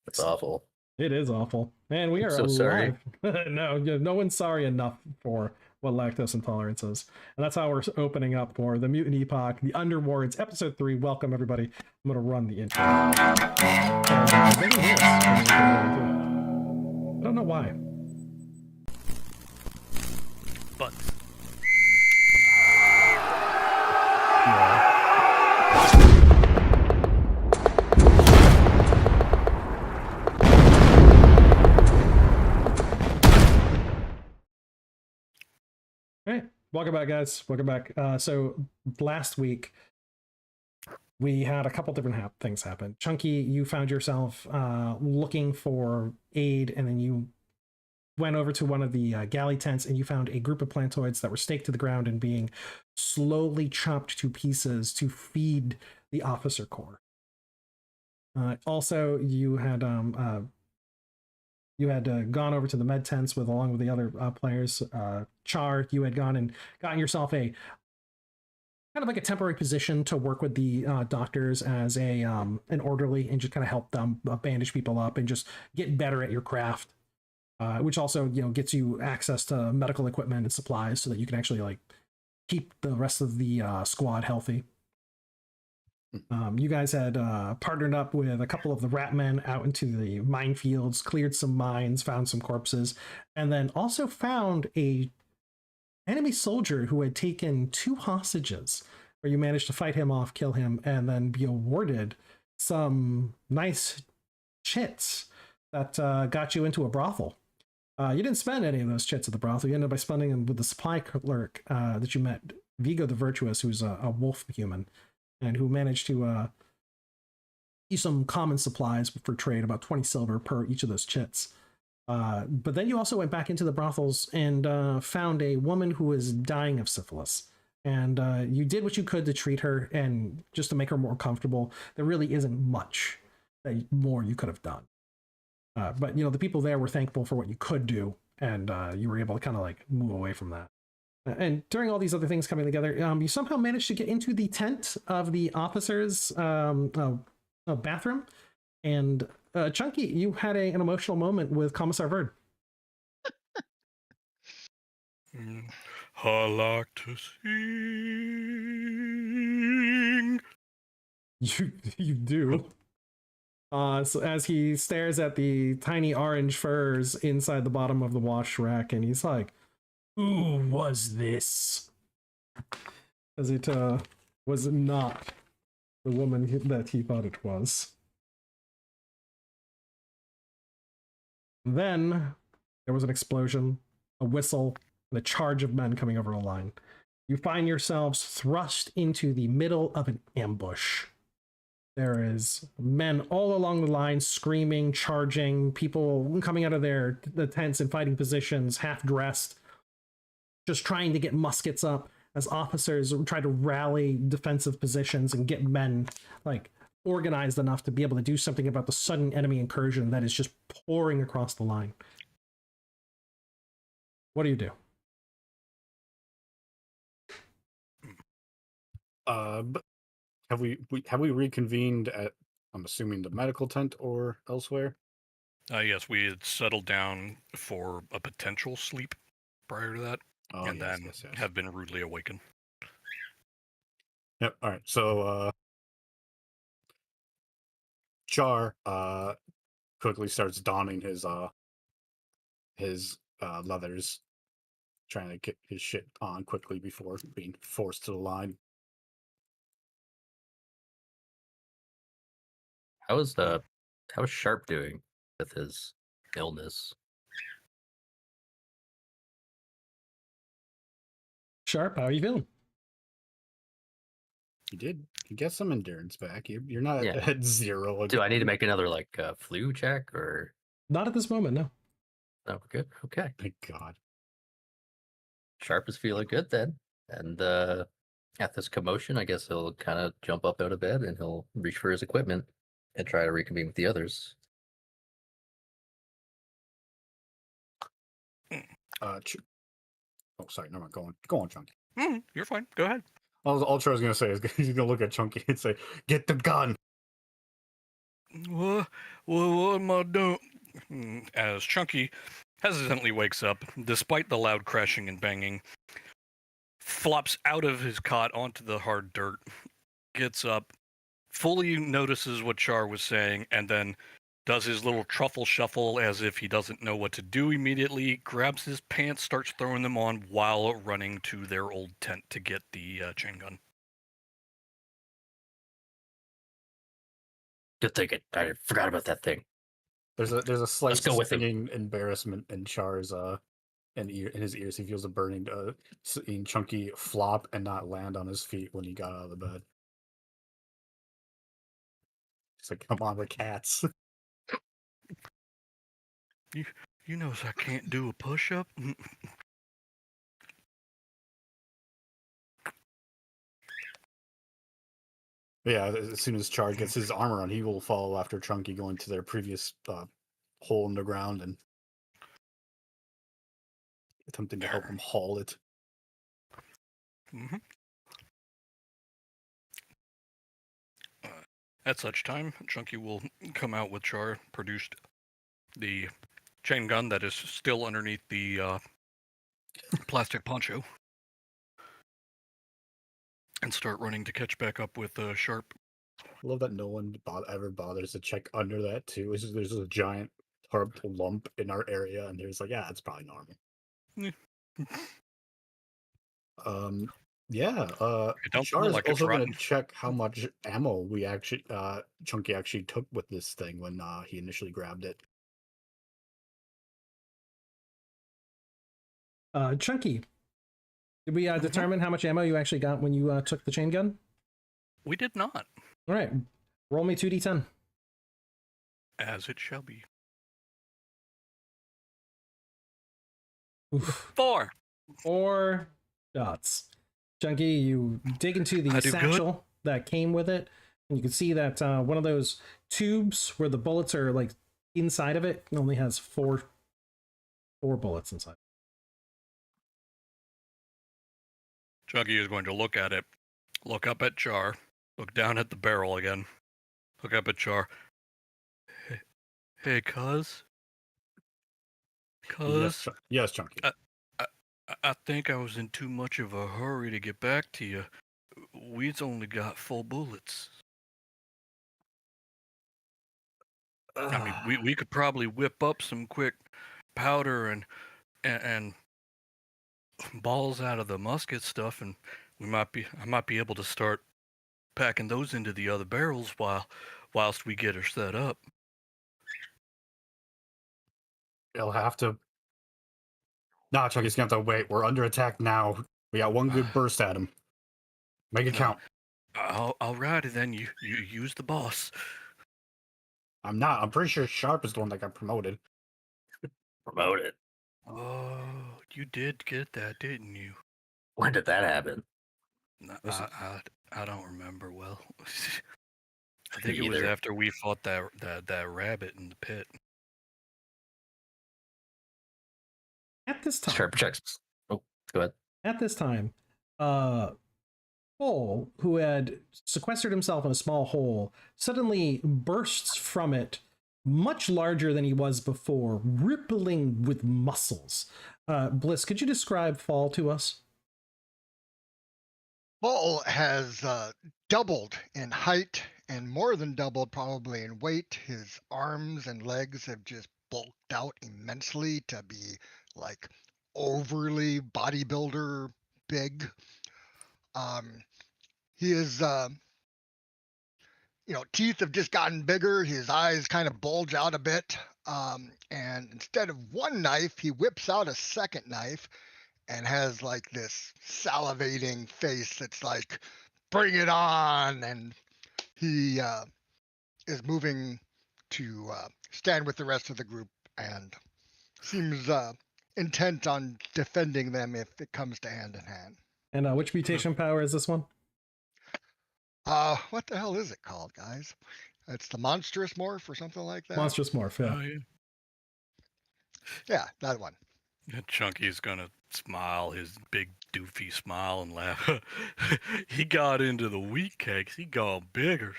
That's awful. It is awful. And we I'm are so sorry. alive. No one's sorry enough for what lactose intolerance is. And that's how we're opening up for the Mutant Epoch, the Underwarrens, episode 3. Welcome, everybody. I'm going to run the intro. And they can hear us. I don't know why. Buttons. Yeah. All right, welcome back, guys. Welcome back. So last week we had a couple different things happen. Chunky, you found yourself looking for aid, and then you went over to one of the galley tents, and you found a group of plantoids that were staked to the ground and being slowly chopped to pieces to feed the officer corps. Also, you had gone over to the med tents along with the other players. Char, you had gone and gotten yourself a kind of like a temporary position to work with the doctors as an orderly and just kind of help them bandage people up and just get better at your craft, which also gets you access to medical equipment and supplies so that you can actually like keep the rest of the squad healthy. You guys had partnered up with a couple of the rat men out into the minefields, cleared some mines, found some corpses, and then also found a enemy soldier who had taken 2 hostages, where you managed to fight him off, kill him, and then be awarded some nice chits that got you into a brothel. You didn't spend any of those chits at the brothel. You ended up by spending them with the supply clerk that you met, Vigo the Virtuous, who's a wolf human, and who managed to use some common supplies for trade, about 20 silver per each of those chits. But then you also went back into the brothels and found a woman who was dying of syphilis. And you did what you could to treat her and just to make her more comfortable. There really isn't much more you could have done. But, the people there were thankful for what you could do, and you were able to kind of like move away from that. And during all these other things coming together, you somehow managed to get into the tent of the officers' bathroom. And Chunky, you had an emotional moment with Commissar Verd. I like to sing. You do. So as he stares at the tiny orange furs inside the bottom of the wash rack, and he's like, "Who was this?" As it was not the woman that he thought it was. Then there was an explosion, a whistle, and a charge of men coming over a line. You find yourselves thrust into the middle of an ambush. There is men all along the line screaming, charging, people coming out of the tents in fighting positions, half dressed, just trying to get muskets up as officers try to rally defensive positions and get men like organized enough to be able to do something about the sudden enemy incursion that is just pouring across the line. What do you do? But have we reconvened at, I'm assuming, the medical tent or elsewhere? Yes, we had settled down for a potential sleep prior to that, and then have been rudely awakened. Yep. All right. So Char quickly starts donning his leathers, trying to get his shit on quickly before being forced to the line. How's Sharp doing with his illness? Sharp, how are you feeling? You get some endurance back. You're not at 0 again. Do I need to make another flu check or? Not at this moment, no. Oh, good. Okay. Thank God. Sharp is feeling good then, and at this commotion, I guess he'll kind of jump up out of bed and he'll reach for his equipment and try to reconvene with the others. Oh, sorry. No, go on, Chunky. You're fine. Go ahead. All Char's gonna say is he's gonna look at Chunky and say, "Get the gun." What am I doing? As Chunky hesitantly wakes up, despite the loud crashing and banging, flops out of his cot onto the hard dirt, gets up, fully notices what Char was saying, and then does his little truffle shuffle as if he doesn't know what to do immediately, grabs his pants, starts throwing them on while running to their old tent to get the chain gun. Good thing I forgot about that thing. There's a slight Let's go with him. stinging embarrassment in Char's in his ears. He feels a burning seeing Chunky flop and not land on his feet when he got out of the bed. He's like, "Come on, we're cats." You knows I can't do a push-up? Yeah, as soon as Char gets his armor on, he will follow after Chunky going to their previous hole in the ground and attempting to help him haul it. Mm-hmm. At such time, Chunky will come out with Char, produced the chain gun that is still underneath the plastic poncho, and start running to catch back up with Sharp. I love that no one ever bothers to check under that too. There's a giant horrible lump in our area, and there's like, yeah, it's probably normal. Yeah. Char is like also going to check how much ammo we actually Chunky actually took with this thing when he initially grabbed it. Chunky, did we determine how much ammo you actually got when you took the chain gun? We did not. All right, roll me 2d10. As it shall be. Oof. 4 dots. Chunky, you dig into the satchel that came with it, and you can see that one of those tubes where the bullets are like inside of it only has four bullets inside. Chunky is going to look at it, look up at Char, look down at the barrel again, look up at Char. Hey, cuz? Yes, Chunky. I think I was in too much of a hurry to get back to you. We've only got 4 bullets. I mean, we could probably whip up some quick powder and balls out of the musket stuff, and I might be able to start packing those into the other barrels whilst we get her set up. He'll have to. Nah, Chunky's gonna have to wait. We're under attack now. We got one good burst at him. Make it count. Alrighty then. You use the boss. I'm not. I'm pretty sure Sharp is the one that got promoted. Promoted? Oh, you did get that, didn't you? When did that happen? I don't remember well. I think it was after we fought that rabbit in the pit. At this time, Sharp checks. Oh, go ahead. At this time, Bull, who had sequestered himself in a small hole, suddenly bursts from it, much larger than he was before, rippling with muscles. Bliss, could you describe Fall to us? Bull has doubled in height and more than doubled probably in weight. His arms and legs have just bulked out immensely to be like overly bodybuilder big. He is, teeth have just gotten bigger. His eyes kind of bulge out a bit. And instead of one knife, he whips out a second knife and has like this salivating face that's like, bring it on. And he is moving to stand with the rest of the group and seems intent on defending them if it comes to hand in hand. And which mutation power is this one? What the hell is it called, guys? It's the monstrous morph or something like that. Monstrous morph, yeah. Oh, yeah. Yeah, that one. Chunky's gonna smile, his big doofy smile, and laugh. He got into the wheat cakes. He got bigger.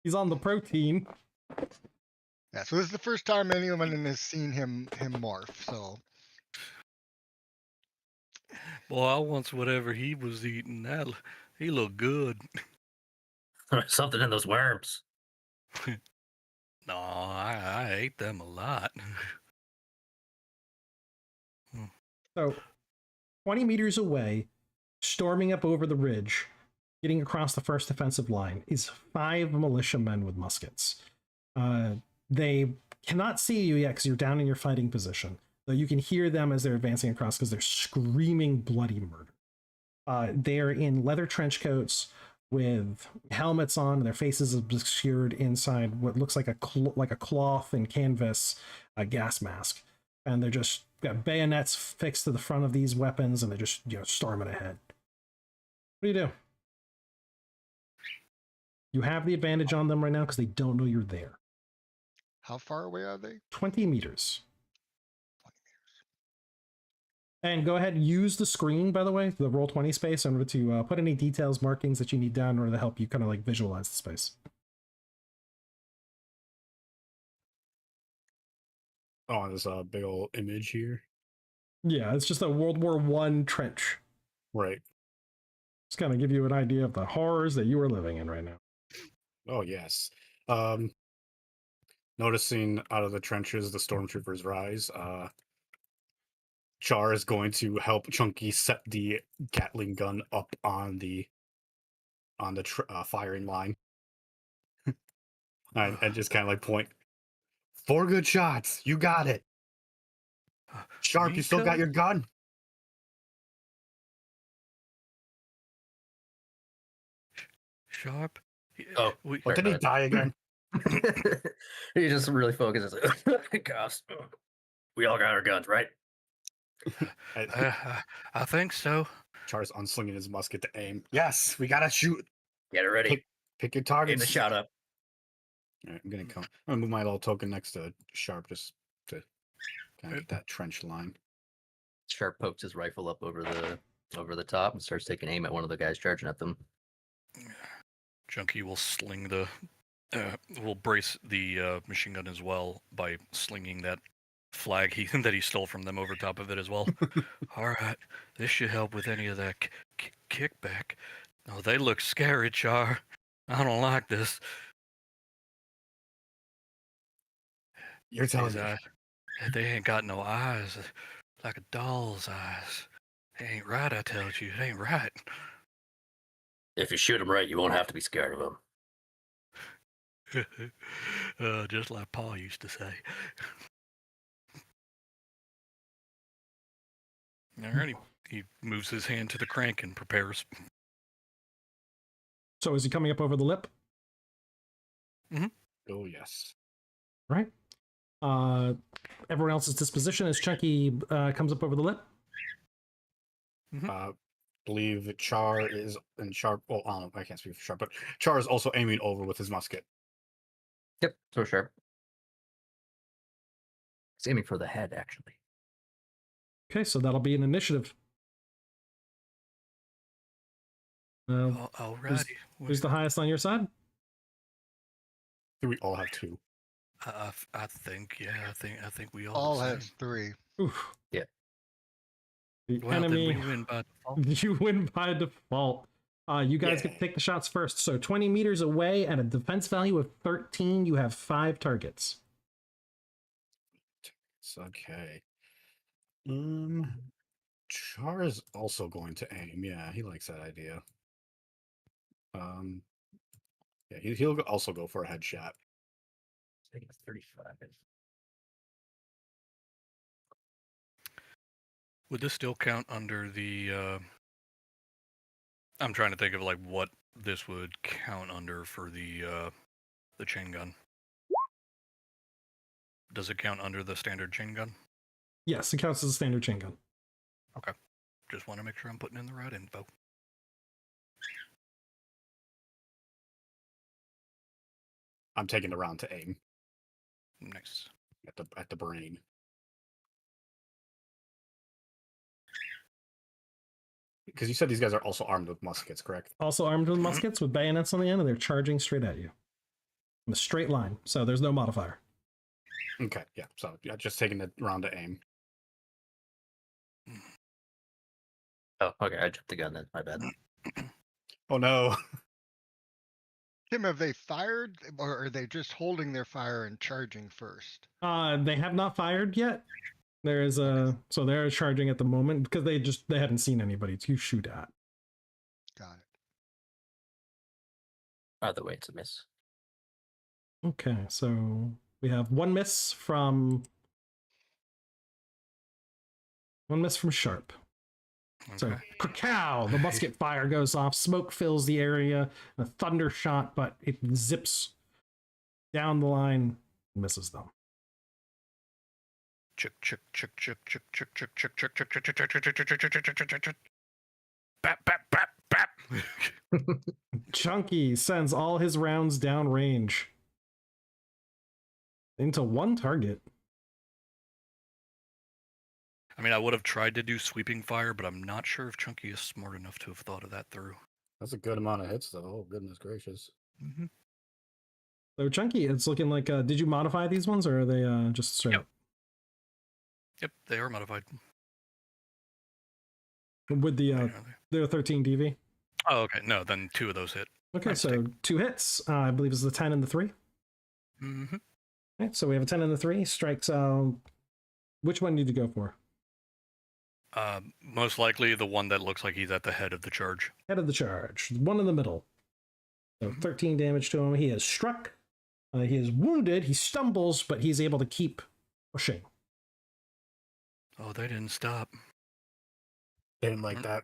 He's on the protein. Yeah, so this is the first time anyone has seen him morph. So Boy, I wants whatever he was eating. He looked good. Something in those worms. No, I ate them a lot. So 20 meters away, storming up over the ridge, getting across the first defensive line, is 5 militiamen with muskets. They cannot see you yet because you're down in your fighting position, though you can hear them as they're advancing across because they're screaming bloody murder. They're in leather trench coats with helmets on, and their faces obscured inside what looks like a cloth and canvas gas mask, and they're just got bayonets fixed to the front of these weapons, and they're just storming ahead. What do you do? You have the advantage on them right now because they don't know you're there. how far away are they? 20 meters. 20 meters. And go ahead and use the screen, by the way, the Roll20 space, in order to put any details, markings that you need down in order to help you kind of like visualize the space. Oh, there's a big old image here. Yeah, it's just a World War I trench. Right. Just kind of give you an idea of the horrors that you are living in right now. Oh, yes. Noticing out of the trenches the stormtroopers rise, Char is going to help Chunky set the Gatling gun up on the firing line, and just kind of like point. 4 good shots. You got it. Sharp, you still got your gun. Sharp. Oh, Or did he die again? He just really focuses. Gosh, we all got our guns, right? I think so. Char's unslinging his musket to aim. Yes, we gotta shoot. Get it ready. Pick your targets. Aim the shot up. All right, I'm gonna move my little token next to Sharp just to kind of get that trench line. Sharp pokes his rifle up over the top and starts taking aim at one of the guys charging at them. Junkie will sling will brace the machine gun as well by slinging that flag that he stole from them over top of it as well. All right, this should help with any of that kickback. No, they look scary, Char. I don't like this. You're telling me. They ain't got no eyes, like a doll's eyes. It ain't right, I tell you. It ain't right. If you shoot him right, you won't have to be scared of him. Just like Pa used to say. Alrighty. He moves his hand to the crank and prepares. So is he coming up over the lip? Oh, yes. Right. Everyone else's disposition as Chunky comes up over the lip. Believe Char is in Sharp. Well, I don't know. I can't speak for Sharp, but Char is also aiming over with his musket. Yep, so Sharp. He's aiming for the head, actually. Okay, so that'll be an initiative. Alrighty. Who's the highest on your side? We all have 2. I think, yeah, I think we All has 3. Oof. Yeah. The Well, enemy. then we win by default. You win by default. You guys get to take the shots first. So 20 meters away at a defense value of 13, you have 5 targets. It's okay. Char is also going to aim. Yeah, he likes that idea. Yeah, he'll also go for a headshot. I think it's 35. Would this still count under the? I'm trying to think of like what this would count under for the chain gun. Does it count under the standard chain gun? Yes, it counts as a standard chain gun. Okay. Just want to make sure I'm putting in the right info. I'm taking the round to aim Nice. at the brain. Because you said these guys are also armed with muskets, correct? Also armed with muskets with bayonets on the end, and they're charging straight at you in a straight line. So there's no modifier. Okay, yeah. So yeah, just taking it around to aim. Oh, okay. I jumped the gun then. My bad. Oh no. Tim, have they fired, or are they just holding their fire and charging first? They have not fired yet. There is a so they're charging at the moment because they hadn't seen anybody to shoot at. Got it. Either way, it's a miss. Okay, so we have one miss from Sharp. So, Okay. cacao! The musket fire goes off. Smoke fills the area. A thunder shot, but it zips down the line, misses them. Chick, chick, chick, chick, chick, chick, chick, chick, chick, chick, chick, chick, chick, chick, chick, chick, chick, chick, chick, chick. Bap, bap, bap, bap. Chunky sends all his rounds downrange into one target. I mean, I would have tried to do sweeping fire, but I'm not sure if Chunky is smart enough to have thought of that through. That's a good amount of hits, though. Oh, goodness gracious. Mm-hmm. So Chunky, it's looking like. Did you modify these ones, or are they just straight Yep. up? Yep, they are modified. With the 13 DV? Oh, okay. No, then 2 of those hit. Okay, Nice so 2 hits. I believe is the 10 and the 3. Mm-hmm. Okay, so we have a 10 and the 3. Strikes. Which one did you go for? Most likely the one that looks like he's at the head of the charge. Head of the charge. One in the middle. So 13 damage to him. He is struck. He is wounded. He stumbles, but he's able to keep pushing. Oh, they didn't stop. Didn't like that.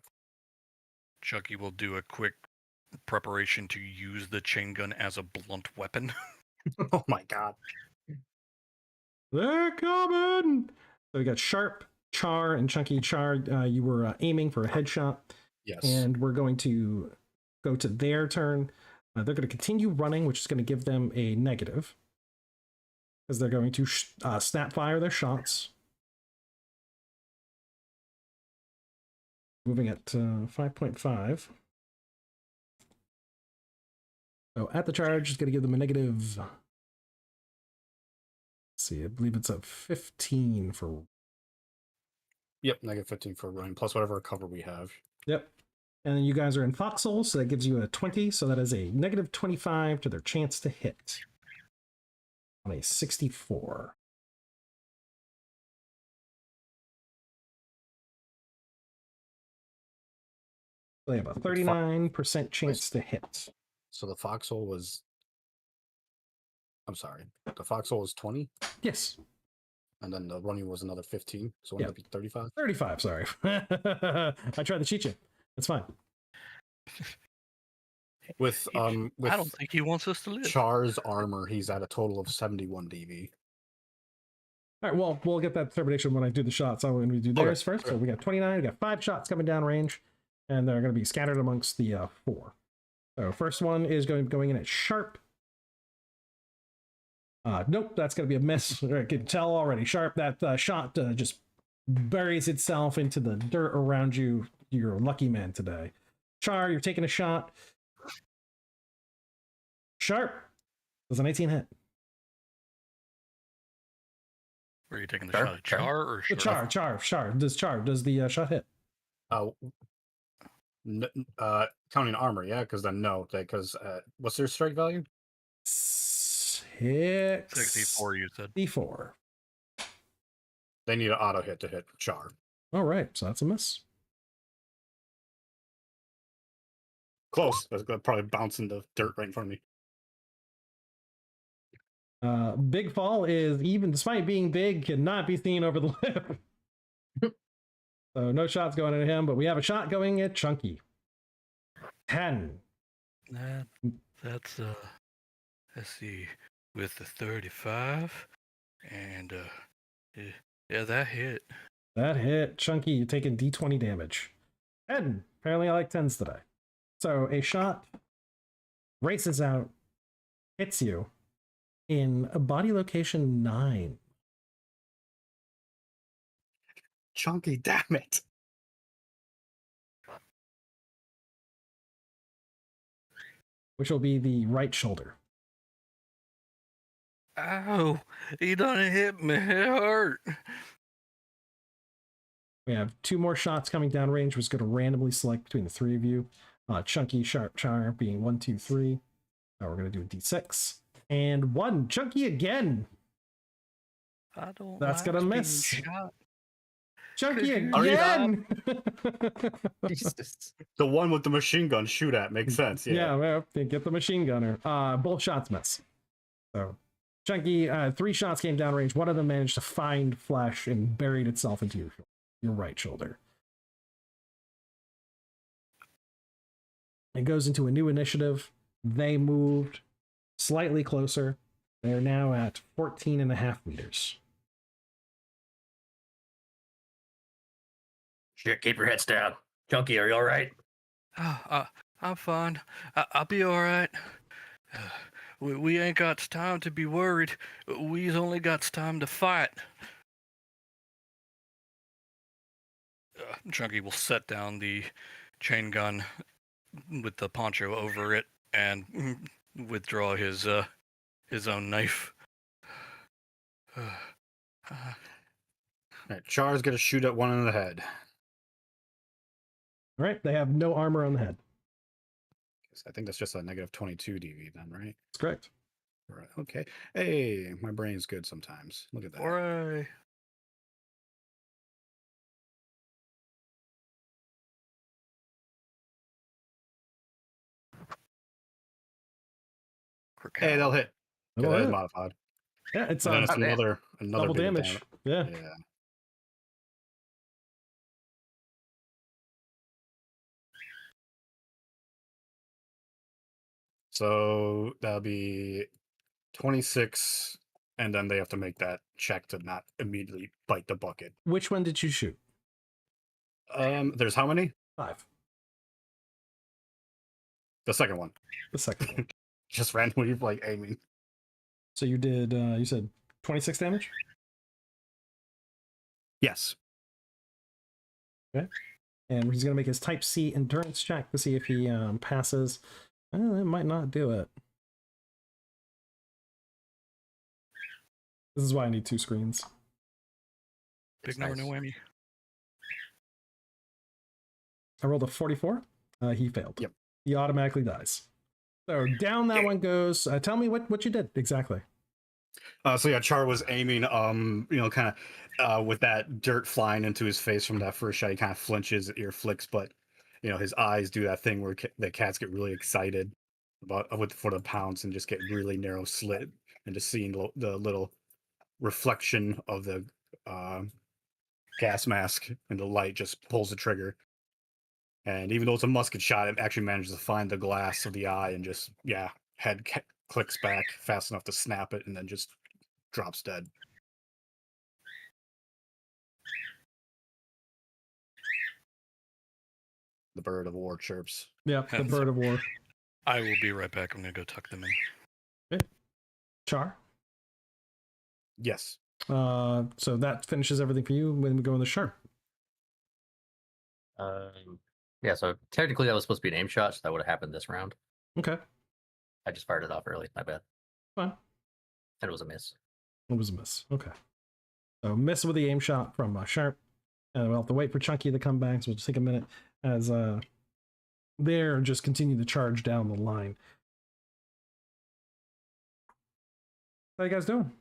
Chucky will do a quick preparation to use the chain gun as a blunt weapon. Oh my god. They're coming! So we got Sharp, Char, and Chunky. Char, you were aiming for a headshot. Yes. And we're going to go to their turn. They're going to continue running, which is going to give them a negative. Because they're going to snap fire their shots. Moving at 5.5. So at the charge, it's going to give them a negative. Let's see, I believe it's a 15 for. Yep, negative 15 for running, plus whatever cover we have. Yep. And then you guys are in foxhole, so that gives you a 20. So that is a negative 25 to their chance to hit on a 64. They have a 39% chance to hit. So the foxhole was. I'm sorry. The foxhole was 20, Yes. and then the running was another 15. So wouldn't that be 35? 35, sorry. I tried to cheat you. That's fine. With I don't think he wants us to live. Char's armor, he's at a total of 71 DV. All right, well, we'll get that determination when I do the shots. I'm going to do theirs first. So we got 29. We got 5 shots coming down range, and they're going to be scattered amongst the 4. So first one is going in at Sharp. Nope, that's going to be a miss. I can tell already. Sharp, that shot just buries itself into the dirt around you. You're a lucky man today. Char, you're taking a shot. Sharp does an 18 hit. Where are you taking the Char? shot? At Char or Char. Does the shot hit? Counting armor, yeah, because then no, because what's their strike value? 64, you said. 64. They need an auto hit to hit Char. All right, so that's a miss. Close. That's gonna probably bounce in the dirt right in front of me. Big Fall is, even despite being big, cannot be seen over the lip. So no shots going at him, but we have a shot going at Chunky. 10. That's let's see, with the 35, and yeah, that hit. That hit. Chunky, you're taking D20 damage. 10. Apparently I like 10s today. So a shot races out, hits you in a body location 9. Chunky, damn it. which will be the right shoulder. Ow! He done hit me. It hurt. We have 2 more shots coming down range. We're just going to randomly select between the 3 of you. Chunky, Sharp, Char being 1, 2, 3. Now we're going to do a d6. And 1. Chunky again. I don't. That's like gonna being miss. shot. Chunky Are you again. Jesus. The one with the machine gun shoot at makes sense. Yeah. Yeah, well, they get the machine gunner. Both shots miss. So Chunky, 3 shots came down range. One of them managed to find flesh and buried itself into your right shoulder. It goes into a new initiative. They moved slightly closer. They're now at 14.5 meters. Shit, keep your heads down. Chunky, are you all right? I'm fine. I'll be all right. We ain't got time to be worried. We's only got time to fight. Chunky will set down the chain gun with the poncho over it and withdraw his own knife. All right, Char's gonna shoot at one in the head. All right, they have no armor on the head. I think that's just a negative 22 DV then, right? That's correct. Right. Okay. Hey, my brain's good sometimes. Look at that. Hooray! Hey, they'll hit. Okay, That'll that is hit. modified. Yeah, it's And then it's Oh, damn. another double bit of damage. Yeah. Yeah. So that'll be 26, and then they have to make that check to not immediately bite the bucket. Which one did you shoot? There's how many? 5. The second one. The second one. Just randomly like aiming. So you did, you said 26 damage? Yes. Okay. And he's going to make his type C endurance check to see if he passes. It might not do it. This is why I need 2 screens. Big number, no whammy. I rolled a 44. He failed. Yep. He automatically dies. So down that one goes. Tell me what you did exactly. So yeah, Char was aiming, kind of with that dirt flying into his face from that first shot. He kind of flinches, ear flicks, but his eyes do that thing where the cats get really excited for the pounce and just get really narrow slit, and just seeing the little reflection of the gas mask and the light just pulls the trigger. And even though it's a musket shot, it actually manages to find the glass of the eye and just head clicks back fast enough to snap it, and then just drops dead. The bird of war chirps. Yeah, the bird of war. I will be right back. I'm gonna go tuck them in. Char. Yes. So that finishes everything for you when we go in the sharp. Yeah, so technically that was supposed to be an aim shot, so that would have happened this round. Okay. I just fired it off early. My bad. Fine. And it was a miss. It was a miss. Okay. So miss with the aim shot from Sharp. And we'll have to wait for Chunky to come back, so we'll just take a minute as there just continue to charge down the line. How you guys doing?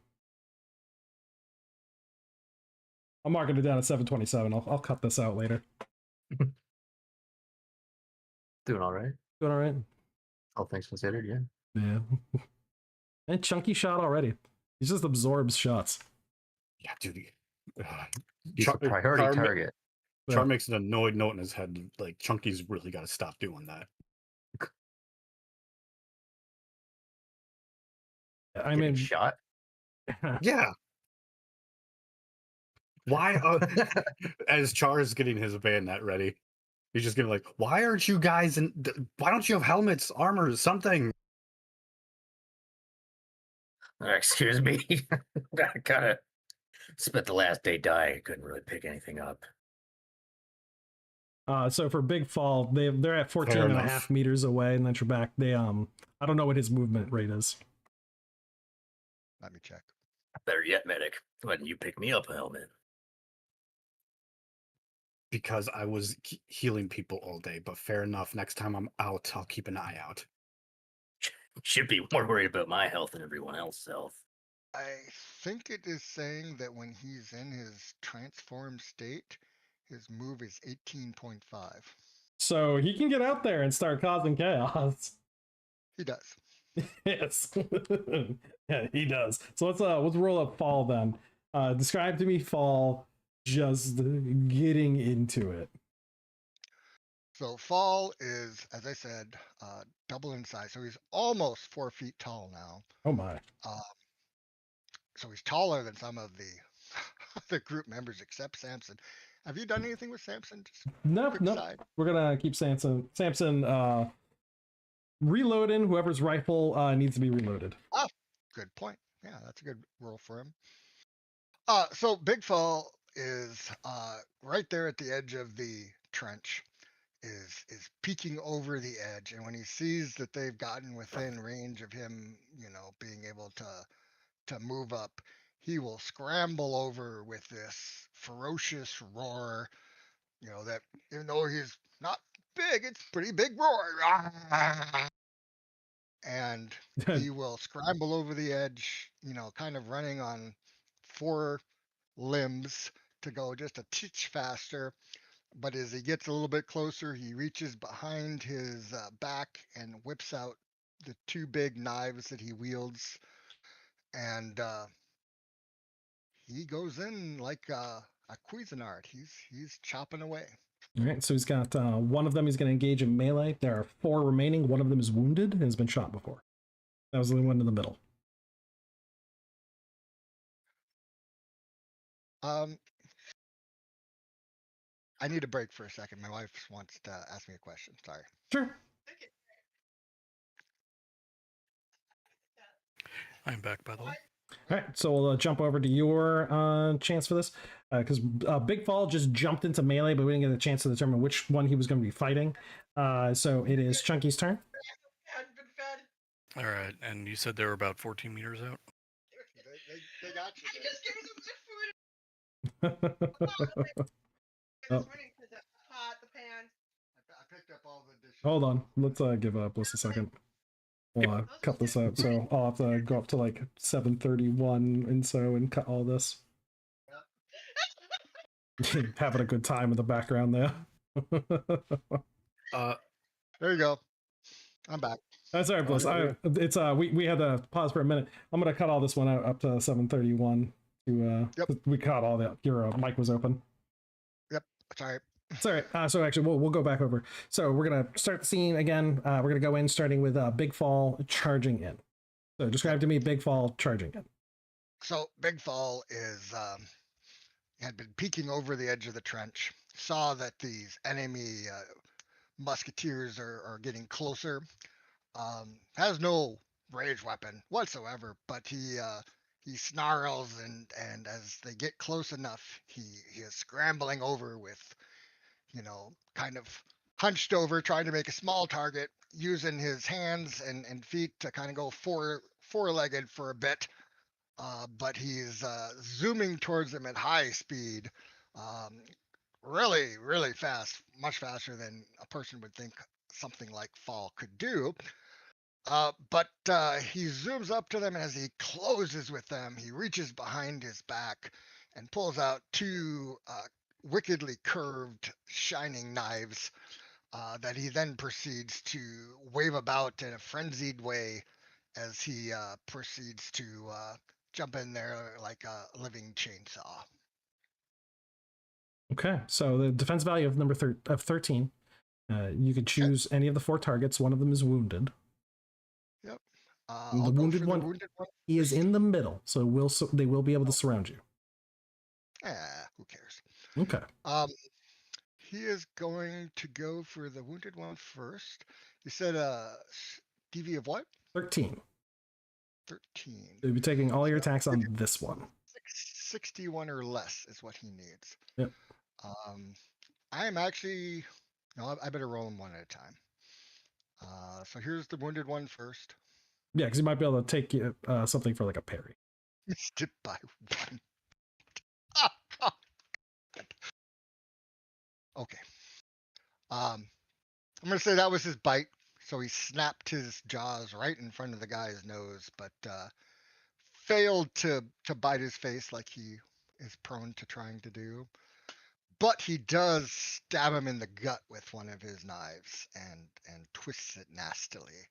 I'm marking it down at 7:27. I'll cut this out later. Doing all right. Doing all right? All things considered, yeah. Yeah. And Chunky shot already. He just absorbs shots. Yeah, dude. He's a priority target. Char makes an annoyed note in his head, like, Chunky's really got to stop doing that. I mean, shot. Yeah. Why? As Char is getting his bayonet ready, he's just gonna like, why aren't you guys why don't you have helmets, armor, something? Excuse me. I kind of spent the last day dying. Couldn't really pick anything up. So for Big Fall, they're at 14 Fair and a enough. half meters away, and then you're back. They I don't know what his movement rate is. Let me check. Better yet, medic. Why didn't you pick me up a helmet? Because I was healing people all day, but fair enough. Next time I'm out, I'll keep an eye out. Should be more worried about my health than everyone else's health. I think it is saying that when he's in his transformed state, his move is 18.5. So he can get out there and start causing chaos. He does. Yes. Yeah, he does. So let's roll up Fall then. Describe to me Fall just getting into it. So Fall is, as I said, double in size. So he's almost 4 feet tall now. Oh my. So he's taller than some of the the group members except Samson. Have you done anything with Samson? Just Nope, quick nope. side. We're gonna keep Samson reloading. Whoever's rifle needs to be reloaded. Oh, good point. Yeah, that's a good roll for him. So Big Fall is right there at the edge of the trench, is peeking over the edge, and when he sees that they've gotten within range of him, being able to move up, he will scramble over with this ferocious roar. That even though he's not big, it's pretty big roar. And he will scramble over the edge, kind of running on 4 limbs to go just a titch faster. But as he gets a little bit closer, he reaches behind his back and whips out the 2 big knives that he wields, and he goes in like a Cuisinart. He's chopping away. All right, so he's got one of them he's going to engage in melee. There are 4 remaining. One of them is wounded and has been shot before. That was the one in the middle. I need a break for a second. My wife wants to ask me a question. Sorry. Sure. I'm back, by the way. All right, so we'll jump over to your chance for this, because Big Fall just jumped into melee, but we didn't get a chance to determine which one he was going to be fighting. So it is Chunky's turn. All right, and you said they were about 14 meters out? They got you. I just gave them my food. Oh. This morning because the pot, the pan. I picked up all the dishes. Hold on, let's give up just a second. We'll cut this out, so I'll have to go up to like 7:31 and so and cut all this. Having a good time in the background there. There you go. I'm back. That's all right, Bliss. It's we had to pause for a minute. I'm gonna cut all this one out up to 7:31. Yep. We caught all that. Your mic was open. Yep. Sorry. It's all right. So actually, we'll go back over. So we're gonna start the scene again. We're gonna go in starting with Big Fall charging in. So describe to me Big Fall charging in. So Big Fall had been peeking over the edge of the trench, saw that these enemy musketeers are getting closer. Has no ranged weapon whatsoever, but he snarls, and as they get close enough, he is scrambling over with, kind of hunched over, trying to make a small target, using his hands and feet to kind of go four-legged for a bit. But he's zooming towards them at high speed, really, really fast, much faster than a person would think something like Fall could do. But he zooms up to them, and as he closes with them, he reaches behind his back and pulls out 2 wickedly curved, shining knives that he then proceeds to wave about in a frenzied way as he proceeds to jump in there like a living chainsaw. Okay, so the defense value of number 13. You could choose any of the 4 targets. One of them is wounded. Yep. The wounded one, he is in the middle, so they will be able to surround you. Who cares? Okay. He is going to go for the wounded one first. You said DV of what? 13. 13. So you'll be taking all your attacks on this one. 61 or less is what he needs. Yep. I am actually. No, I better roll them one at a time. So here's the wounded one first. Yeah, because you might be able to take something for like a parry. Missed it by one. Okay. I'm gonna say that was his bite. So he snapped his jaws right in front of the guy's nose, but failed to bite his face like he is prone to trying to do. But he does stab him in the gut with one of his knives and twists it nastily.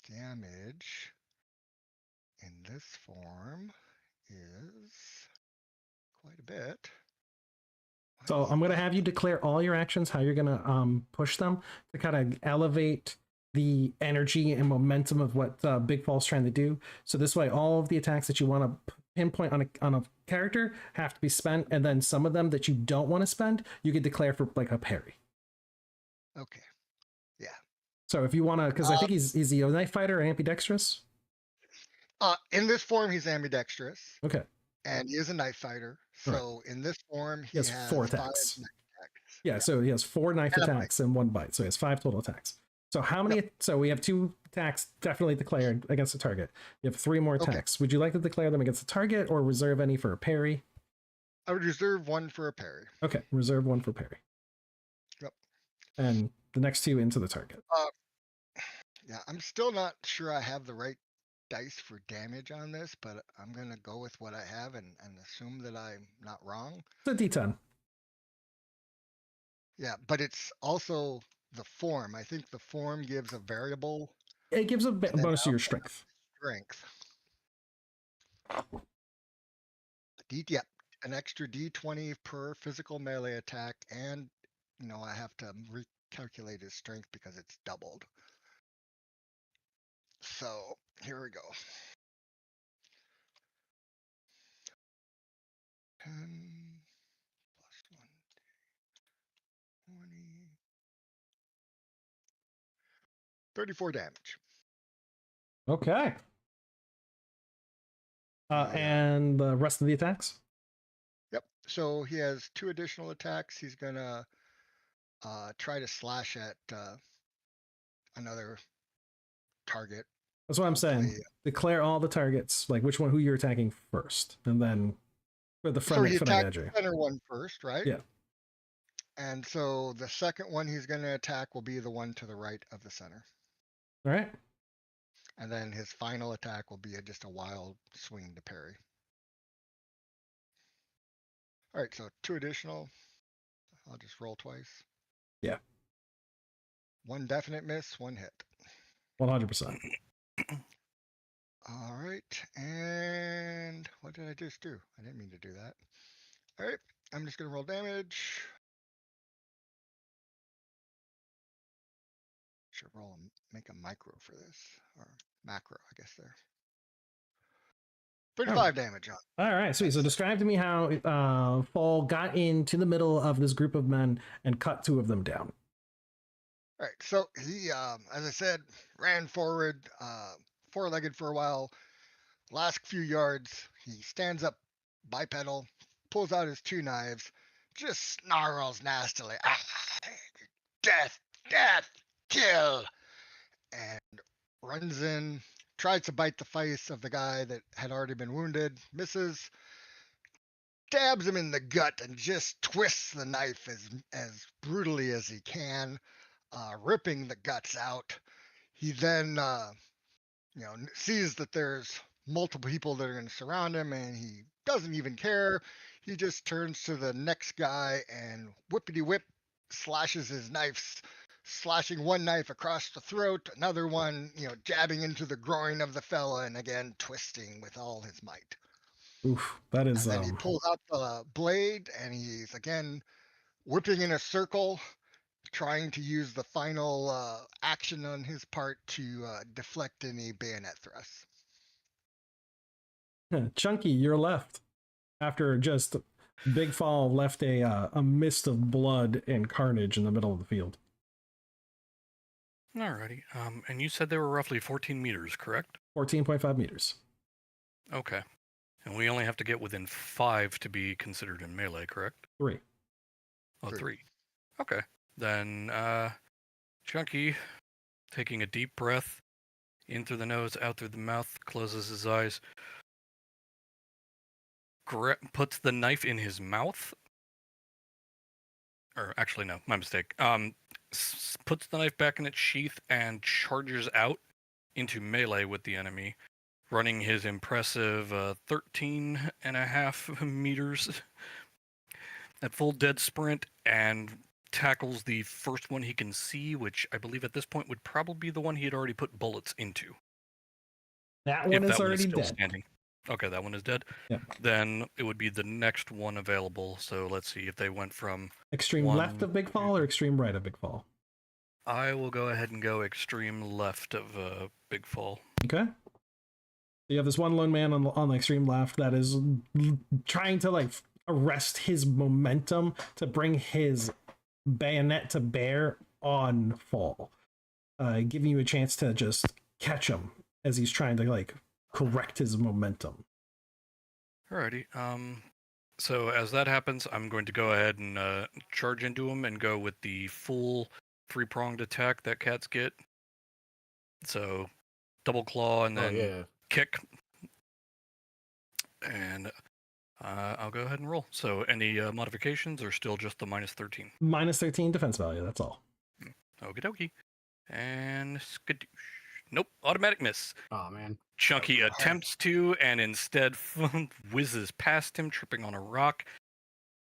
Damage in this form is quite a bit. So I'm going to have you declare all your actions, how you're going to push them to kind of elevate the energy and momentum of what Big Fall's trying to do. So this way, all of the attacks that you want to pinpoint on a character have to be spent, and then some of them that you don't want to spend, you could declare for like a parry. Okay. Yeah. So if you want to, because I think he's a knife fighter or ambidextrous. In this form, he's ambidextrous. Okay. And he is a knife fighter. So in this form, he has has 4 5 attacks. knife attacks. Yeah, so he has 4 knife And a attacks and 1 bite. So he has 5 total attacks. So how many? So we have 2 attacks definitely declared against the target. You have 3 more attacks. Would you like to declare them against the target or reserve any for a parry? I would reserve 1 for a parry. Okay, reserve 1 for parry. Yep. And the next 2 into the target. Yeah, I'm still not sure I have the right dice for damage on this, but I'm going to go with what I have and assume that I'm not wrong. It's a D10. Yeah, but it's also the form. I think the form gives a variable It gives a bonus to your strength. strength. Yep, an extra D20 per physical melee attack, and I have to recalculate his strength because it's doubled. So here we go. 10 plus 1, 20, 34 damage. Okay. And the rest of the attacks? Yep. So he has 2 additional attacks. He's gonna try to slash at another target. That's what I'm saying. Declare all the targets, like who you're attacking first, and then for the front. So he attacked the center one first, right? Yeah. And so the second one he's going to attack will be the one to the right of the center. All right. And then his final attack will be just a wild swing to parry. All right, so 2 additional. I'll just roll twice. Yeah. 1 definite miss, 1 hit. 100%. All right, and what did I just do? I didn't mean to do that. All right, I'm just going to roll damage. Should make a micro for this, or macro, I guess there. 35 damage on. All right, sweet. So describe to me how Fall got into the middle of this group of men and cut 2 of them down. All right, so he, as I said, ran forward, 4-legged for a while. Last few yards, he stands up bipedal, pulls out his 2 knives, just snarls nastily, death, death, kill, and runs in, tries to bite the face of the guy that had already been wounded, misses, stabs him in the gut, and just twists the knife as brutally as he can, ripping the guts out. He then, sees that there's multiple people that are going to surround him, and he doesn't even care. He just turns to the next guy and whippity-whip slashes his knives, slashing one knife across the throat, another one, jabbing into the groin of the fella, and again twisting with all his might. Oof, that is. And then he pulls out the blade, and he's again whipping in a circle, trying to use the final action on his part to deflect any bayonet thrusts. Chunky, you're left. After just Big Fall left a mist of blood and carnage in the middle of the field. Alrighty. And you said they were roughly 14 meters, correct? 14.5 meters. Okay. And we only have to get within 5 to be considered in melee, correct? 3. Oh, Three. 3. Okay. Then Chunky, taking a deep breath in through the nose, out through the mouth, closes his eyes, puts the knife in his mouth. Or actually, no, my mistake. Puts the knife back in its sheath and charges out into melee with the enemy, running his impressive 13.5 meters at full dead sprint, and tackles the first one he can see, which I believe at this point would probably be the one he had already put bullets into. That If one is that one is already still dead. standing. Okay, that one is dead. Yep. Then it would be the next one available. So let's see if they went from Extreme one, left of Big Fall or extreme right of Big Fall? I will go ahead and go extreme left of Big Fall. Okay. You have this one lone man on the extreme left that is trying to like arrest his momentum to bring his bayonet to bear on Fall, giving you a chance to just catch him as he's trying to like correct his momentum. Alrighty. So as that happens, I'm going to go ahead and charge into him and go with the full 3-pronged attack that cats get. So double claw and then kick. And I'll go ahead and roll. So any modifications or still just the -13? -13 defense value, that's all. Okie dokie. And skadoosh. Nope, automatic miss. Oh man. Chunky Alright. attempts to and instead whizzes past him, tripping on a rock,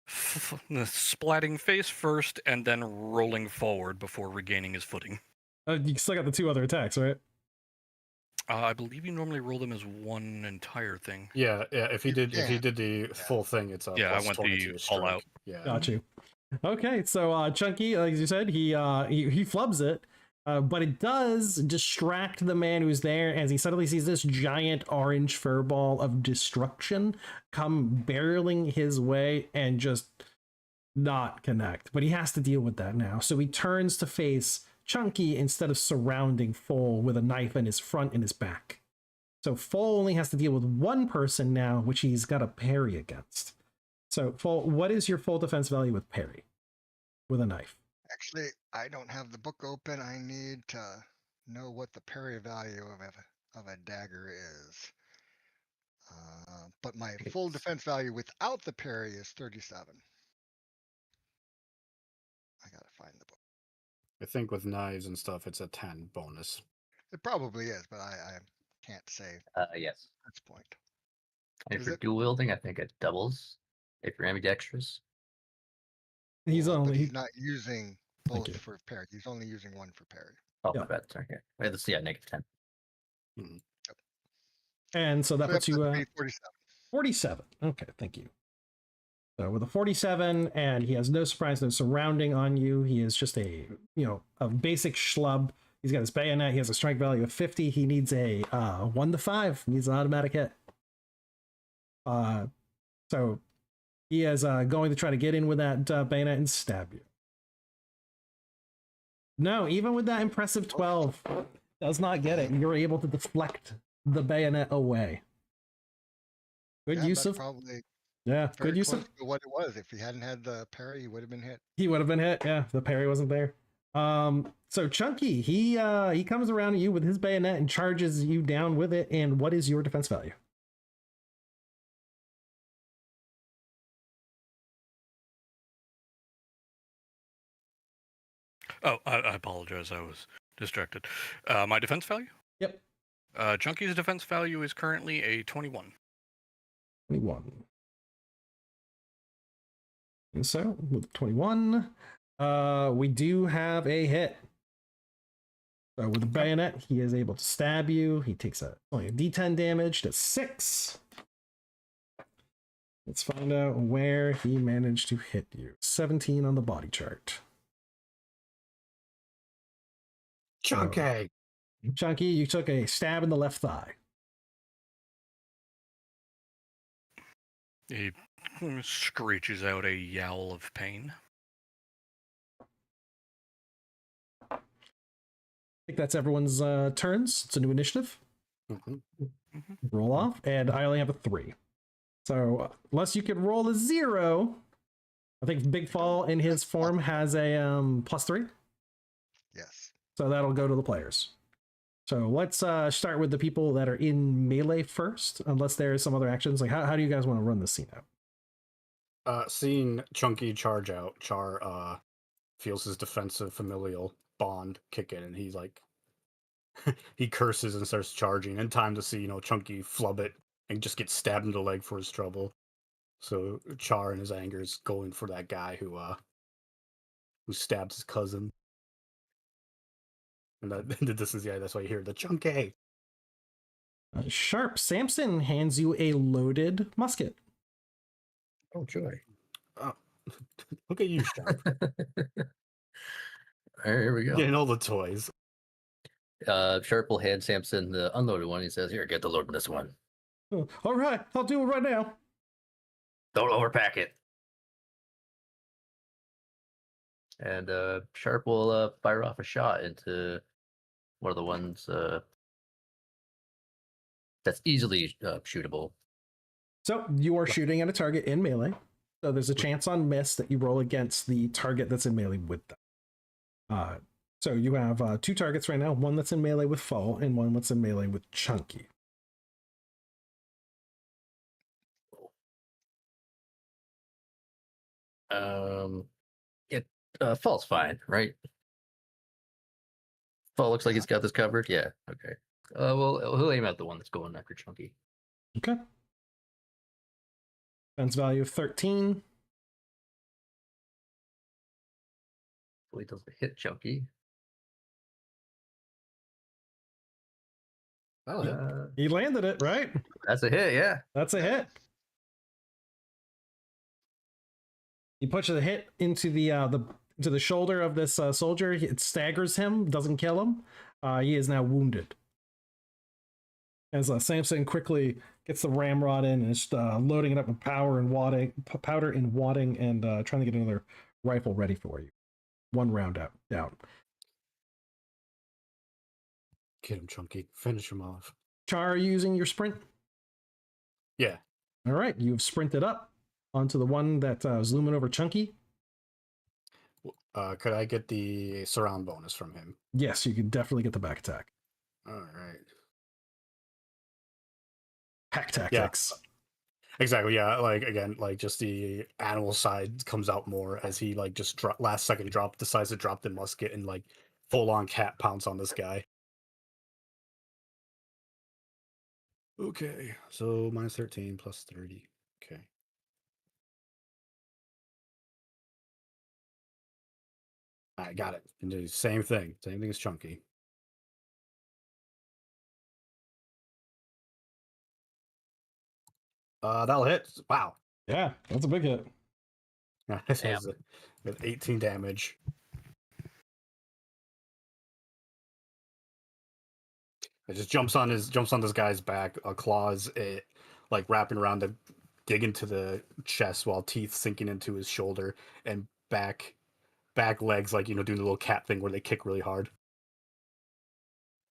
splatting face first and then rolling forward before regaining his footing. You still got the 2 other attacks, right? I believe you normally roll them as one entire thing. Yeah. If he did the full thing, it's a Yeah, I plus went 20 the to his all strike. out. Yeah. Got you. Okay, so Chunky, like you said, he flubs it, but it does distract the man who's there as he suddenly sees this giant orange furball of destruction come barreling his way and just not connect. But he has to deal with that now, so he turns to face Chunky instead of surrounding Foal with a knife in his front and his back. So Foal only has to deal with one person now, which he's got a parry against. So, Foal, what is your full defense value with parry? With a knife? Actually, I don't have the book open. I need to know what the parry value of a dagger is. But my full defense value without the parry is 37. I gotta find the book. I think with knives and stuff, it's a 10 bonus. It probably is, but I can't say Yes. at this point. And if Is you're it? dual wielding, I think it doubles. If you're ambidextrous, He's But only he's not using Thank both you. for parry. He's only using one for parry. oh Yeah. my bad. Sorry. Yeah. Wait, let's see. Yeah, -10. and so that puts you 47. 47. Okay, thank you. So with a 47, and he has no surprise, no surrounding on you. He is just a basic schlub. He's got his bayonet. He has a strike value of 50. He needs a 1 to 5. He needs an automatic hit. So he is going to try to get in with that bayonet and stab you. No, even with that impressive 12, does not get it. You're able to deflect the bayonet away. Good Yeah, use that's of probably yeah. very Good use close of. to what it was. If he hadn't had the parry, he would have been hit. He would have been hit. Yeah, the parry wasn't there. So Chunky, he comes around at you with his bayonet and charges you down with it. And what is your defense value? Oh, I apologize. I was distracted. My defense value? Yep. Chunky's defense value is currently a 21. 21. And so with 21, we do have a hit. So with the bayonet, he is able to stab you. He takes only a D10 damage to 6. Let's find out where he managed to hit you. 17 on the body chart. Chunky. Chunky, you took a stab in the left thigh. He screeches out a yowl of pain. I think that's everyone's turns. It's a new initiative. Roll off, and I only have a 3. So unless you could roll a 0, I think Big Fall in his form has a +3, Yes. so that'll go to the players. So let's start with the people that are in melee first, unless there is some other actions. Like, how do you guys want to run this scene out? Seeing Chunky charge out, Char feels his defensive familial bond kick in, and he's like, he curses and starts charging. In time to see, Chunky flub it and just get stabbed in the leg for his trouble. So Char, in his anger, is going for that guy who stabbed his cousin. And this is that's why you hear the Chunky. Sharp Samson hands you a loaded musket. Oh, joy. Look at you, Sharp. All right, here we go. Getting all the toys. Sharp will hand Samson the unloaded one. He says, "Here, get the load in this one. Oh, all right, I'll do it right now. Don't overpack it." And Sharp will fire off a shot into one of the ones that's easily shootable. So you are shooting at a target in melee. So there's a chance on miss that you roll against the target that's in melee with them. So you have 2 targets right now, one that's in melee with Foe and one that's in melee with Chunky. It Fall's fine, right? Fall looks like he's got this covered. Yeah, okay. Well, he'll aim at the one that's going after Chunky. Okay. Defense value of 13. Well, he doesn't hit Chunky. Oh, He landed it, right? That's a hit, yeah. That's a hit. He pushes a hit into the shoulder of this soldier. It staggers him, doesn't kill him. He is now wounded. As Samson quickly gets the ramrod in and is loading it up with powder and wadding, and trying to get another rifle ready for you. 1 round down. Get him, Chunky. Finish him off. Char, are you using your sprint? Yeah. All right, you've sprinted up onto the one that was looming over Chunky. Could I get the surround bonus from him? Yes, you can definitely get the back attack. All right. Pack tactics. Yeah. Exactly. Yeah. Like again, like just the animal side comes out more as he just last second decides to drop the musket and full on cat pounce on this guy. Okay, so minus 13 plus 30. Okay. I got it. And do the same thing. Same thing as Chunky. That'll hit. Wow. Yeah, that's a big hit. This Damn. has with 18 damage. It just jumps on this guy's back, claws it wrapping around to dig into the chest while teeth sinking into his shoulder, and back legs doing the little cat thing where they kick really hard.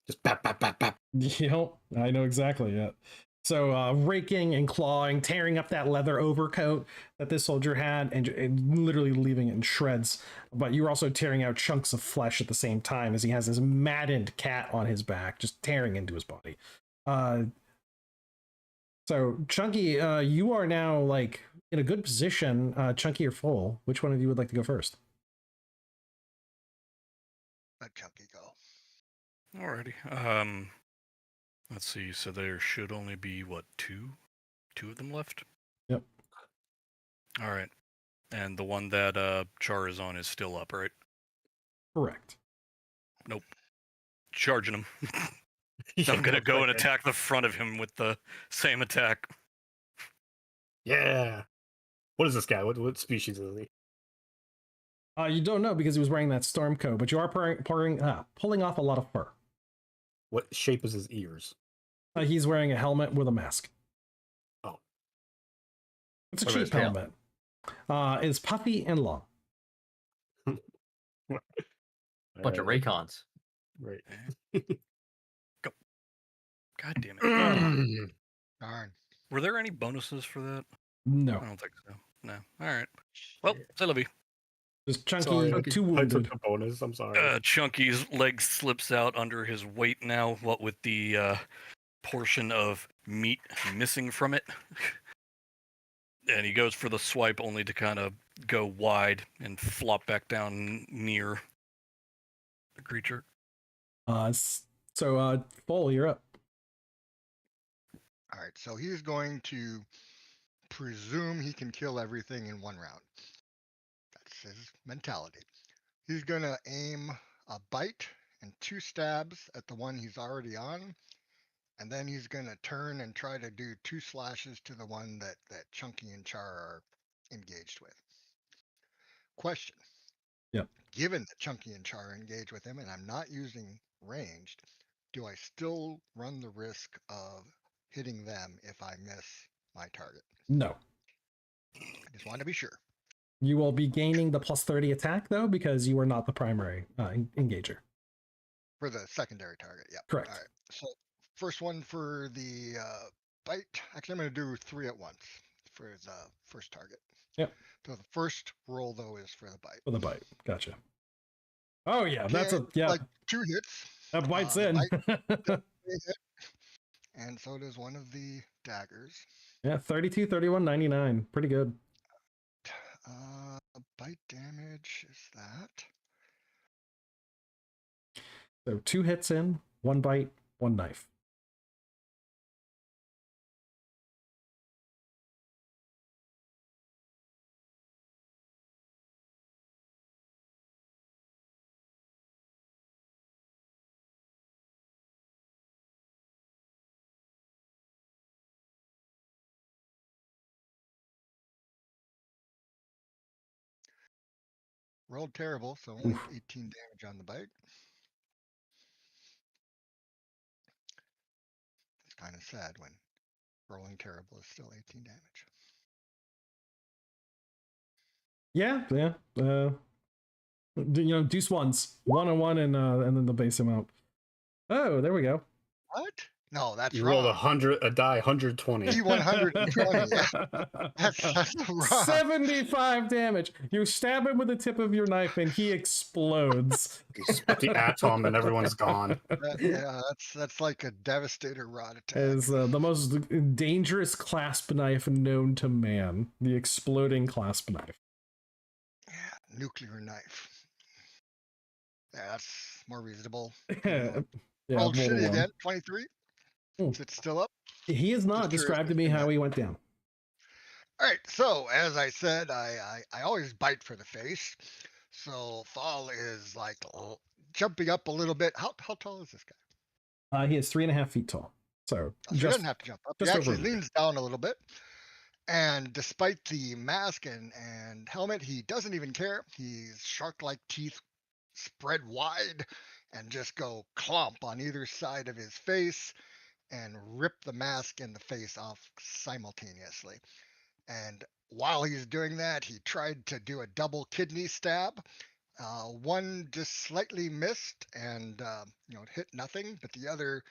Just bap bap bap bap. Yep, I know exactly. Yeah. So raking and clawing, tearing up that leather overcoat that this soldier had, and literally leaving it in shreds. But you're also tearing out chunks of flesh at the same time as he has this maddened cat on his back, just tearing into his body. So Chunky, you are now in a good position. Chunky or Full, which one of you would like to go first? Let Chunky go. Alrighty. Let's see. So there should only be what, two of them left. Yep. All right. And the one that Char is on is still up, right? Correct. Nope. Charging him. I'm gonna go and attack the front of him with the same attack. Yeah. What is this guy? What species is he? You don't know because he was wearing that storm coat, but you are pulling off a lot of fur. What shape is his ears? He's wearing a helmet with a mask. Oh. It's a What about his cheap tail? helmet. It's puffy and long. Bunch of Raycons. Right. God damn it. Darn. Were there any bonuses for that? No. I don't think so. No. All right. Well, Shit. Celebi. Just Chunky, Sorry, two I wounded. took the bonus. I'm sorry. Chunky's leg slips out under his weight now, what with the portion of meat missing from it. And he goes for the swipe only to kind of go wide and flop back down near the creature. So Full, you're up. All right, so he's going to presume he can kill everything in one round. That's his mentality. He's going to aim a bite and 2 stabs at the one he's already on, and then he's going to turn and try to do 2 slashes to the one that Chunky and Char are engaged with. Question. Yep. Given that Chunky and Char engage with him and I'm not using ranged, do I still run the risk of hitting them if I miss my target? No. I just want to be sure. You will be gaining the +30 attack, though, because you are not the primary engager. For the secondary target, yeah. Correct. All right. So first one for the bite. Actually, I'm going to do 3 at once for the first target. Yep. So the first roll, though, is for the bite. For the bite. Gotcha. Oh, yeah. Okay, That's a, yeah. like 2 hits. That bites the in. bite hit, and so does one of the daggers. Yeah, 32, 31, 99. Pretty good. Bite damage is that. So 2 hits in, 1 bite, 1 knife. Rolled terrible, so only Oof. 18 damage on the bite. It's kind of sad when rolling terrible is still 18 damage. Yeah, yeah. Deuce ones. 1 on 1 and then the base amount. Oh, there we go. What? No, that's You wrong. rolled a die 120. D120. Yeah. That's wrong. 75 damage. You stab him with the tip of your knife and he explodes. You spit the atom and everyone's gone. Yeah, that's like a devastator rod attack. Is the most dangerous clasp knife known to man. The exploding clasp knife. Yeah, nuclear knife. Yeah, that's more reasonable. Yeah, Rolled roll shitty one. again. 23. Is it still up? He has not Just curious described to if me you how know. he went down. All right, so as I said, I always bite for the face. So Fall is like jumping up a little bit. How tall is this guy? He is 3.5 feet tall. So He doesn't have to jump up. He just actually over a meter. leans down a little bit. And despite the mask and helmet, he doesn't even care. He's shark-like teeth spread wide and just go clomp on either side of his face and rip the mask and the face off simultaneously. And while he's doing that, he tried to do a double kidney stab. One just slightly missed and it hit nothing, but the other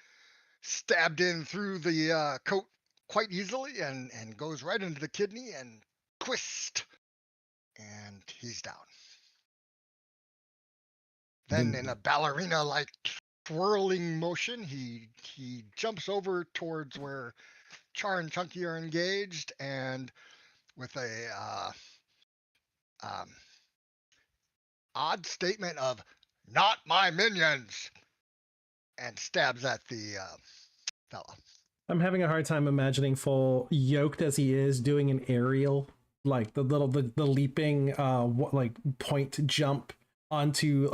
stabbed in through the coat quite easily and goes right into the kidney and twist, and he's down. Then in a ballerina-like twirling motion, he jumps over towards where Char and Chunky are engaged, and with a odd statement of "Not my minions," and stabs at the fella. I'm having a hard time imagining Full, yoked as he is, doing an aerial, like the leaping like point jump onto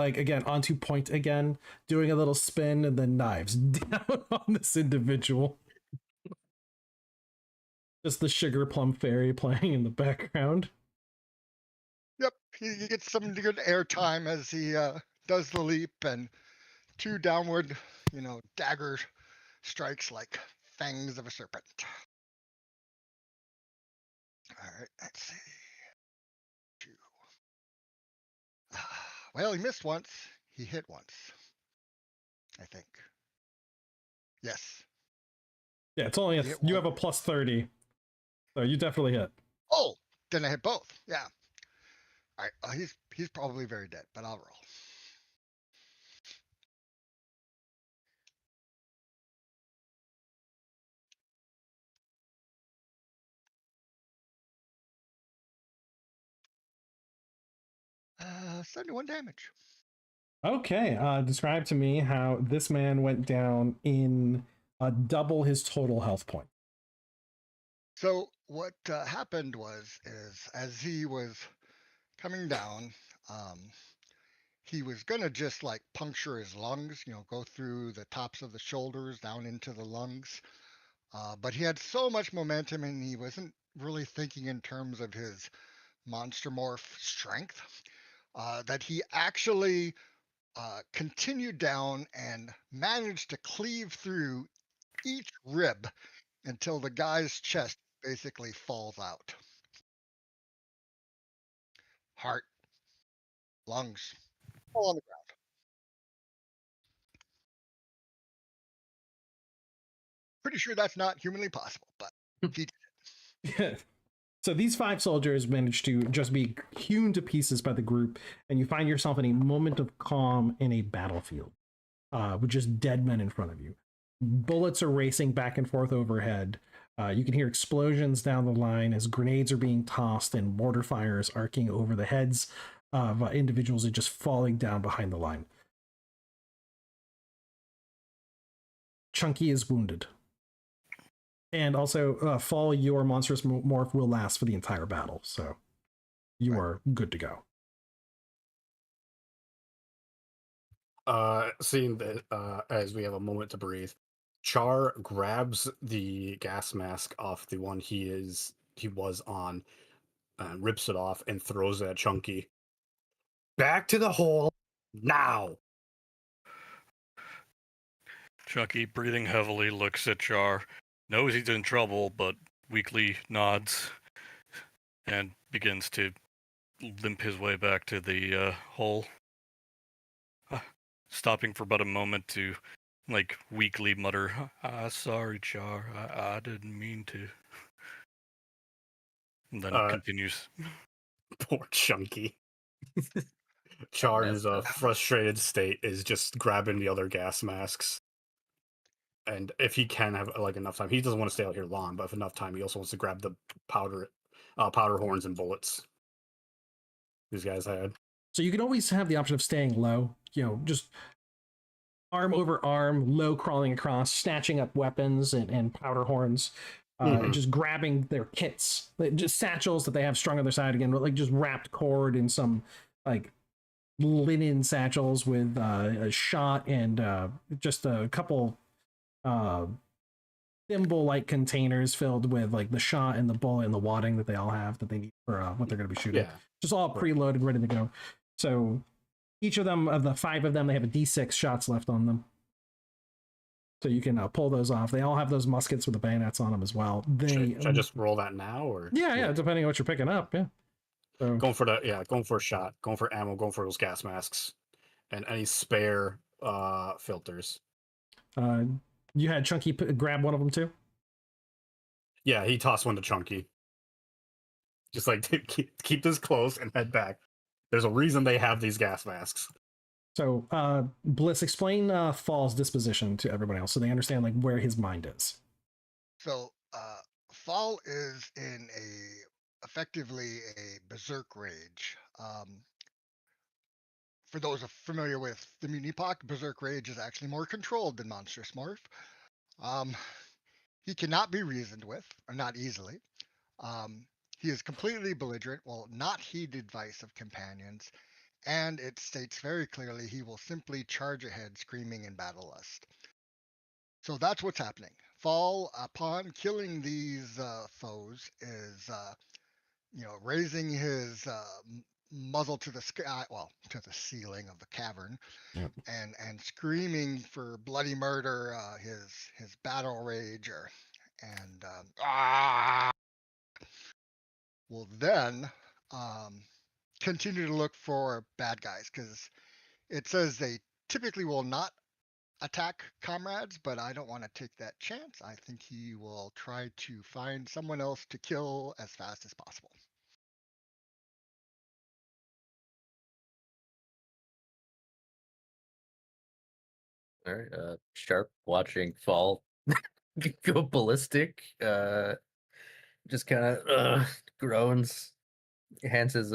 point again, doing a little spin and then knives down on this individual. Just the Sugar Plum Fairy playing in the background. Yep, he gets some good air time as he does the leap, and 2 downward, dagger strikes like fangs of a serpent. All right, let's see. 2. Well, he missed once. He hit once, I think. Yes. Yeah, it's only He hit you one. have a +30, so you definitely hit. Oh, then I hit both. Yeah. He's probably very dead, but I'll roll. Uh, 71 damage. Okay, describe to me how this man went down in double his total health point. So what happened is as he was coming down, um, he was gonna just like puncture his lungs, go through the tops of the shoulders down into the lungs. But he had so much momentum, and he wasn't really thinking in terms of his monster morph strength, that he actually continued down and managed to cleave through each rib until the guy's chest basically falls out. Heart, lungs, all on the ground. Pretty sure that's not humanly possible, but he did. So these 5 soldiers managed to just be hewn to pieces by the group, and you find yourself in a moment of calm in a battlefield, with just dead men in front of you. Bullets are racing back and forth overhead. You can hear explosions down the line as grenades are being tossed and mortar fires arcing over the heads of individuals and just falling down behind the line. Chunky is wounded. And also, Fall, your monstrous morph will last for the entire battle, so you are good to go. Seeing that as we have a moment to breathe, Char grabs the gas mask off the one he was on, rips it off, and throws it at Chunky. Back to the hole now. Chucky, breathing heavily, looks at Char, knows he's in trouble, but weakly nods and begins to limp his way back to the hole, stopping for but a moment to, weakly mutter, sorry, Char, I didn't mean to. And then continues. Poor Chunky. Char, in his frustrated state, is just grabbing the other gas masks. And if he can have enough time, he doesn't want to stay out here long, but if enough time, he also wants to grab the powder horns and bullets these guys had. So you can always have the option of staying low, just arm over arm, low crawling across, snatching up weapons and powder horns, and just grabbing their kits, just satchels that they have strung on their side again, like just wrapped cord in some linen satchels with a shot and just a couple thimble-like containers filled with the shot and the bullet and the wadding that they all have that they need for what they're going to be shooting. Yeah. Just all preloaded, ready to go. So each of them, of the 5 of them, they have a D6 shots left on them. So you can pull those off. They all have those muskets with the bayonets on them as well. Should I just roll that now, or yeah, depending on what you're picking up. Yeah. So going for a shot, going for ammo, going for those gas masks, and any spare filters. You had Chunky grab one of them too? Yeah, he tossed one to Chunky. Just keep this close and head back. There's a reason they have these gas masks. So, Bliss, explain Fall's disposition to everybody else so they understand where his mind is. So Fall is in effectively a berserk rage. For those familiar with the Mutant Epoch, berserk rage is actually more controlled than monstrous morph. He cannot be reasoned with, or not easily. He is completely belligerent, will not heed advice of companions, and it states very clearly he will simply charge ahead screaming in battle lust. So that's what's happening. Fall, upon killing these foes, is raising his muzzle to the sky, well, to the ceiling of the cavern, Yep. and screaming for bloody murder, his battle rage, and will then continue to look for bad guys, because it says they typically will not attack comrades, but I don't want to take that chance. I think he will try to find someone else to kill as fast as possible. All right. Sharp watching Fall go ballistic. Just kind of groans. Hands his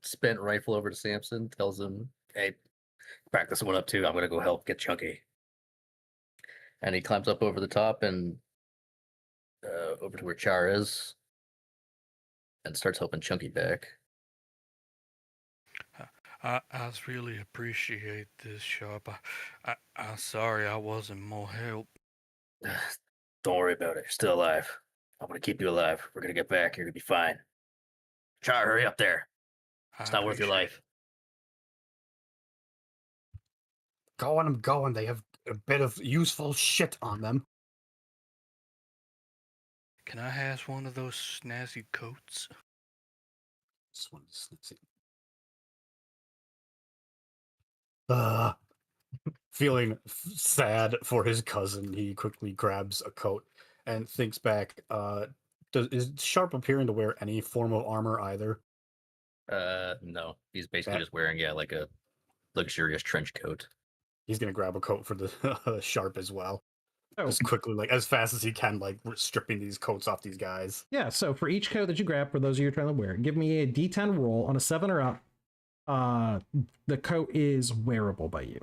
spent rifle over to Samson. Tells him, "Hey, back this one up too. I'm gonna go help get Chunky." And he climbs up over the top and over to where Char is, and starts helping Chunky back. I really appreciate this, Sharp. I'm sorry I wasn't more help. Don't worry about it. You're still alive. I'm gonna keep you alive. We're gonna get back. You're gonna be fine. Char, hurry up there. It's not worth your life. Going, I'm going. They have a bit of useful shit on them. Can I have one of those snazzy coats? This one's, let's see. Uh, feeling sad for his cousin, he quickly grabs a coat and thinks back. Is Sharp appearing to wear any form of armor either? No. He's basically That- just wearing, like a luxurious trench coat. He's gonna grab a coat for the Sharp as well. Oh, Just quickly, like as fast as he can, like stripping these coats off these guys. yeah. So for each coat that you grab, for those of you trying to wear, give me a D10 roll on a 7 or up. The coat is wearable by you.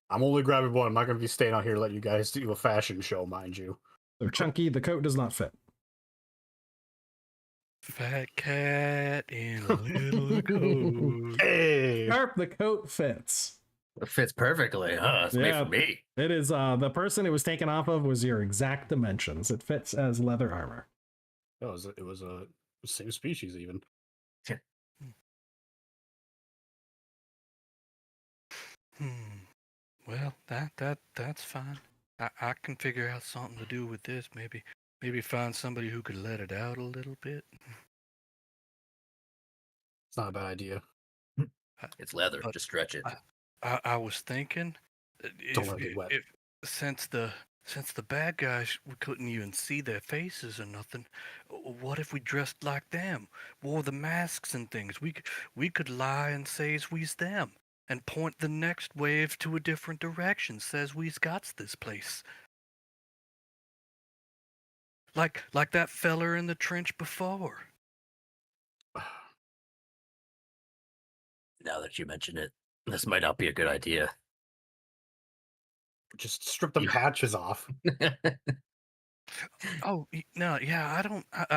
I'm only grabbing one. I'm not gonna be staying out here to let you guys do a fashion show, mind you. So Chunky, the coat does not fit. Fat cat in a little coat. Hey, Sharp, the coat fits. It fits perfectly, huh? It's made Yeah. for me. It is the person it was taken off of was your exact dimensions. It fits as leather armor. it was a same species even. Well, that's fine. I can figure out something to do with this. Maybe find somebody who could let it out a little bit. It's not a bad idea. It's leather. But Just stretch it. I was thinking, Don't let it get wet. if since the bad guys we couldn't even see their faces or nothing, what if we dressed like them, wore the masks and things? We could lie and say we's them, and point the next wave to a different direction. Says we's got this place. Like that feller in the trench before. Now that you mention it, this might not be a good idea. Just strip the You- patches off. Oh no, yeah,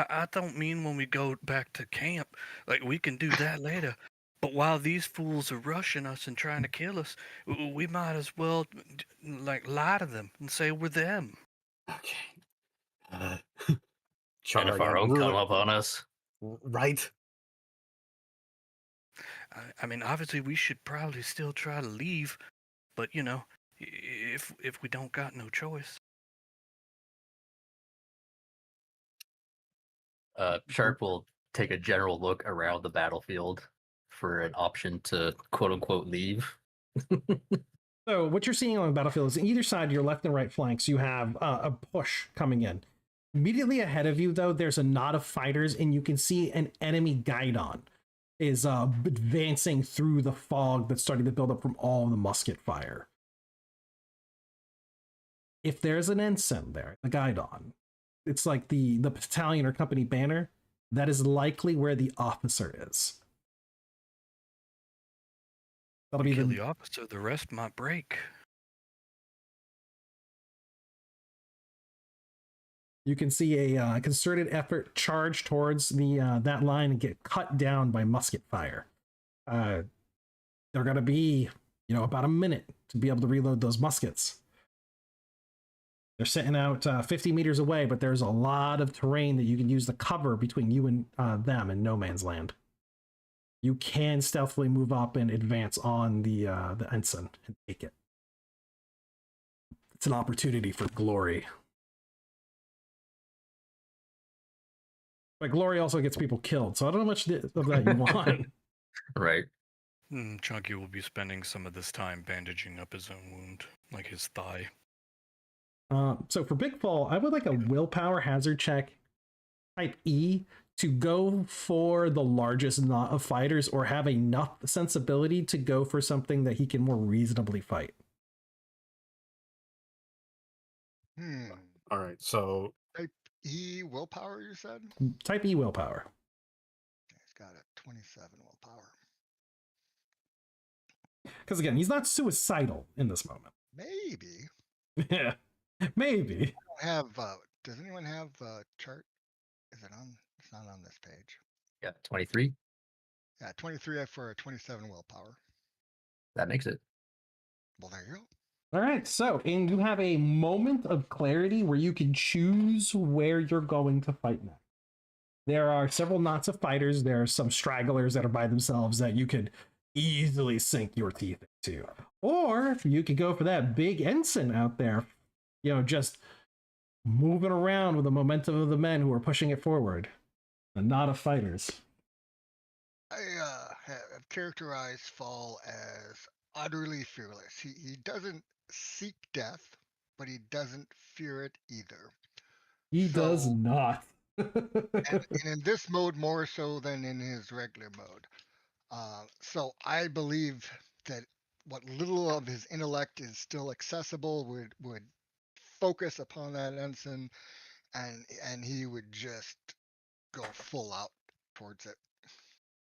I don't mean when we go back to camp. Like we can do that later. But while these fools are rushing us and trying to kill us, we might as well like lie to them and say we're them. Okay. Uh, And Char, if our again, own really- come up on us, right? I mean, obviously we should probably still try to leave, but you know, if we don't got no choice. Sharp will take a general look around the battlefield for an option to quote unquote leave. So what you're seeing on the battlefield is on either side, your left and right flanks, you have a push coming in. Immediately ahead of you, though, there's a knot of fighters, and you can see an enemy Guidon is advancing through the fog that's starting to build up from all the musket fire. If there's an ensign there, the Guidon, it's like the battalion or company banner, that is likely where the officer is. That'll be Kill the officer, the rest might break. You can see a concerted effort charge towards the that line and get cut down by musket fire. They're going to be, about a minute to be able to reload those muskets. They're sitting out 50 meters away, but there's a lot of terrain that you can use to cover between you and them in no man's land. You can stealthily move up and advance on the ensign and take it. It's an opportunity for glory. But glory also gets people killed, so I don't know how much of that you want. Right. Chunky will be spending some of this time bandaging up his own wound, like his thigh. So for Big Fall, I would like a willpower hazard check type E to go for the largest knot of fighters or have enough sensibility to go for something that he can more reasonably fight? All right, so Type E willpower, you said? Type E willpower. He's got a 27 willpower. Because again, he's not suicidal in this moment. Maybe. Yeah, maybe. I don't have, does anyone have a chart? Is it on? It's not on this page. Yeah, 23. Yeah, 23 for a 27 willpower. That makes it. Well, there you go. All right, so and you have a moment of clarity where you can choose where you're going to fight next. There are several knots of fighters. There are some stragglers that are by themselves that you could easily sink your teeth into. Or you could go for that big ensign out there, just moving around with the momentum of the men who are pushing it forward. A knot of fighters. I have characterized Fall as utterly fearless. He doesn't seek death, but he doesn't fear it either. He does So- not. And in this mode, more so than in his regular mode. So I believe that what little of his intellect is still accessible would focus upon that ensign, and he would just go full out towards it.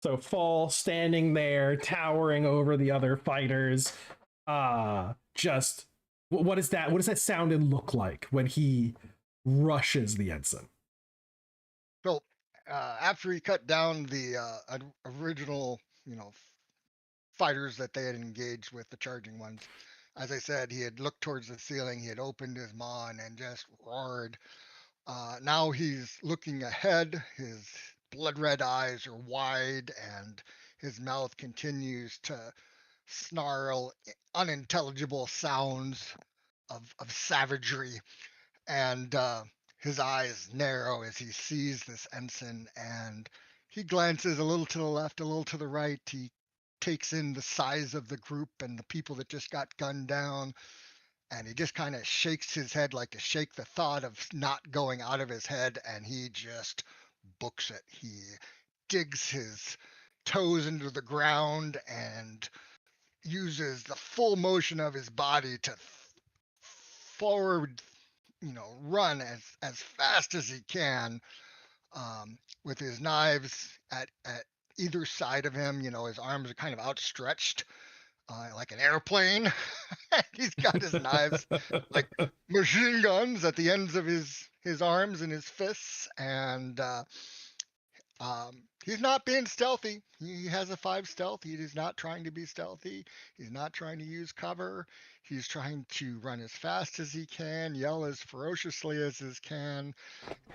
So Fall standing there, towering over the other fighters. Just what is that? What does that sound and look like when he rushes the ensign? So after he cut down the original, fighters that they had engaged with, the charging ones, as I said, he had looked towards the ceiling. He had opened his maw and just roared. Now he's looking ahead. His blood red eyes are wide, and his mouth continues to snarl unintelligible sounds of savagery. And his eyes narrow as he sees this ensign, and he glances a little to the left, a little to the right. He takes in the size of the group and the people that just got gunned down, and he just kind of shakes his head like to shake the thought of not going out of his head, and he just books it. He digs his toes into the ground and uses the full motion of his body to forward, run as fast as he can, with his knives at either side of him. His arms are kind of outstretched, like an airplane. He's got his knives like machine guns at the ends of his arms and his fists, and he's not being stealthy. He has a 5 stealth. He is not trying to be stealthy. He's not trying to use cover. He's trying to run as fast as he can, yell as ferociously as he can,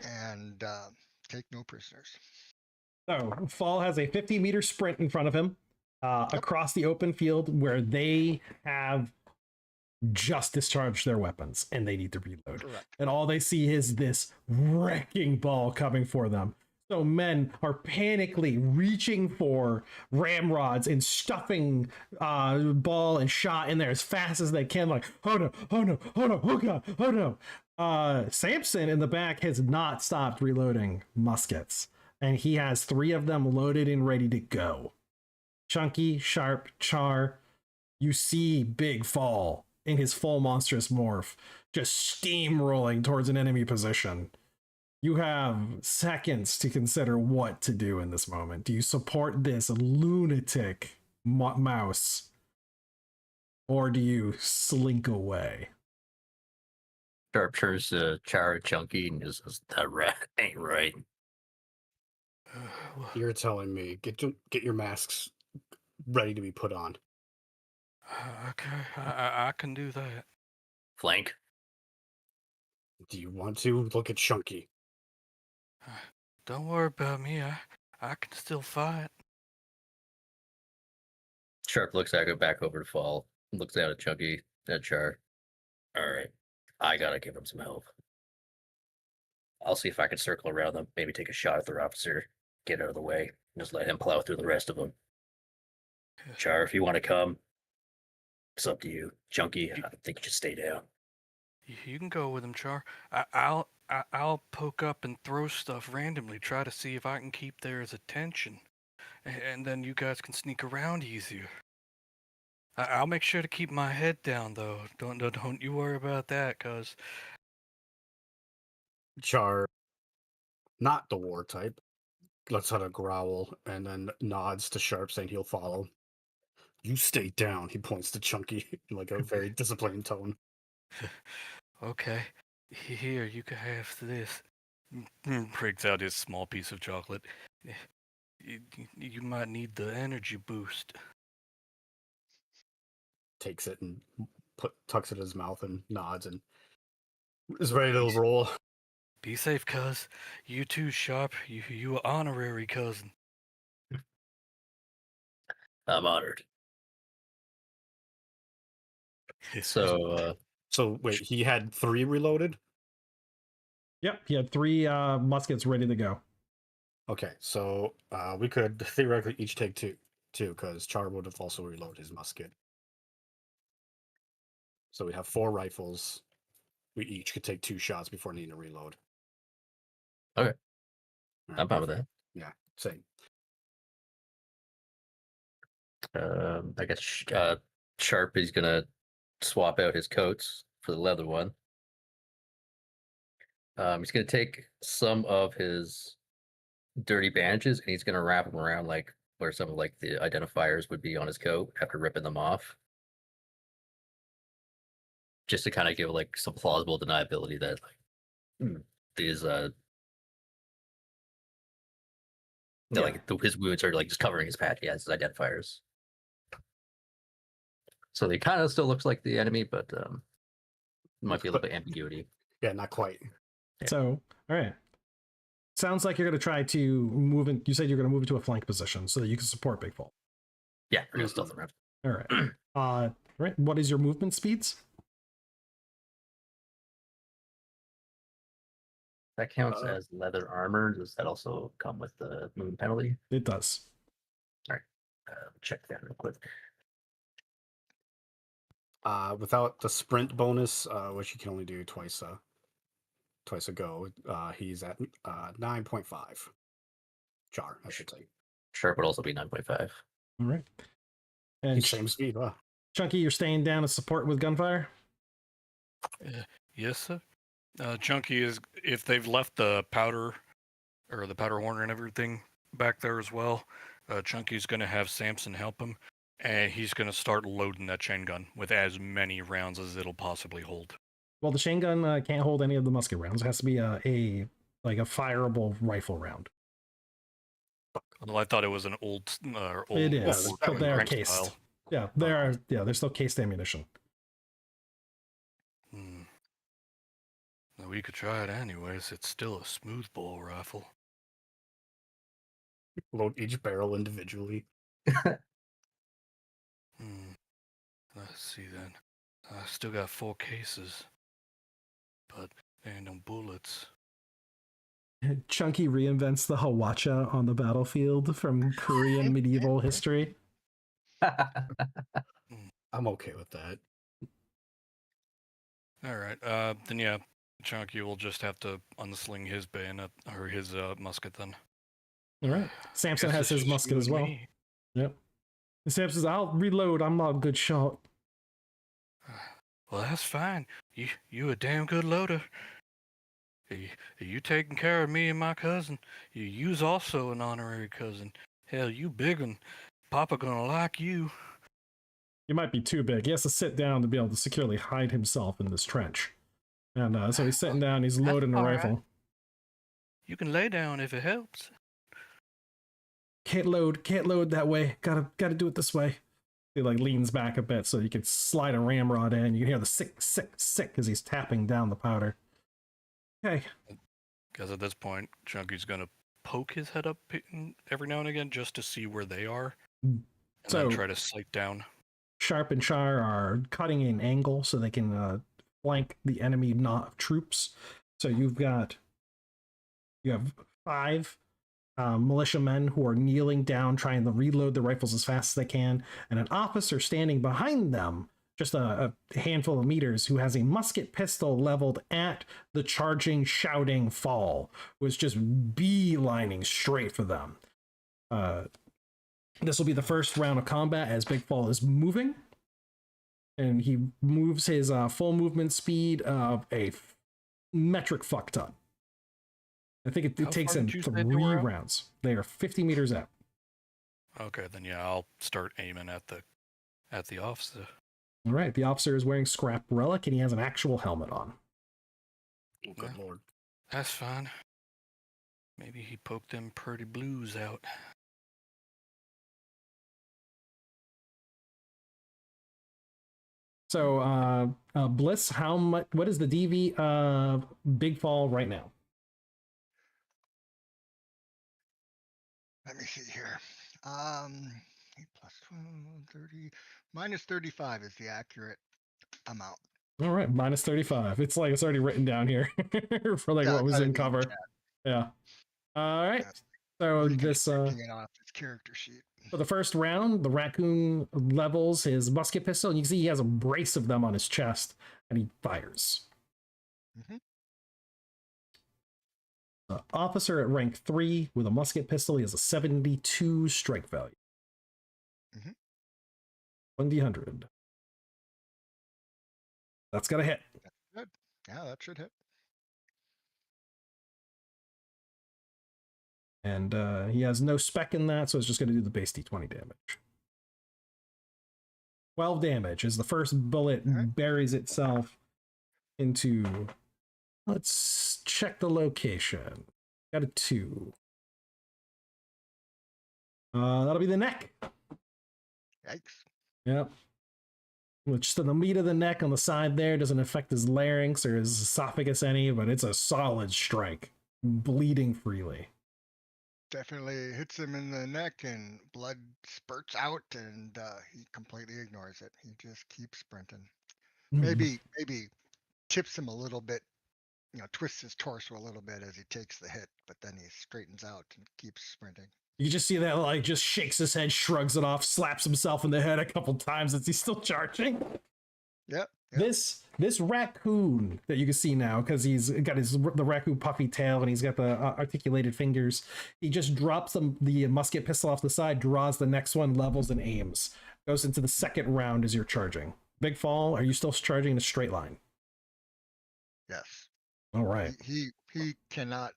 and take no prisoners. So Fall has a 50-meter sprint in front of him across the open field where they have just discharged their weapons and they need to reload. Correct. And all they see is this wrecking ball coming for them. So men are panically reaching for ramrods and stuffing ball and shot in there as fast as they can. Like, oh no, oh no, oh no, oh god, oh no. Samson in the back has not stopped reloading muskets, and he has 3 of them loaded and ready to go. Chunky, Sharp, Char, you see Big Fall in his full monstrous morph, just steamrolling towards an enemy position. You have seconds to consider what to do in this moment. Do you support this lunatic mouse, or do you slink away? Sharp turns to Char Chunky and just says, "That rat ain't right." you're telling me get your masks ready to be put on. Okay, I can do that. Flank. Do you want to look at Chunky? Don't worry about me. I can still fight. Sharp looks back over to Fall. Looks down at Chunky, at Char. All right, I gotta give him some help. I'll see if I can circle around them, maybe take a shot at their officer, get out of the way, and just let him plow through the rest of them. Char, if you want to come, it's up to you. Chunky, I think you should stay down. You can go with him, Char. I'll poke up and throw stuff randomly, try to see if I can keep theirs attention, and then you guys can sneak around easier. I'll make sure to keep my head down, though. Don't you worry about that, cuz. Char, not the war type, lets out a growl and then nods to Sharp, saying he'll follow. You stay down. He points to Chunky in like a very disciplined tone. Okay, here, you can have this. Breaks out his small piece of chocolate. You might need the energy boost. Takes it and tucks it in his mouth and nods and is ready to roll. Be safe, cuz. You too, Sharp. You an honorary cousin. I'm honored. So, So wait, he had 3 reloaded? Yep, he had 3 muskets ready to go. Okay, so we could theoretically each take two, because Char would have also reloaded his musket. So we have 4 rifles. We each could take 2 shots before needing to reload. Okay. All right, I'm fine with that. Yeah, same. I guess Sharp is gonna swap out his coats for the leather one. He's gonna take some of his dirty bandages and he's gonna wrap them around like where some of like the identifiers would be on his coat after ripping them off. Just to kind of give like some plausible deniability that like these that, like his wounds are like just covering his patch. He has his identifiers. So they kind of still looks like the enemy, but might be a little bit ambiguity. Yeah, not quite. Yeah. So, all right. Sounds like you're going to try to move in. You said you're going to move into a flank position so that you can support Big Fall. Yeah, we're gonna stealth around. All right. Right. What is your movement speeds? That counts as leather armor. Does that also come with the movement penalty? It does. All right. Check that real quick. Without the sprint bonus, which you can only do twice a go, he's at 9.5. Char, I should say. Sharp would also be 9.5. All right. And Same speed. Wow. Chunky, you're staying down to support with gunfire? Yes, sir. Chunky is, if they've left the powder or the powder horn and everything back there as well, Chunky's going to have Samson help him, and he's going to start loading that chain gun with as many rounds as it'll possibly hold. Well, the chain gun can't hold any of the musket rounds. It has to be a fireable rifle round. Well, I thought it was an old. It is, but they are crank cased. style. Yeah, they are. Yeah, they're still cased ammunition. We could try it anyways. It's still a smoothbore rifle. Load each barrel individually. Let's see then. I still got 4 cases, but there ain't no bullets. Chunky reinvents the hawacha on the battlefield from Korean medieval history. I'm okay with that. All right. Then yeah, Chunky will just have to unsling his bayonet or his musket then. All right. Samson Guess has it's his just musket you as and well. me. Yep. And Sam says, "I'll reload. I'm not a good shot." Well, that's fine. You a damn good loader. You taking care of me and my cousin. You's also an honorary cousin. Hell, you big one. Papa gonna like you. He might be too big. He has to sit down to be able to securely hide himself in this trench. And so he's sitting down. He's loading a all right. rifle. You can lay down if it helps. Can't load that way. Gotta do it this way. He like leans back a bit so you can slide a ramrod in. You can hear the sick as he's tapping down the powder. Okay. Because at this point, Chunky's gonna poke his head up every now and again just to see where they are, and then try to sight down. Sharp and Char are cutting an angle so they can flank the enemy troops. So you have 5 militiamen who are kneeling down trying to reload the rifles as fast as they can, and an officer standing behind them just a handful of meters, who has a musket pistol leveled at the charging, shouting Fall, who is just beelining straight for them. This will be the first round of combat as Big Fall is moving. And he moves his full movement speed of a metric fuck ton. I think it takes far him did you say they 3 were out? rounds. They are 50 meters out. Okay, then yeah, I'll start aiming at the officer. All right, the officer is wearing scrap relic and he has an actual helmet on. Oh, good Yeah. lord. That's fine. Maybe he poked them pretty blues out. So, Bliss, how much? What is the DV of Big Fall right now? Let me see here. 8 plus 12, 30. Minus 35 is the accurate amount. All right, minus 35. It's like it's already written down here for like Yeah, what I was got it in in the cover. chat. Yeah. All right. Yeah. So this Reconstructing it off his character sheet. for the first round, the raccoon levels his musket pistol, and you can see he has a brace of them on his chest, and he fires. Mhm. The officer at rank 3 with a musket pistol, he has a 72 strike value. Mhm. 1d100. That's gonna hit. Good. Yeah, that should hit. And he has no spec in that, so it's just going to do the base d20 damage. 12 damage as the first bullet Alright. buries itself into... Let's check the location. Got a 2. That'll be the neck. Yikes. Yep. Which to the meat of the neck on the side there doesn't affect his larynx or his esophagus any, but it's a solid strike. Bleeding freely. Definitely hits him in the neck and blood spurts out and he completely ignores it. He just keeps sprinting. Maybe tips him a little bit, twists his torso a little bit as he takes the hit, but then he straightens out and keeps sprinting. You just see that, like, just shakes his head, shrugs it off, slaps himself in the head a couple times as he's still charging. Yep. This raccoon that you can see now, because he's got the raccoon puffy tail and he's got the articulated fingers, he just drops the musket pistol off the side, draws the next one, levels and aims. Goes into the second round as you're charging. Big Fall, are you still charging in a straight line? Yes. All right. He cannot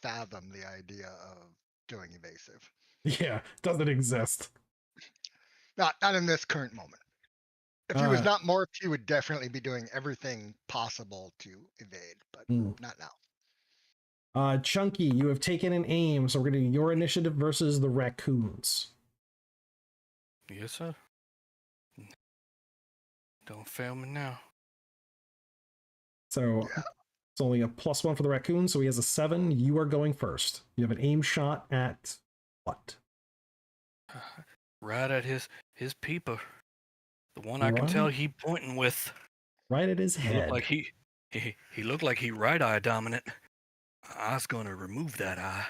fathom the idea of doing evasive. Yeah, doesn't exist. Not in this current moment. If he was not morphed, he would definitely be doing everything possible to evade, but not now. Chunky, you have taken an aim, so we're going to do your initiative versus the raccoons. Yes, sir. Don't fail me now. So it's only a +1 for the raccoon, so he has a 7. You are going first. You have an aim shot at what? Right at his peeper. The one I can tell he pointing with. Right at his He head. looked like he looked like he right eye dominant. I was gonna remove that eye.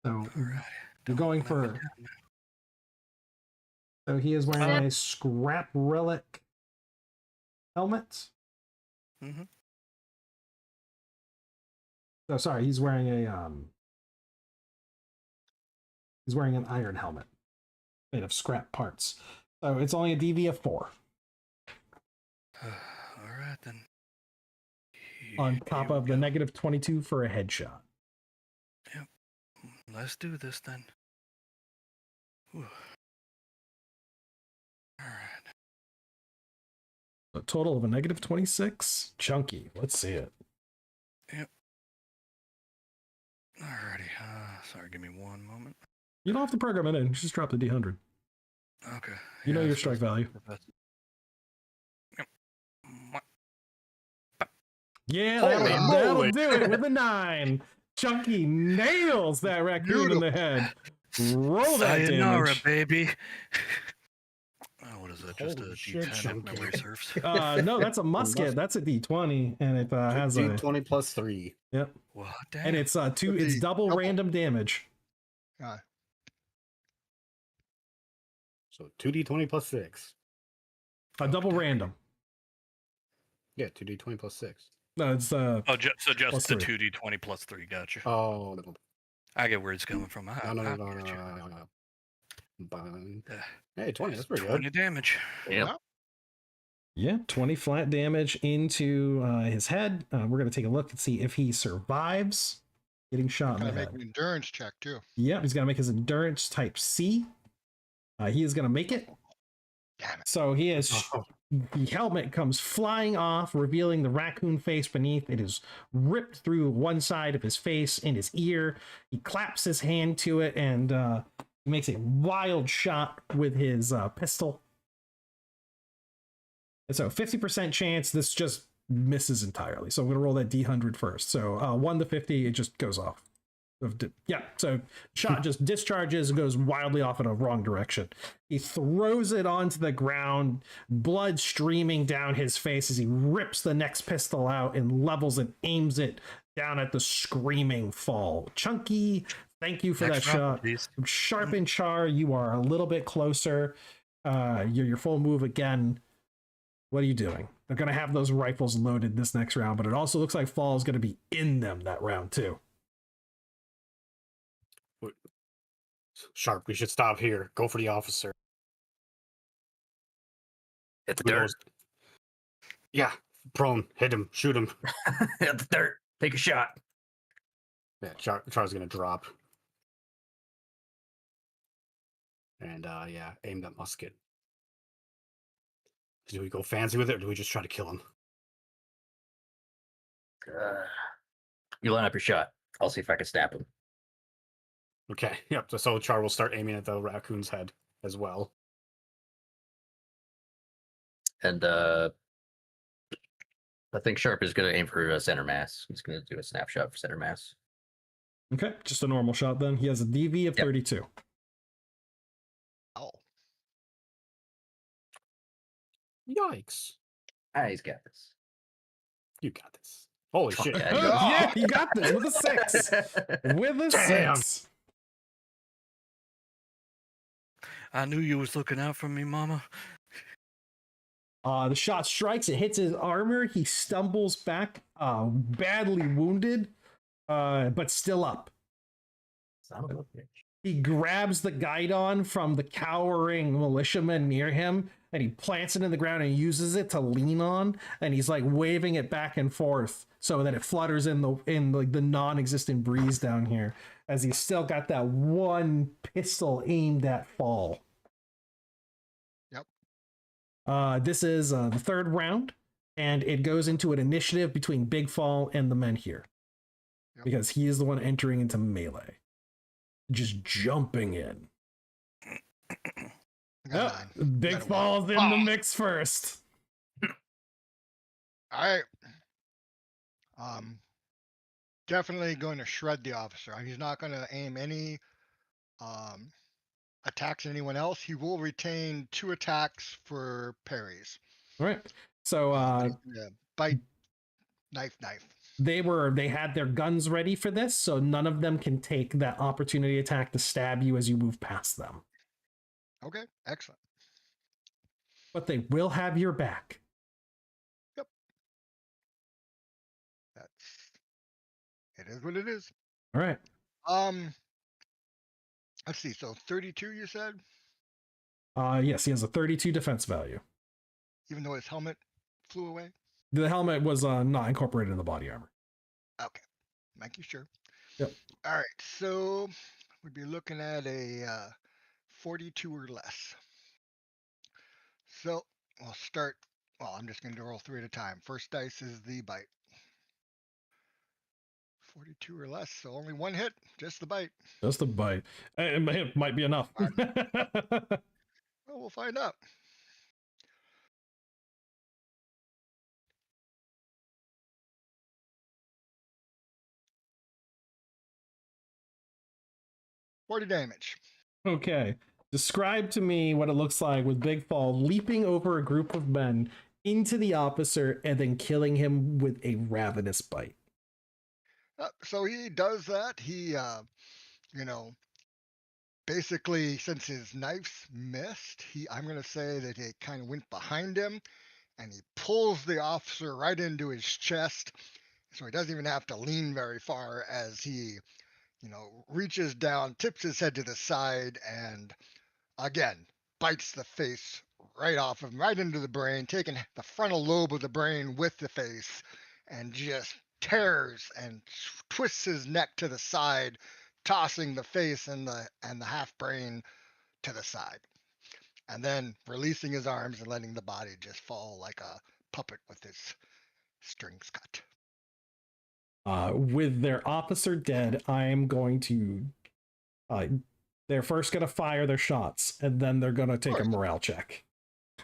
So you're going for... So he is wearing a scrap relic helmet. Mm-hmm. Oh, sorry, he's wearing an iron helmet made of scrap parts. So it's only a DV of 4. All right then. On top of the -22 for a headshot. Yep. Let's do this then. Whew. All right. A total of a -26. Chunky. Let's see it. Yep. Alrighty. Sorry, give me one moment. You don't have to program it in. Just drop the D100. Okay. You know your strike value. Yep. Yeah, Holy that'll moly. do it with a 9. Chunky nails that raccoon in the head. Roll that Sayonara, damage. baby. Oh, what is that? Just Holy a shit, D10 if Chunky. memory serves. No, that's a musket. That's a D20, and it has a D20 plus 3. Yep. What? Damn. And it's it's double random damage. So 2d20 plus 6. A double random. Yeah, 2d20 plus 6. No, it's So plus just the 3. 2d20 plus 3. Gotcha. Oh, I get where it's coming from. no. Bang. Uh, Hey, 20. That's pretty 20 good. damage. Yep. Yeah, 20 flat damage into his head. We're going to take a look and see if he survives getting shot in Gotta the make head. an endurance check too. Yeah, he's going to make his endurance type C. He is going to make it. Damn it. So he is. Oh, The helmet comes flying off, revealing the raccoon face beneath. It is ripped through one side of his face and his ear. He claps his hand to it and he makes a wild shot with his pistol. And so 50% chance this just misses entirely. So I'm going to roll that D100 first. So 1 to 50, it just goes off. Yeah, so shot just discharges and goes wildly off in a wrong direction. He throws it onto the ground, blood streaming down his face as he rips the next pistol out and levels and aims it down at the screaming Fall. Chunky, thank you for Next that round, shot. please. Sharp and Char, you are a little bit closer. You're your full move again. What are you doing? They're going to have those rifles loaded this next round, but it also looks like Fall is going to be in them that round too. Sharp, we should stop here. Go for the officer. Hit the Who dirt. knows? Yeah, prone. Hit him. Shoot him. Hit the dirt. Take a shot. Yeah, Char's gonna drop. And yeah, aim that musket. Do we go fancy with it, or do we just try to kill him? You line up your shot. I'll see if I can snap him. Okay, yep. So Char will start aiming at the raccoon's head as well. And I think Sharp is going to aim for center mass. He's going to do a snapshot for center mass. Okay, just a normal shot then. He has a DV of Yep. 32. Oh, Yikes! Ah, he's got this. You got this. Holy shit! Yeah, Yeah, you got this with a 6. With a Damn. 6. I knew you was looking out for me, Mama. The shot strikes, it hits his armor. He stumbles back, badly wounded, but still up. Son of a bitch. He grabs the guidon from the cowering militiaman near him and he plants it in the ground and uses it to lean on, and he's like waving it back and forth so that it flutters in the non-existent breeze down here as he's still got that one pistol aimed at Fall. Yep. This is the third round, and it goes into an initiative between Big Fall and the men here. Yep. Because he is the one entering into melee. Just jumping in. I got Yep, 9. Big Got a Fall's in the Oh. mix first. All right. Definitely going to shred the officer. He's not going to aim any attacks at anyone else. He will retain 2 attacks for parries. All right. So But he's gonna bite, knife. they had their guns ready for this, so none of them can take that opportunity attack to stab you as you move past them. Okay, excellent. But they will have your back. It is what it is. All right. Let's see. So 32, you said, Yes, he has a 32 defense value. even though his helmet flew away. The helmet was not incorporated in the body armor. Okay, making sure. Yep. All right, so we'd be looking at a 42 or less. So we'll start. Well, I'm just going to roll 3 at a time. First dice is the bite. 42 or less, so only 1 hit, just the bite. Just a bite. It might be enough. Well, we'll find out. $40 damage. Okay. Describe to me what it looks like with Big Fall leaping over a group of men into the officer and then killing him with a ravenous bite. So he does that. He, basically, since his knife's missed, I'm going to say that he kind of went behind him and he pulls the officer right into his chest. So he doesn't even have to lean very far as he, reaches down, tips his head to the side, and again, bites the face right off of him, right into the brain, taking the frontal lobe of the brain with the face, and just tears and twists his neck to the side, tossing the face and the half brain to the side, and then releasing his arms and letting the body just fall like a puppet with its strings cut. With their officer dead, I'm going to. They're first going to fire their shots, and then they're going to take a morale check.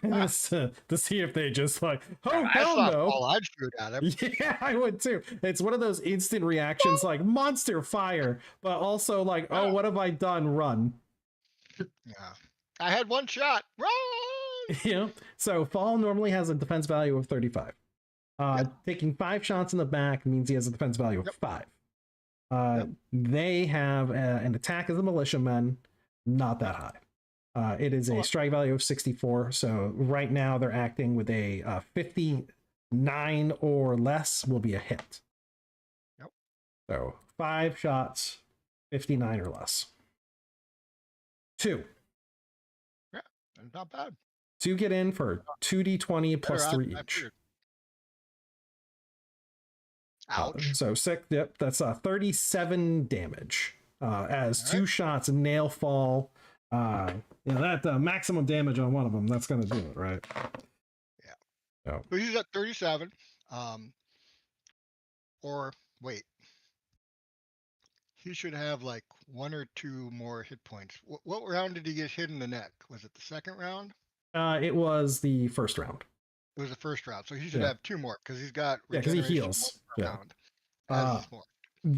To see if they just like, oh, hell no. All I'd shoot at him. Yeah, I would too. It's one of those instant reactions like monster fire, but also like, oh, what have I done? Run. Yeah. I had one shot. Run! Yeah. So Fall normally has a defense value of 35. Taking 5 shots in the back means he has a defense value of 5. They have an attack as the militiamen, not that high. It is a strike value of 64. So right now they're acting with a 59 or less will be a hit. Yep. So 5 shots, 59 or less. 2. Yeah, not bad. 2 get in for 2d20 plus 3 each. Ouch. So 6, yep, that's 37 damage. As 2 shots nail Fall. That maximum damage on one of them, that's going to do it, right? Yeah. So he's at 37. Or wait. He should have like 1 or 2 more hit points. What round did he get hit in the neck? Was it the second round? It was the first round. It was the first round. So he should have 2 more because he's got because he heals.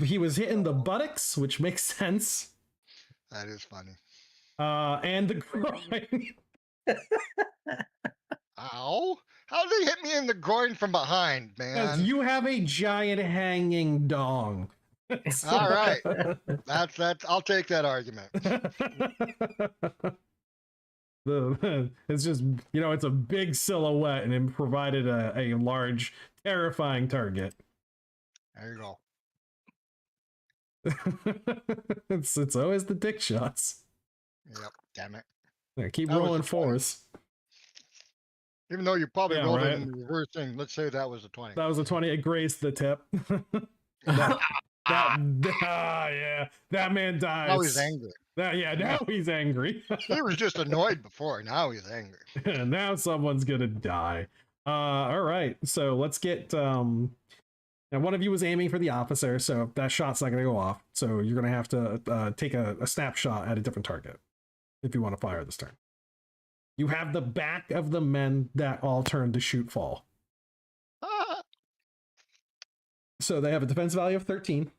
He was hitting the buttocks, which makes sense. That is funny. And the groin. Ow! How did he hit me in the groin from behind, man? Because you have a giant hanging dong. All right, that's. I'll take that argument. It's just, it's a big silhouette, and it provided a large, terrifying target. There you go. It's always the dick shots. Yep. Damn it. Yeah, keep rolling 4s. Even though you probably rolled it in the reverse thing, let's say that was a 20. That was a 20. It grazed the tip. That man dies. Now he's angry. Now he's angry. He was just annoyed before. Now he's angry. Now someone's gonna die. All right. So let's get. Now one of you was aiming for the officer, so that shot's not gonna go off. So you're gonna have to take a snapshot at a different target if you want to fire this turn. You have the back of the men that all turn to shoot Fall. So they have a defense value of 13.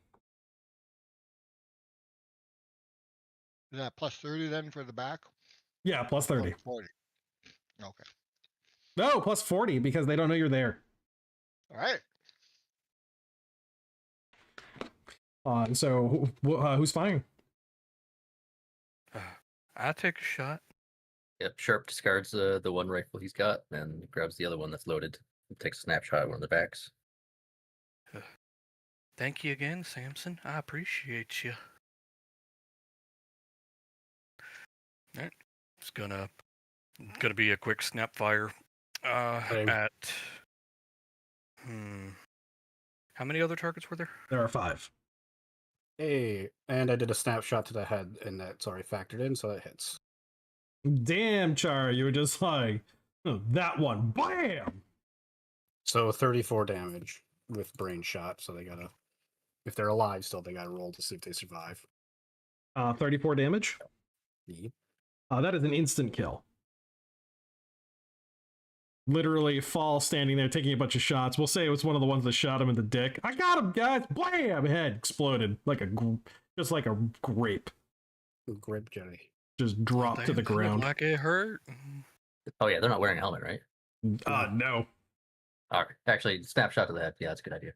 Is that plus 30 then for the back? Yeah, plus 30. 40. Okay. No, plus 40 because they don't know you're there. All right. So who's firing? I take a shot. Yep, Sharp discards the one rifle he's got and grabs the other one that's loaded and takes a snapshot at one of the backs. Thank you again, Samson. I appreciate you. All right. It's gonna be a quick snap fire. At how many other targets were there? There are 5. Hey, and I did a snapshot to the head, and that's already factored in, so that hits. Damn, Char, you were just like, that one, bam! So 34 damage with brain shot, so they gotta, if they're alive still, they gotta roll to see if they survive. 34 damage? Yep. That is an instant kill. Literally Fall standing there taking a bunch of shots. We'll say it was one of the ones that shot him in the dick. I got him, guys! Blam! Head exploded just like a grape. Grape jelly. Just dropped to the ground. Like it hurt. Oh yeah, they're not wearing a helmet, right? No. All right. Actually, snapshot to the head. Yeah, that's a good idea.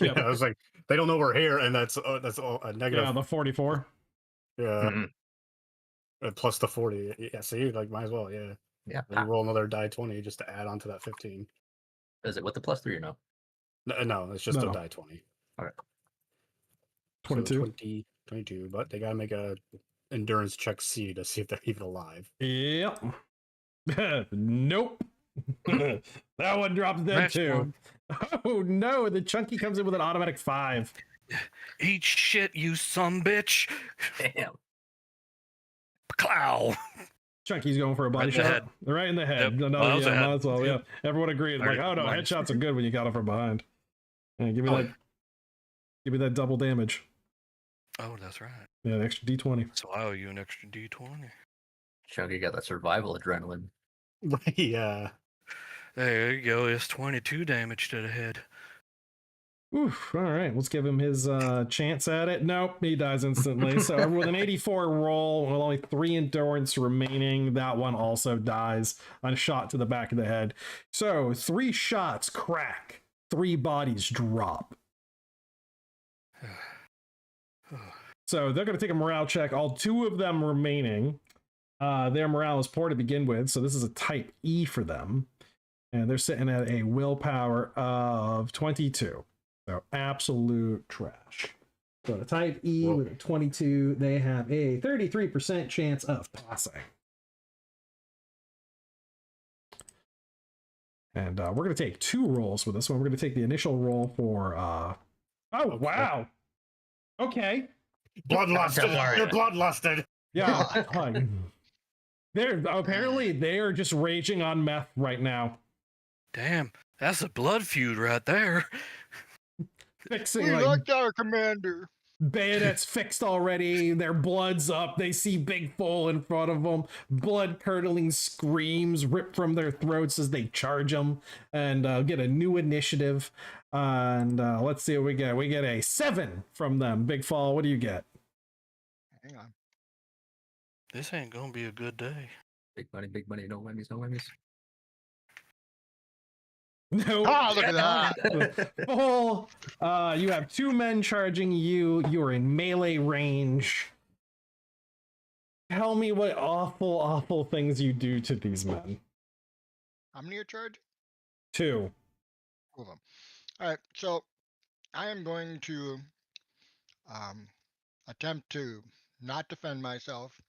Yeah, I was like, they don't know we're here, and that's all a negative. Yeah, the 44. Yeah. Mm-hmm. Plus the 40. Yeah, see, like might as well. Yeah. Yeah. Then you roll another die 20 just to add on to that 15. Is it with the +3 or no? No, it's just No. a die 20. All right. 22. So 22, but they gotta make a endurance check C to see if they're even alive. Yep. Nope. That one drops dead Next too. one. Oh no, the Chunky comes in with an automatic 5. Eat shit, you some bitch. Damn. Clow. Chunky's going for a body Right in the shot. head. Right in the head. Yep. Another, Miles yeah, ahead. might as well. Yep. Yeah. Everyone agreed. Like, oh no, Minus. headshots are good when you got him from behind. Yeah, give me Oh, that. Give me that double damage. Oh, that's right. Yeah, an extra D20. So I owe you an extra D20. Chunky got that survival adrenaline. Yeah. There you go. It's 22 damage to the head. Oof, all right, let's give him his chance at it. Nope, he dies instantly. So with an 84 roll, with only 3 endurance remaining, that one also dies on a shot to the back of the head. So 3 shots crack, 3 bodies drop. So they're going to take a morale check. All 2 of them remaining. Their morale is poor to begin with, so this is a type E for them. And they're sitting at a willpower of 22. So absolute trash. So the type E with a 22, they have a 33% chance of passing. And we're going to take 2 rolls with this one. We're going to take the initial roll for... Oh, wow. Okay. Bloodlusted. Don't worry. You're bloodlusted. Yeah. Apparently they are just raging on meth right now. Damn, that's a blood feud right there. Fixing We like looked our commander. bayonets fixed already. Their blood's up. They see Big Foal in front of them. Blood curdling screams rip from their throats as they charge them and get a new initiative. And let's see what we get. We get a 7 from them. Big Fall, what do you get? Hang on. This ain't gonna be a good day. Big money, no whammies, no whammies. No. Ah, look at that. Full. You have 2 men charging you. You are in melee range. Tell me what awful, awful things you do to these men. How many are charged? 2. 2 of them. All right, so I am going to attempt to not defend myself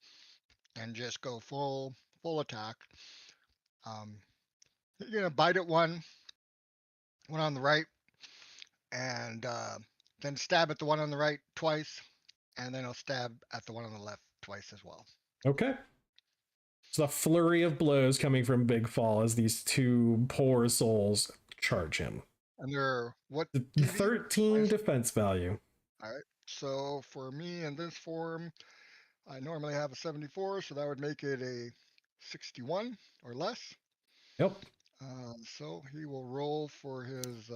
and just go full attack. You're gonna bite at one on the right, and then stab at the one on the right twice, and then I'll stab at the one on the left twice as well. Okay. So the flurry of blows coming from Big Fall as these 2 poor souls charge him. And they're what? The DD? 13 defense value. All right. So for me in this form, I normally have a 74, so that would make it a 61 or less. Yep. So he will roll for his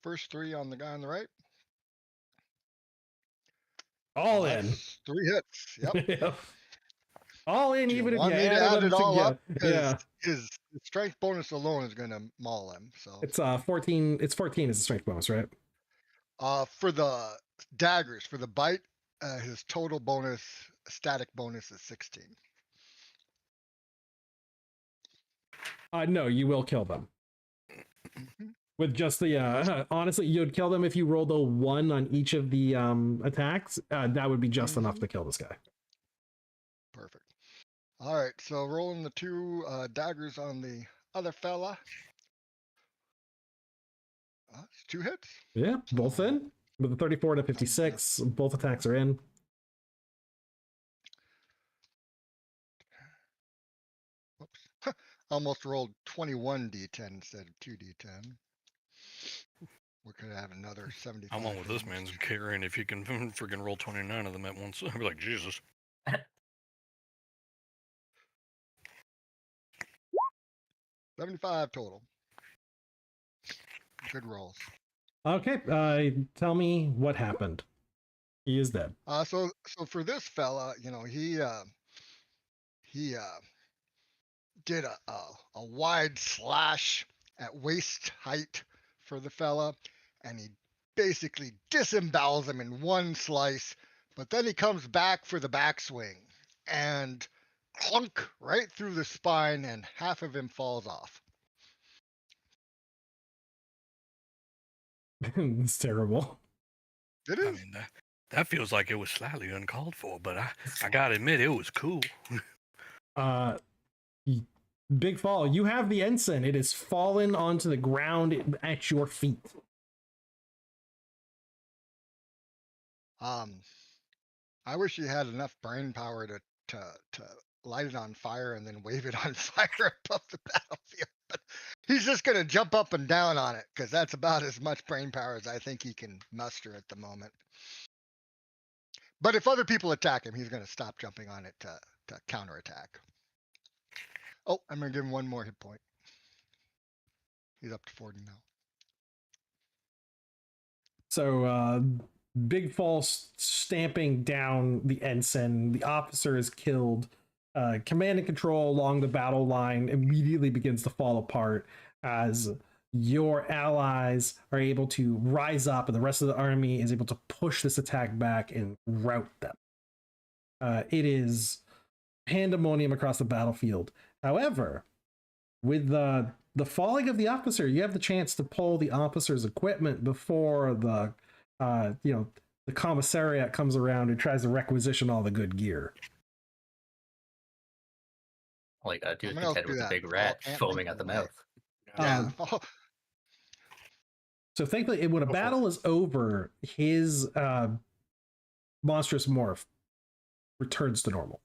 first 3 on the guy on the right. All Well, in. that's 3 hits. Yep. Yep. All in, Do you even if you want me to added add them it all up? together. Yeah. His strength bonus alone is going to maul him. So It's 14. It's 14 is the strength bonus, right? for the daggers, for the bite, his total bonus, static bonus is 16. No, you will kill them. Mhm. With just the honestly, you'd kill them if you rolled a 1 on each of the attacks. That would be just enough to kill this guy. Perfect. All right, so rolling the 2 daggers on the other fella. It's 2 hits. Yeah, both in with the 34 to 56. Both attacks are in. Whoops. Almost rolled 21 d10 instead of 2 d10. We could have another 75. I'm on with this man's carrying if you can freaking roll 29 of them at once. I'd be like, Jesus. 75 total. Good rolls. Okay, tell me what happened. He is dead. So for this fella, you know, he did a wide slash at waist height for the fella, and he basically disembowels him in one slice. But then he comes back for the backswing, and clunk right through the spine, and half of him falls off. It's terrible. It I is. mean, that feels like it was slightly uncalled for, but I gotta admit, it was cool. Uh, Big Fall, you have the ensign. It is fallen onto the ground at your feet. I wish he had enough brain power to light it on fire and then wave it on fire above the battlefield. But he's just gonna jump up and down on it because that's about as much brain power as I think he can muster at the moment. But if other people attack him, he's gonna stop jumping on it to counterattack. Oh, I'm gonna give him one more hit point. He's up to 40 now. So Big Fall stamping down the ensign. The officer is killed. Command and control along the battle line immediately begins to fall apart as your allies are able to rise up and the rest of the army is able to push this attack back and rout them. It is pandemonium across the battlefield. However, with the falling of the officer, you have the chance to pull the officer's equipment before the the commissariat comes around and tries to requisition all the good gear. All you gotta do I'm is gonna contend do with the that. big Fall rat can't foaming make at the it away. mouth. Yeah. So thankfully, when a Go for it. battle is over, his monstrous morph returns to normal.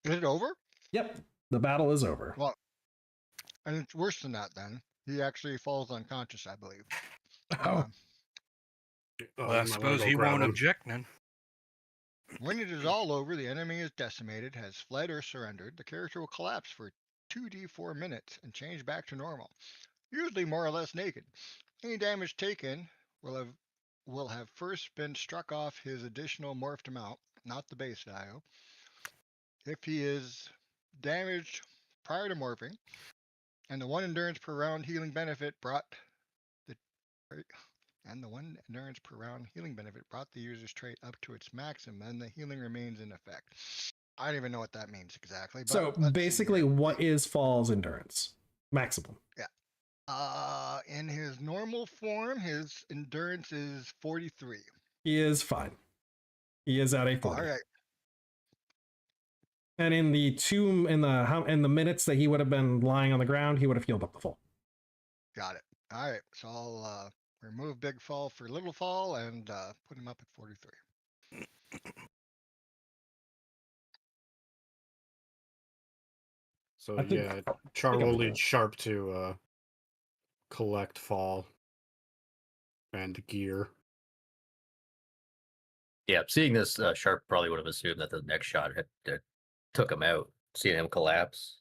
Is it over? Yep, the battle is over. Well, and it's worse than that. Then he actually falls unconscious, I believe. Oh, Oh, Well, you I might wanna suppose go he grab won't him. object then. When it is all over, the enemy is decimated, has fled or surrendered. The character will collapse for 2d4 minutes and change back to normal, usually more or less naked. Any damage taken will have first been struck off his additional morphed amount, not the base value. If he is damaged prior to morphing, and the 1 endurance per round healing benefit brought the user's trait up to its maximum, and the healing remains in effect. I don't even know what that means exactly. But so let's see basically, here. what is Fall's endurance maximum? In his normal form, his endurance is 43. He is fine. He is at a 40. All right. And in the minutes that he would have been lying on the ground, he would have healed up the full. Got it. All right. So I'll remove Big Fall for Little Fall and put him up at 43. So I think- yeah, Char I think will I'm lead good. Sharp to collect Fall and gear. Yeah, seeing this, Sharp probably would have assumed that the next shot had took him out, seeing him collapse.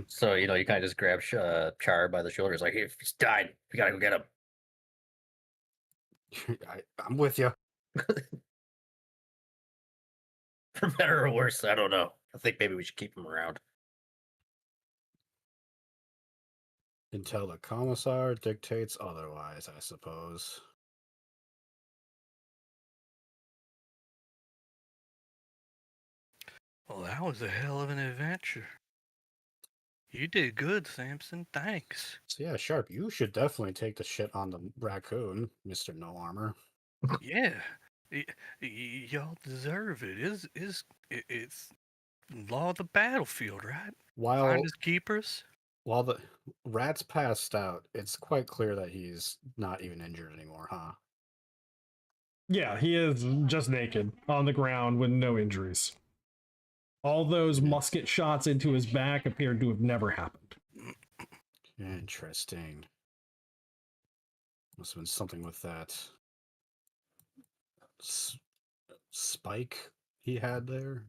So, you kind of just grab Char by the shoulders, like, hey, he's died. We gotta go get him. I'm with you. For better or worse, I don't know. I think maybe we should keep him around. Until the commissar dictates otherwise, I suppose. Well, that was a hell of an adventure. You did good, Samson. Thanks. So yeah, Sharp, you should definitely take the shit on the raccoon, Mr. No Armor. Yeah, y'all deserve it. It's law of the battlefield, right? While Finders keepers. while the rat's passed out, it's quite clear that he's not even injured anymore, huh? Yeah, he is just naked on the ground with no injuries. All those musket shots into his back appeared to have never happened. Interesting. Must have been something with that spike he had there.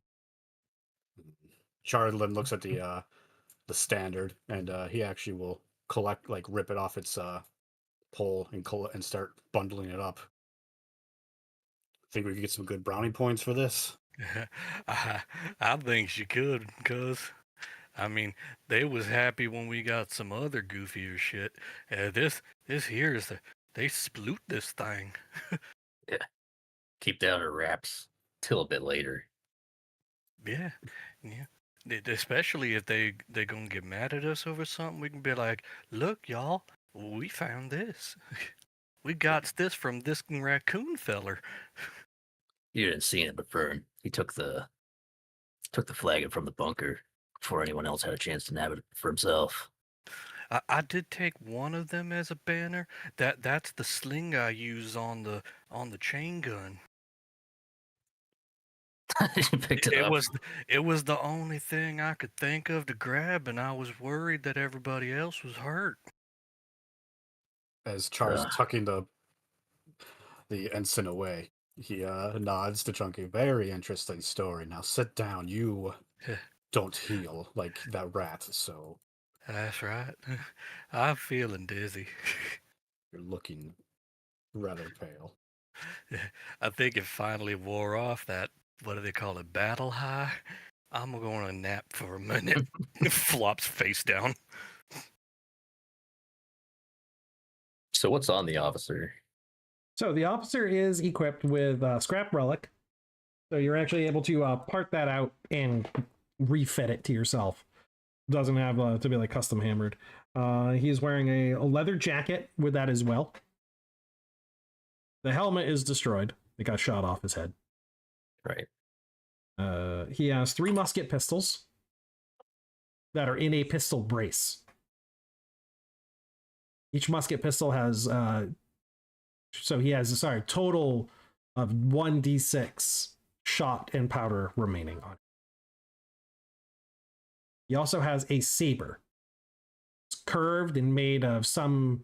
Charlin looks at the standard, and he actually will rip it off its pole and start bundling it up. Think we could get some good brownie points for this? I think she could, cuz I mean, they was happy when we got some other goofier shit. This here is they sploot this thing. Keep down her wraps till a bit later. Yeah, yeah. Especially if they gonna get mad at us over something, we can be like, "Look, y'all, we found this. We got this from this raccoon feller." You didn't see it, but Fern, he took the flagon from the bunker before anyone else had a chance to nab it for himself. I did take one of them as a banner. That's the sling I use on the chain gun. He picked it up. It was the only thing I could think of to grab, and I was worried that everybody else was hurt. As Char's Ugh. tucking the ensign away, he nods to Chunky. Very interesting story. Now sit down. You don't heal like that rat, so That's right. I'm feeling dizzy. you're looking rather pale. I think it finally wore off that, what do they call it, battle high? I'm going to nap for a minute. Flops face down. So what's on the officer? So the officer is equipped with scrap relic. So you're actually able to part that out and refit it to yourself. Doesn't have to be like custom hammered. He's wearing a leather jacket with that as well. The helmet is destroyed. It got shot off his head. Right. He has 3 musket pistols that are in a pistol brace. Each musket pistol has total of 1d6 shot and powder remaining on it. He also has a saber. It's curved and made of some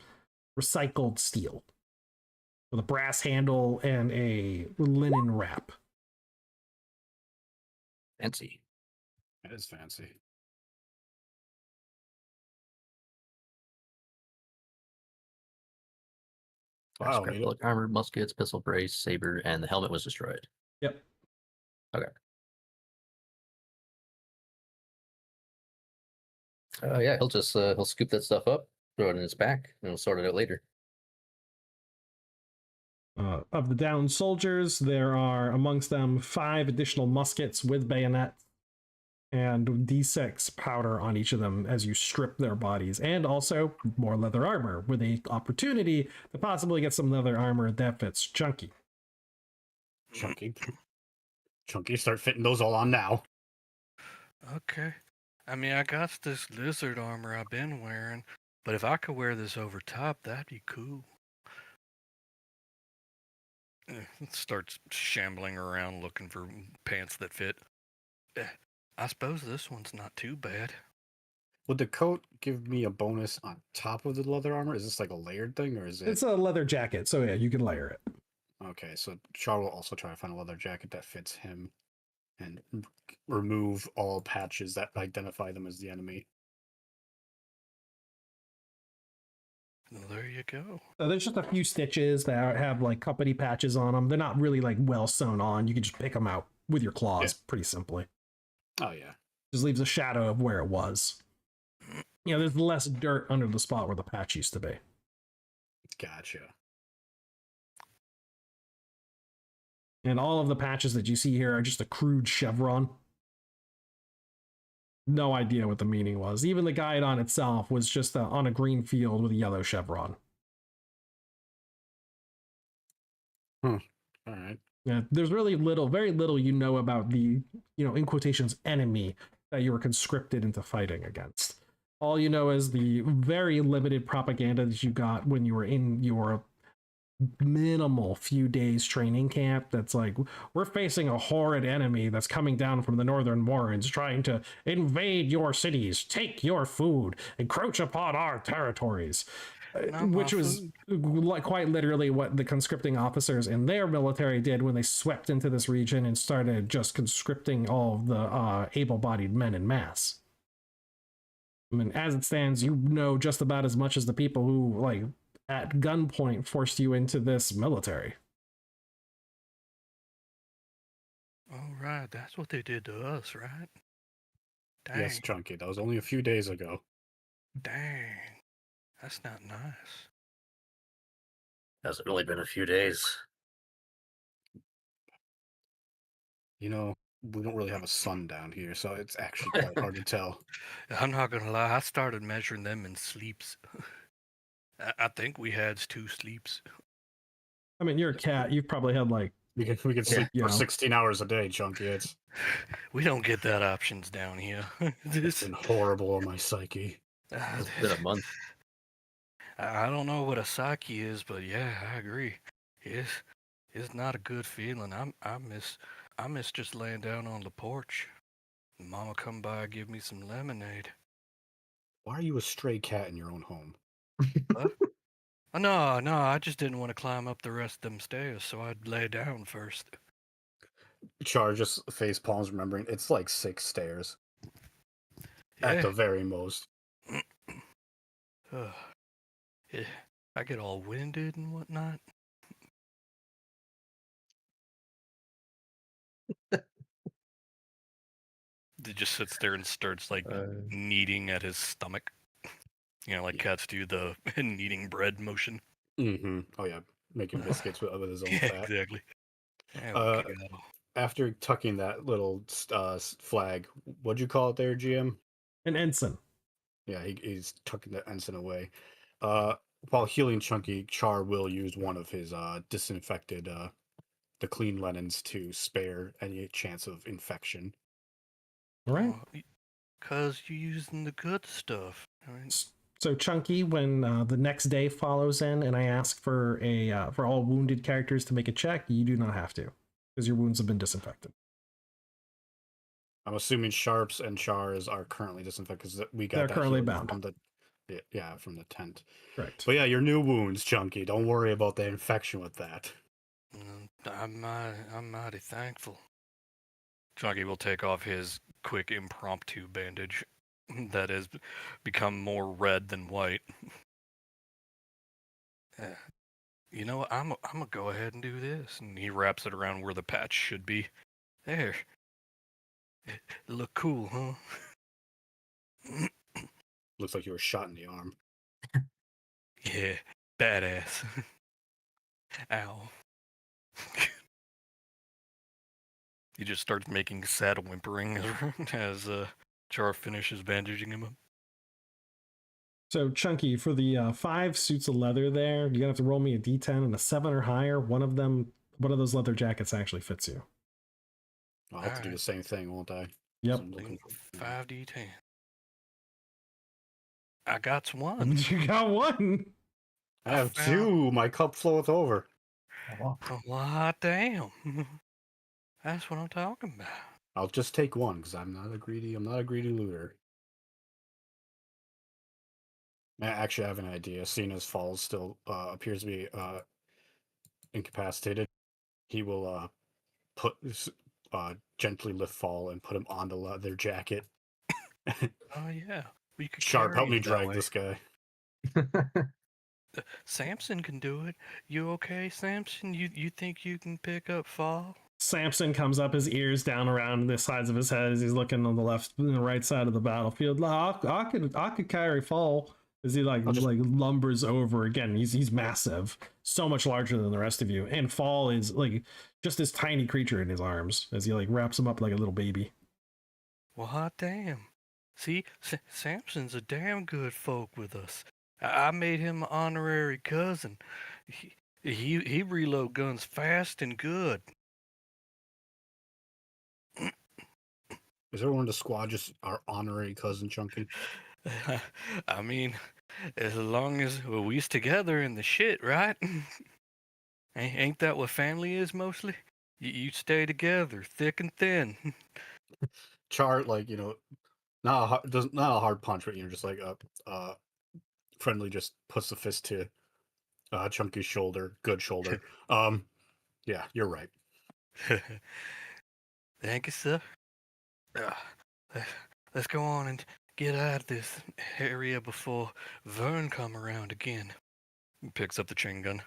recycled steel with a brass handle and a linen wrap. Fancy. That is fancy. Wow, Scrap you know, armor, muskets, pistol brace, saber, and the helmet was destroyed. Yep. Okay. Yeah, he'll just he'll scoop that stuff up, throw it in his pack, and he'll sort it out later. Of the downed soldiers, there are amongst them 5 additional muskets with bayonets and D6 powder on each of them as you strip their bodies, and also more leather armor with a opportunity to possibly get some leather armor that fits Chunky. Chunky, start fitting those all on now. Okay. I mean, I got this lizard armor I've been wearing, but if I could wear this over top, that'd be cool. Starts shambling around looking for pants that fit. I suppose this one's not too bad. Would the coat give me a bonus on top of the leather armor? Is this like a layered thing, or is it? It's a leather jacket, so yeah, you can layer it. Okay, so Char will also try to find a leather jacket that fits him and remove all patches that identify them as the enemy. Well, there you go. So there's just a few stitches that have like company patches on them. They're not really like well sewn on. You can just pick them out with your claws pretty simply. Oh, yeah. Just leaves a shadow of where it was. You know, there's less dirt under the spot where the patch used to be. Gotcha. And all of the patches that you see here are just a crude chevron. No idea what the meaning was. Even the guide on itself was just on a green field with a yellow chevron. All right. Yeah, there's very little you know about the, in quotations, enemy that you were conscripted into fighting against. All you know is the very limited propaganda that you got when you were in your minimal few days training camp. That's like, we're facing a horrid enemy that's coming down from the Northern Warrens, trying to invade your cities, take your food, encroach upon our territories. Which was quite literally what the conscripting officers in their military did when they swept into this region and started just conscripting all of the able-bodied men in mass. I mean, as it stands, you know just about as much as the people who, like, at gunpoint forced you into this military. All right, that's what they did to us, right? Dang. Yes, Chunky. That was only a few days ago. Dang. That's not nice. Hasn't really been a few days. You know, we don't really have a sun down here, so it's actually quite hard to tell. I'm not gonna lie, I started measuring them in sleeps. I think we had 2 sleeps. I mean, you're a cat. You've probably had like We can sleep you for know. 16 hours a day, Chunky. We don't get that options down here. It's This, been horrible on my psyche. It's been a month. I don't know what a psyche is, but yeah, I agree. It's not a good feeling. I miss just laying down on the porch. Mama come by and give me some lemonade. Why are you a stray cat in your own home? What? Oh, no, I just didn't want to climb up the rest of them stairs, so I'd lay down first. Char just face palms, remembering it's like 6 stairs at Yeah. the very most. Yeah, I get all winded and whatnot. He just sits there and starts like kneading at his stomach. You know, like cats do the kneading bread motion. Mm-hmm. Oh yeah, making biscuits with his own Yeah, fat. exactly. There we Uh, go. After tucking that little flag, what'd you call it there, GM? an ensign. Yeah, he's tucking the ensign away. While healing Chunky, Char will use one of his disinfected the clean linens to spare any chance of infection. All right. Cause you're using the good stuff. Right? So Chunky, when the next day follows in, and I ask for for all wounded characters to make a check, you do not have to, because your wounds have been disinfected. I'm assuming Sharps and Chars are currently disinfected because we got They're that currently healing bound. from the from the tent. Correct. But yeah, your new wounds, Chunky. Don't worry about the infection with that. I'm mighty thankful. Chunky will take off his quick impromptu bandage that has become more red than white. You know what? I'm gonna go ahead and do this, and he wraps it around where the patch should be. There. It look cool, huh? Looks like you were shot in the arm. Yeah, badass. Ow. He just starts making sad whimpering as Char finishes bandaging him up. So Chunky, for the 5 suits of leather there, you're gonna have to roll me a d10 and a 7 or higher. One of those leather jackets actually fits you. I'll have to do the Alright. same thing, won't I? Yep. I'm looking for 5d10. I got one. You got one. I have found- 2. My cup floweth over. Oh, hot damn. That's what I'm talking about. I'll just take one because I'm not a greedy looter. Actually, I have an idea. Seeing as Falls still appears to be incapacitated, he will gently lift Fall and put him on the leather jacket. Oh yeah, we could Sharp, help carry me him that drag way. this guy. Samson can do it. You okay, Samson? You think you can pick up Fall? Samson comes up, his ears down around the sides of his head as he's looking on the left and the right side of the battlefield. I could carry Fall as he like lumbers over again. He's massive, so much larger than the rest of you, and Fall is like just this tiny creature in his arms as he like wraps him up like a little baby. Well, hot damn. See, Samson's a damn good folk with us. I made him an honorary cousin. He reload guns fast and good. Is everyone in the squad just our honorary cousin Chunky? I mean, as long as we's together in the shit, right? Ain't that what family is mostly? You stay together, thick and thin. Char, like, not a hard punch, but just like friendly, just puts the fist to Chunky's shoulder, good shoulder. Yeah, you're right. Thank you, sir. Let's go on and get out of this area before Vern come around again. He picks up the chain gun.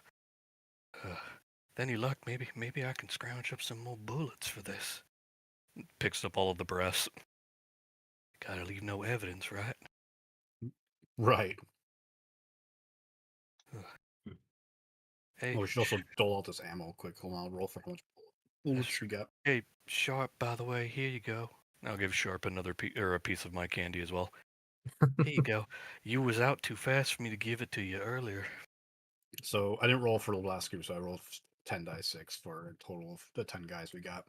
Any luck, maybe I can scrounge up some more bullets for this. Picks up all of the brass. Gotta leave no evidence, right? Right. Hey, Oh, we should also dole out this ammo quick. Hold on, I'll roll for how much. What you got? Hey, Sharp, by the way, here you go. I'll give Sharp another a piece of my candy as well. Here you go. You was out too fast for me to give it to you earlier. So I didn't roll for the last group, so I rolled 10 die 6 for a total of the 10 guys we got.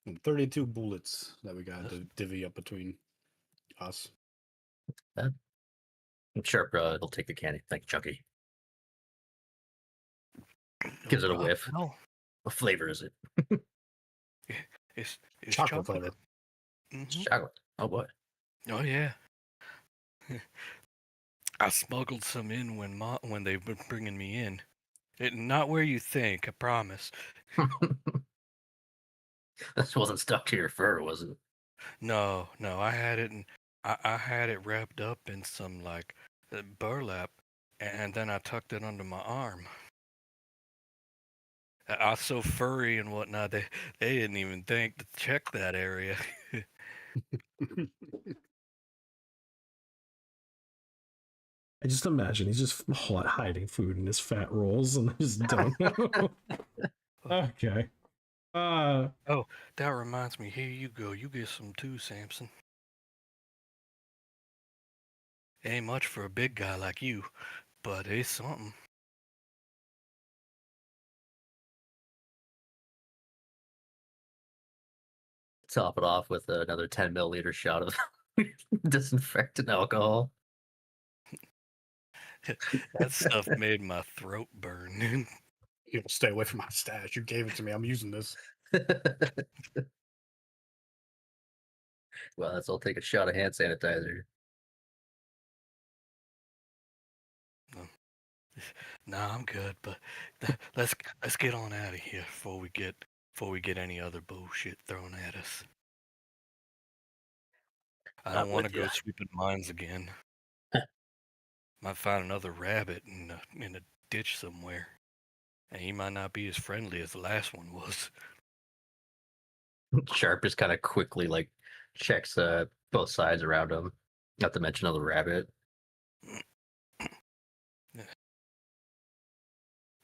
And 32 bullets that we got to divvy up between us. Sharp, it'll take the candy. Thank you, Chunky. Gives it a whiff. No, What flavor is it? it's Chocolate flavor. It's Mhm. chocolate. Oh boy. Oh yeah. I smuggled some in when they were bringing me in. Not where you think, I promise. This wasn't stuck to your fur, was it? No, I had it I had it wrapped up in some like burlap, and then I tucked it under my arm. I was so furry and whatnot. They didn't even think to check that area. I just imagine he's just hiding food in his fat rolls, and I just don't know. Okay. Oh, that reminds me. Here you go. You get some too, Samson. Ain't much for a big guy like you, but it's something. Top it off with another 10 milliliter shot of disinfectant alcohol. That stuff made my throat burn. You will stay away from my stash. You gave it to me. I'm using this. Well, I'll take a shot of hand sanitizer. Nah, I'm good, but let's get on out of here before we get any other bullshit thrown at us. I I'm don't want to with ya. go sweeping mines again. Might find another rabbit in a ditch somewhere, and he might not be as friendly as the last one was. Sharp just kind of quickly checks both sides around him. Not to mention another rabbit.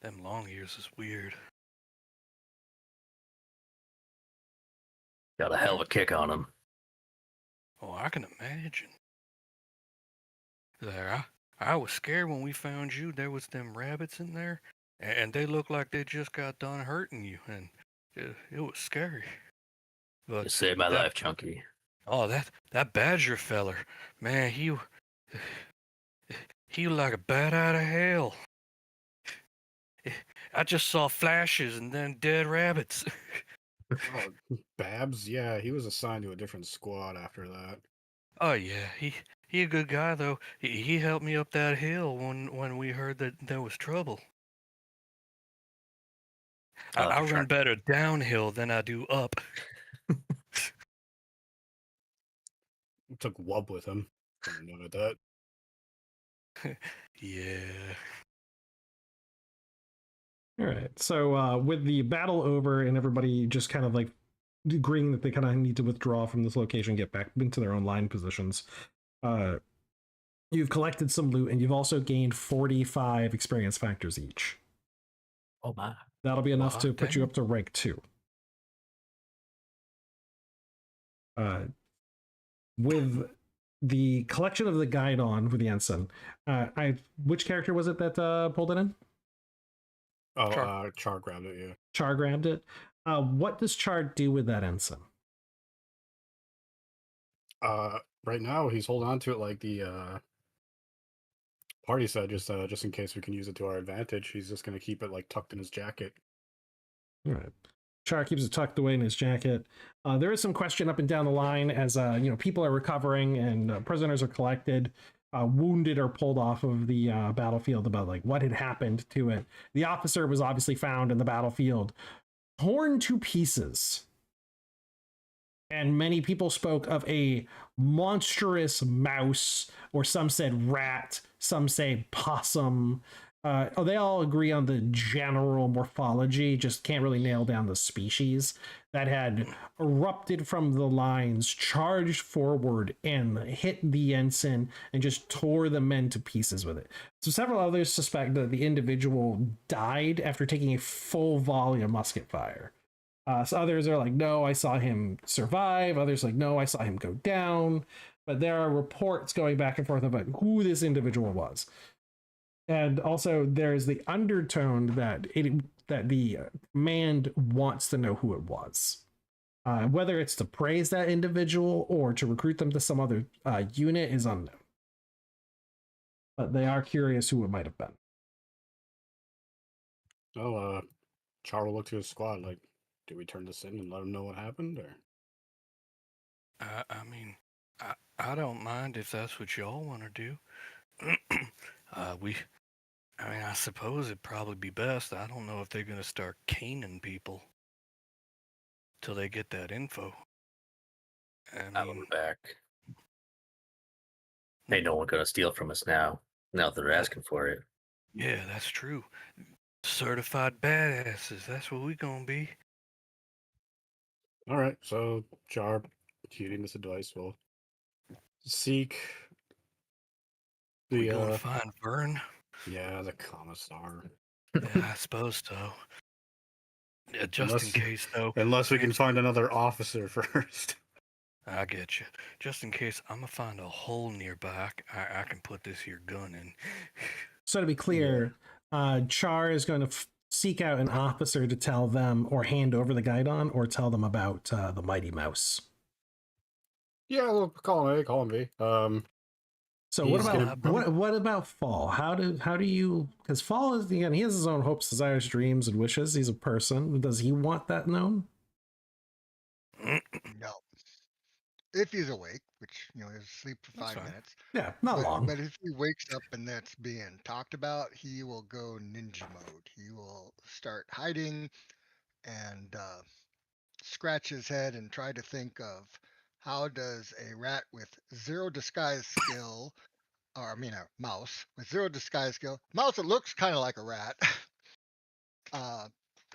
Them long ears is weird. Got a hell of a kick on him. Oh, I can imagine. There, I was scared when we found you. There was them rabbits in there, and they looked like they just got done hurting you, and it was scary. You But saved my that life, Chunky. oh that badger feller, man, he was like a bat out of hell. I just saw flashes and then dead rabbits. Oh, Babs, yeah, he was assigned to a different squad after that. Oh yeah, he a good guy though. He helped me up that hill when we heard that there was trouble. I For run sure. better downhill than I do up. Took Wub with him. I didn't know about that. Yeah. All right. So with the battle over and everybody just kind of agreeing that they kind of need to withdraw from this location, get back into their own line positions, you've collected some loot and you've also gained 45 experience factors each. Oh my. That'll be enough to put you Damn. up to rank 2. With the collection of the guide on with the ensign, which character was it that pulled it in? Oh, Char grabbed it, yeah. Char grabbed it. What does Char do with that ensign? Right now he's holding on to it like the party said, just in case we can use it to our advantage. He's just gonna keep it tucked in his jacket. All right. Char keeps it tucked away in his jacket. There is some question up and down the line as people are recovering and prisoners are collected. Wounded or pulled off of the battlefield about what had happened to it. The officer was obviously found in the battlefield, torn to pieces. And many people spoke of a monstrous mouse, or some said rat, some say possum. They all agree on the general morphology, just can't really nail down the species, that had erupted from the lines, charged forward, and hit the ensign, and just tore the men to pieces with it. So several others suspect that the individual died after taking a full volley of musket fire. So others are like, no, I saw him survive. Others like, no, I saw him go down. But there are reports going back and forth about who this individual was. And also there's the undertone that the command wants to know who it was. Whether it's to praise that individual or to recruit them to some other unit is unknown. But they are curious who it might have been. Oh, Char will look to his squad like, do we turn this in and let him know what happened, or? I mean, I don't mind if that's what y'all want to do. I mean, I suppose it'd probably be best. I don't know if they're gonna start caning people till they get that info. I Have mean, them back. Ain't no one gonna steal from us now. Now that they're asking for it. yeah, that's true. Certified badasses. That's what we gonna be. All right, so Char, heeding this advice, will seek We the gonna find Vern? the commissar. Yeah, I suppose so. Yeah, just in Unless- case, though. Unless we can Fancy- find another officer first. I get you. Just in case, I'm gonna find a hole nearby. I can put this here gun in. So to be clear, Char is going to seek out an officer to tell them or hand over the guidon or tell them about the Mighty Mouse. Yeah, well, call him A. So what He's about gonna- what about Fall? How do you, because Fall is, again, he has his own hopes, desires, dreams, and wishes. He's a person. Does he want that known? No. If he's awake, which he's asleep for That's 5 fine. minutes. Yeah, not long. But if he wakes up and that's being talked about, he will go ninja mode. He will start hiding and scratch his head and try to think of how does a rat with 0 disguise skill, or I mean a mouse with 0 disguise skill, mouse that looks kind of like a rat,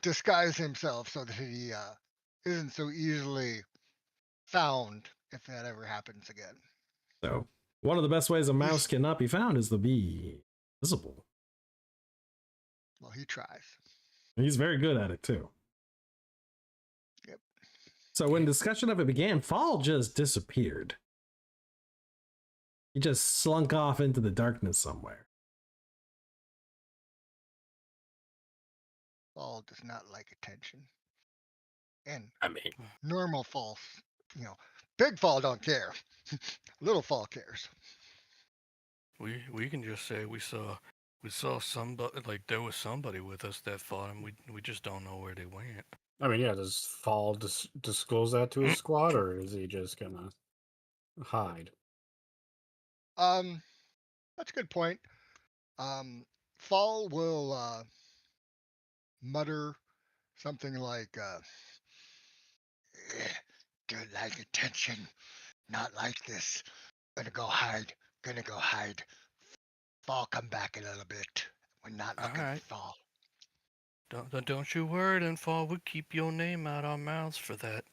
disguise himself so that he isn't so easily found if that ever happens again. So one of the best ways a mouse cannot be found is to be visible. Well, he tries. He's very good at it too. Yep. So when discussion of it began, Fall just disappeared. He just slunk off into the darkness somewhere. Fall does not like attention. And I mean, normal Fall, big Fall don't care. Little Fall cares. We can just say we saw somebody, like there was somebody with us that fought him. We just don't know where they went. I mean, yeah, does Fall disclose that to his squad, or is he just gonna hide? That's a good point. Fall will mutter something like, "Don't like attention, not like this. Gonna go hide. Gonna go hide. Fall, come back a little bit. We're not looking Alright. for Fall." Don't you worry, then, Fall. We'll keep your name out our mouths for that.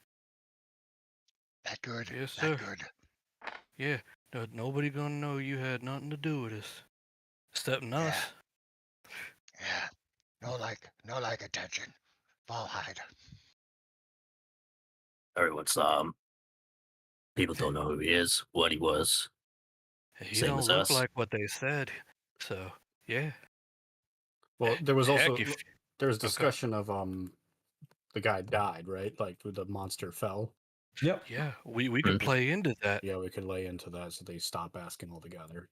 That good? Yes, That sir. good. Yeah, nobody gonna know you had nothing to do with this, excepting us. Yeah. No like attention. Fall hide. everyone saw him. People don't know who he is, what he was. He Same don't as look us. like what they said, so yeah. Well, there was Heck, also if- there was discussion of the guy died, right? Like the monster fell. Yep. Yeah, we could play into that. Yeah, we could lay into that so they stop asking altogether.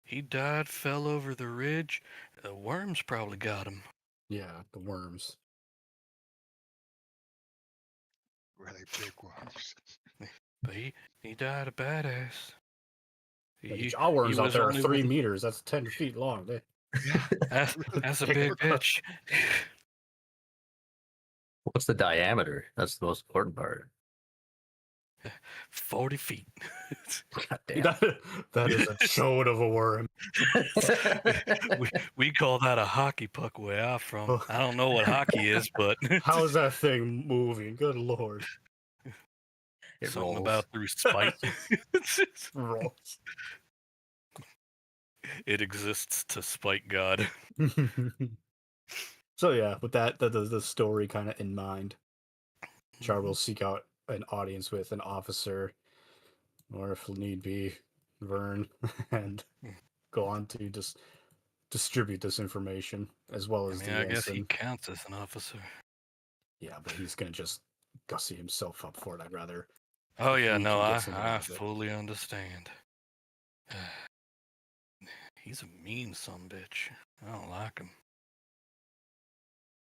He died, fell over the ridge. Worms probably got him. Yeah, the worms. Really big worms. But he died a badass. The jaw worms out was there are only 3 with- meters. That's 10 feet long. That's a Big big worm. bitch. What's the diameter? That's the most important part. 40 feet. God damn. That is a chode of a worm. we call that a hockey puck where I'm from. I don't know what hockey is, but How is that thing moving? Good lord. It something rolls. about through spite. Rolls. It exists to spite God. So yeah, with that the story kind of in mind, Char will seek out an audience with an officer, or if need be, Vern, and go on to just distribute this information as well I as mean, the I guess he ensign. counts as an officer. Yeah, but he's gonna just gussy himself up for it. I'd rather. Oh if yeah, we no, can get I something out I of it. fully understand. He's a mean bitch. I don't like him.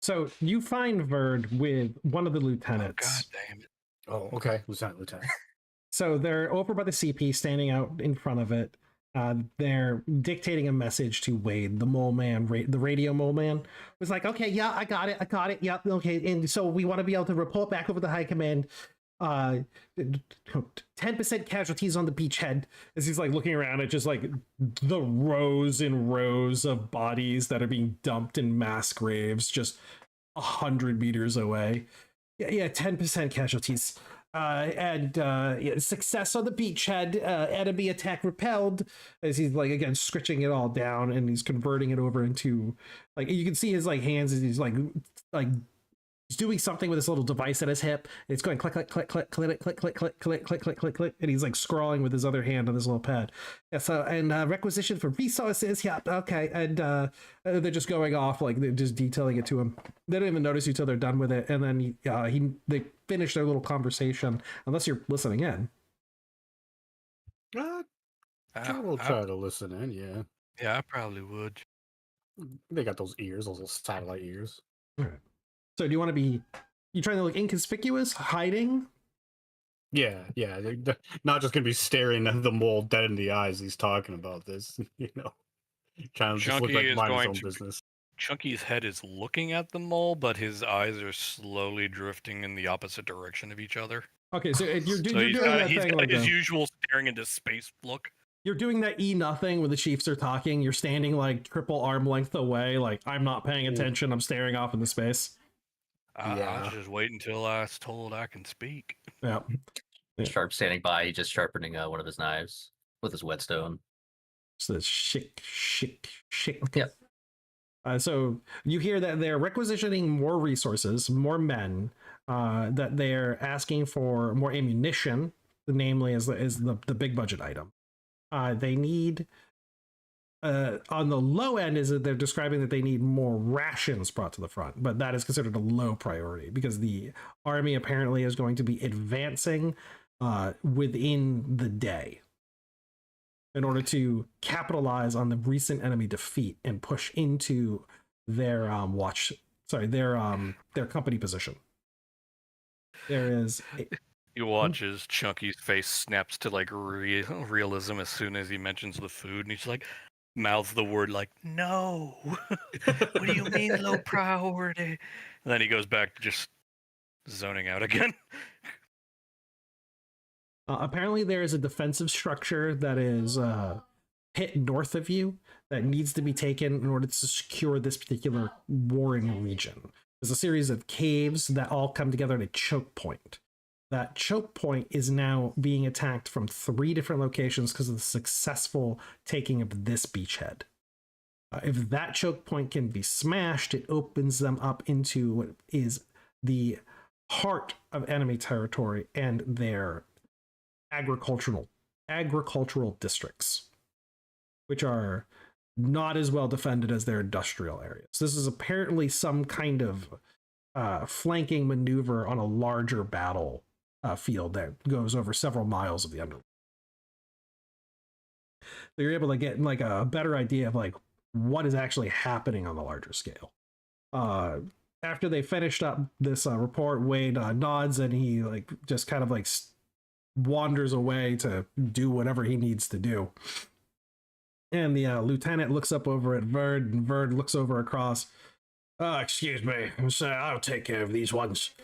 So you find Verd with one of the Oh god lieutenants. damn it. Oh, okay, Lieutenant. So they're over by the CP, standing out in front of it. They're dictating a message to Wade, the mole man, the radio mole man. Was like, okay, yeah, I got it. Yep, okay. And so we want to be able to report back over the high command. 10% casualties on the beachhead, as he's like looking around at just like the rows and rows of bodies that are being dumped in mass graves just 100 meters away. Yeah, 10% casualties. Success on the beachhead. Enemy attack repelled, as he's like again scritching it all down, and he's converting it over into like you can see his like hands as he's like he's doing something with this little device at his hip. It's going click click click click click click click click click click click click click, and he's like scrawling with his other hand on this little pad. Yeah, so and requisition for resources. Yeah, okay, and they're just going off like they're just detailing it to him. They don't even notice you till they're done with it, and then they finish their little conversation. Unless you're listening in. I will try to listen in. Yeah, Yeah, I probably would. they got those ears, those little satellite ears. All right. So do you want to be? You trying to look inconspicuous, hiding? Yeah. They're not just gonna be staring at the mole dead in the eyes. He's talking about this, trying to just look Chunky like is mind his going own to business. Chunky's head is looking at the mole, but his eyes are slowly drifting in the opposite direction of each other. Okay, so you're So doing he's that got thing like his usual staring into space look. you're doing that nothing when the Chiefs are talking. You're standing like triple arm length away, like I'm not paying attention. I'm staring off into space. I just wait until I was told I can speak. Yeah. Sharp standing by, just sharpening one of his knives with his whetstone. So shick. Yep. So you hear that they're requisitioning more resources, more men, that they're asking for more ammunition, namely is the big budget item. They need on the low end is that they're describing that they need more rations brought to the front, but that is considered a low priority because the army apparently is going to be advancing within the day in order to capitalize on the recent enemy defeat and push into their their company position. There is You watch as Chunky's face snaps to like realism as soon as he mentions the food, and he's like, mouths the word like, "No, what do you mean low priority?" And then he goes back to just zoning out again. apparently there is a defensive structure that is hit north of you that needs to be taken in order to secure this particular warring region. There's a series of caves that all come together at a choke point. That choke point is now being attacked from 3 different locations because of the successful taking of this beachhead. If that choke point can be smashed, it opens them up into what is the heart of enemy territory and their agricultural districts, which are not as well defended as their industrial areas. This is apparently some kind of flanking maneuver on a larger battle field that goes over several miles of the Underworld. So you're able to get like a better idea of like what is actually happening on the larger scale. After they finished up this report, Wade nods and he like just kind of like wanders away to do whatever he needs to do. And the lieutenant looks up over at Verd, and Verd looks over across. Excuse me, I'll take care of these ones.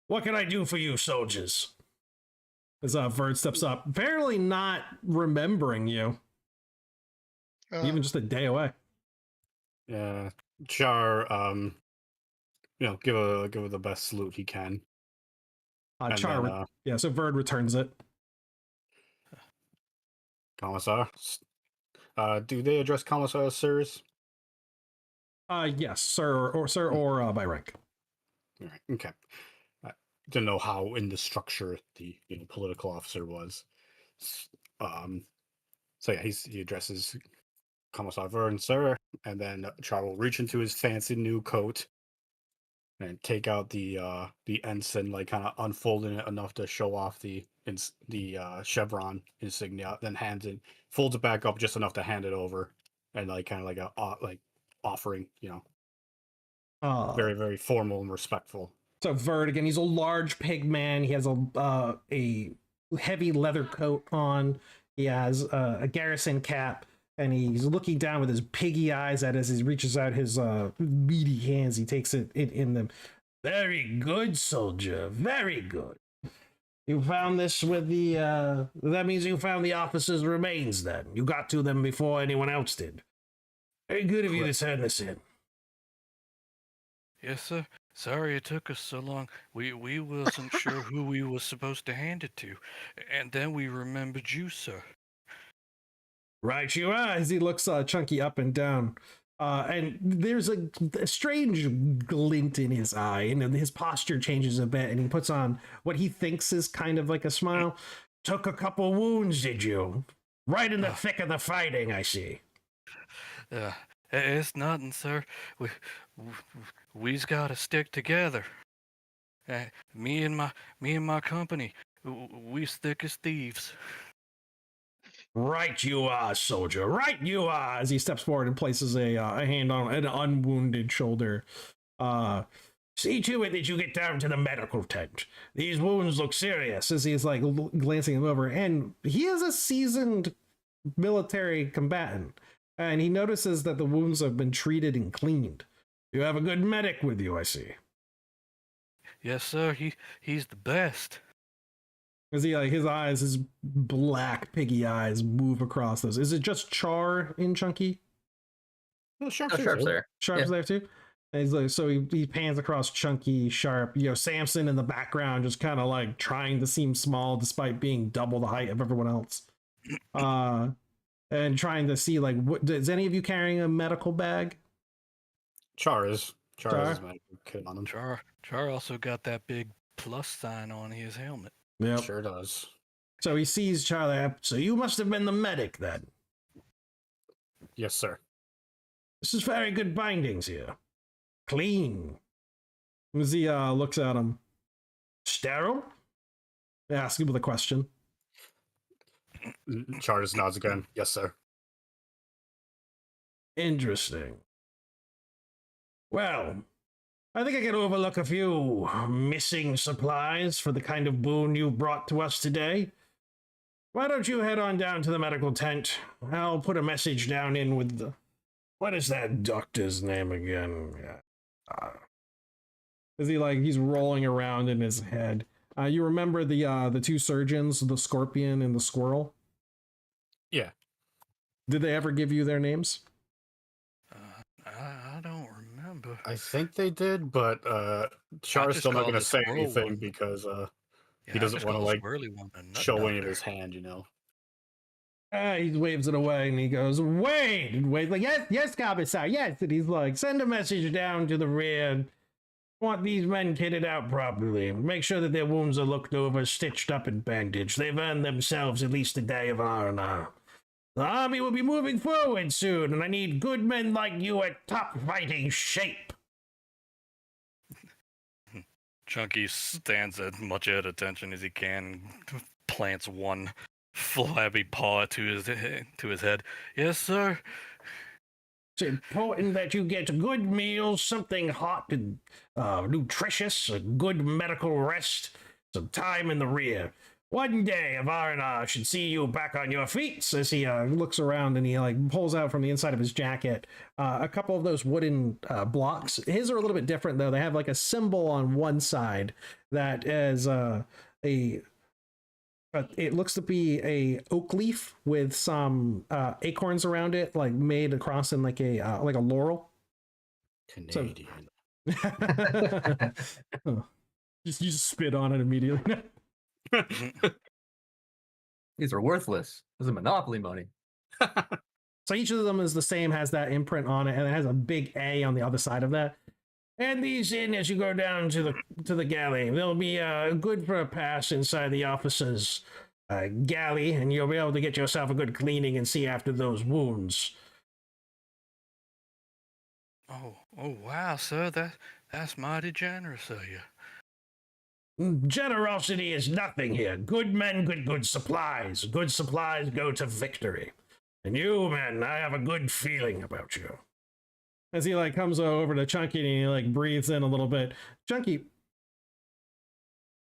What can I do for you, soldiers? As Verd steps up, apparently not remembering you, even just a day away. Yeah, Char, give her the best salute he can. Char, then, yeah, so Verd returns it. Commissar, do they address Commissar as sirs? Yes, sir, or by rank. All right, okay. didn't know how in the structure the political officer was. Um, so yeah, he addresses Commissar Vern, sir, and then Char will reach into his fancy new coat and take out the ensign, like kind of unfolding it enough to show off the chevron insignia, then folds it back up just enough to hand it over, and like kind of like a like offering, very very formal and respectful. So Verd again, he's a large pig man. He has a heavy leather coat on. He has a garrison cap, and he's looking down with his piggy eyes at as he reaches out his meaty hands. He takes it in them. Very good, soldier. Very good. You found this with the. That means you found the officer's remains. Then you got to them before anyone else did. Very good of you to turn this in. Yes, sir. Sorry it took us so long. We wasn't sure who we was supposed to hand it to. And then we remembered you, sir. Right you are, as he looks Chunky up and down. And there's a strange glint in his eye, and his posture changes a bit, and he puts on what he thinks is kind of like a smile. Took a couple wounds, did you? Right in the thick of the fighting, I see. It's nothing, sir. We's got to stick together. Me and my company, we's thick as thieves. Right you are, soldier. Right you are. As he steps forward and places a hand on an unwounded shoulder. See to it that you get down to the medical tent. These wounds look serious. As he's like glancing them over, and he is a seasoned military combatant, and he notices that the wounds have been treated and cleaned. You have a good medic with you, I see. Yes, sir. He's the best. As he his eyes, his black piggy eyes move across those. Is it just Char in Chunky? Well, Sharp's there. Sharp's there too. And he's like, so he pans across Chunky, Sharp. Samson in the background, just kind of like trying to seem small despite being double the height of everyone else. And trying to see like, what is any of you carrying a medical bag? Char is his medical kit on him. Char also got that big plus sign on his helmet. Yeah, sure does. So he sees Charlie. So you must have been the medic then. Yes, sir. This is very good bindings here. Clean. As he looks at him. Sterile? Ask him with a question. Char just nods again. Yes, sir. Interesting. Well, I think I can overlook a few missing supplies for the kind of boon you brought to us today. Why don't you head on down to the medical tent? I'll put a message down in with the... What is that doctor's name again? Is he like, he's rolling around in his head. You remember the two surgeons, the scorpion and the squirrel? Yeah. Did they ever give you their names? I don't remember. I think they did, but Char's still not going to say anything because he doesn't want to like show any of his hand, He waves it away and he goes, wait, and waves like, yes, Commissar, yes. And he's like, send a message down to the rear. Want these men kitted out properly. Make sure that their wounds are looked over, stitched up, and bandaged. They've earned themselves at least a day of R&R. The army will be moving forward soon, and I need good men like you at top fighting shape. Chunky stands as much at attention as he can, plants one flabby paw to his head. Yes, sir. It's important that you get good meals, something hot and nutritious, a good medical rest, some time in the rear. One day of R&R should see you back on your feet. As he looks around and he like pulls out from the inside of his jacket a couple of those wooden blocks. His are a little bit different though. They have like a symbol on one side that is it looks to be a oak leaf with some acorns around it, like made across in like a laurel. Canadian. You just spit on it immediately. These are worthless. This is monopoly money. So each of them is the same, has that imprint on it, and it has a big A on the other side of that. hand these in as you go down to the galley. They'll be good for a pass inside the officer's galley, and you'll be able to get yourself a good cleaning and see after those wounds. Oh, wow, sir, that's mighty generous of you. Generosity is nothing here. Good men get good supplies. Good supplies go to victory. And you, men, I have a good feeling about you. As he comes over to Chunky and he breathes in a little bit. Chunky,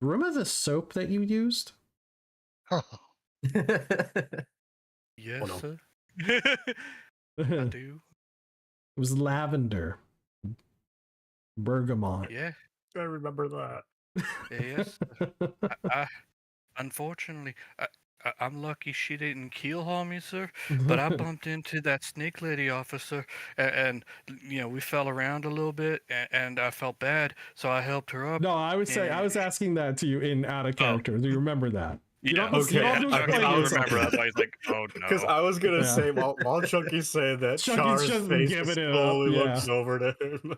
remember the soap that you used? Yes, no. sir. I It do. was lavender. Bergamot. Yeah, I remember that. yes. I unfortunately, I'm lucky she didn't keel haul me, sir. But I bumped into that snake lady officer, and we fell around a little bit, and I felt bad, so I helped her up. No, I was saying, I was asking that to you in out of character. Do you remember that? You Yeah, don't have to- you okay. don't have to Chucky explain I didn't was- yourself. remember that. So he's like, oh Because no. I was gonna Yeah. say while Chunky's saying that, Chunky's Char's just face giving just it up, slowly yeah. looks over to him.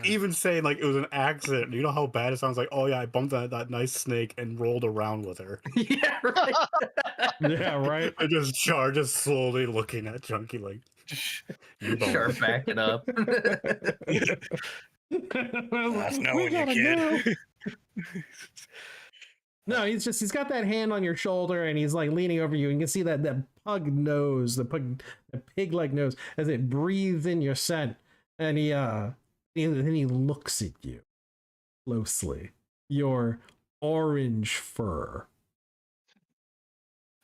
Even saying it was an accident. You know how bad it sounds? Like, oh yeah, I bumped that nice snake and rolled around with her. Yeah, right. Yeah, right. And just Char just slowly looking at Chunky like, you bumped Sharp me." backing up. That's We knowing you, gotta kid. No, he's got that hand on your shoulder and he's leaning over you. And you can see that pug nose, the pig-like nose, as it breathes in your scent. And then he looks at you closely. Your orange fur.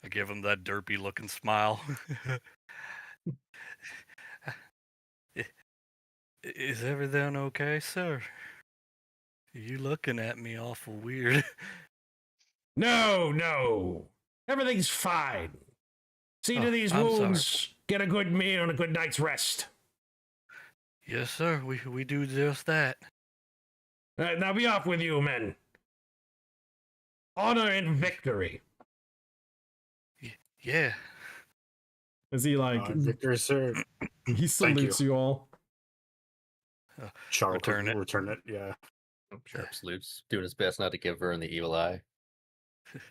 I give him that derpy looking smile. Is everything okay, sir? You looking at me awful weird. No. Everything's fine. See to Oh, these I'm sorry. wounds. Get a good meal and a good night's rest. Yes, sir. We do just that. All right, now be off with you, men. Honor and victory. Yeah. As he Victor, sir. he salutes you all. Char Return it. Return it. Yeah. Sharp salutes, doing his best not to give Vern the evil eye.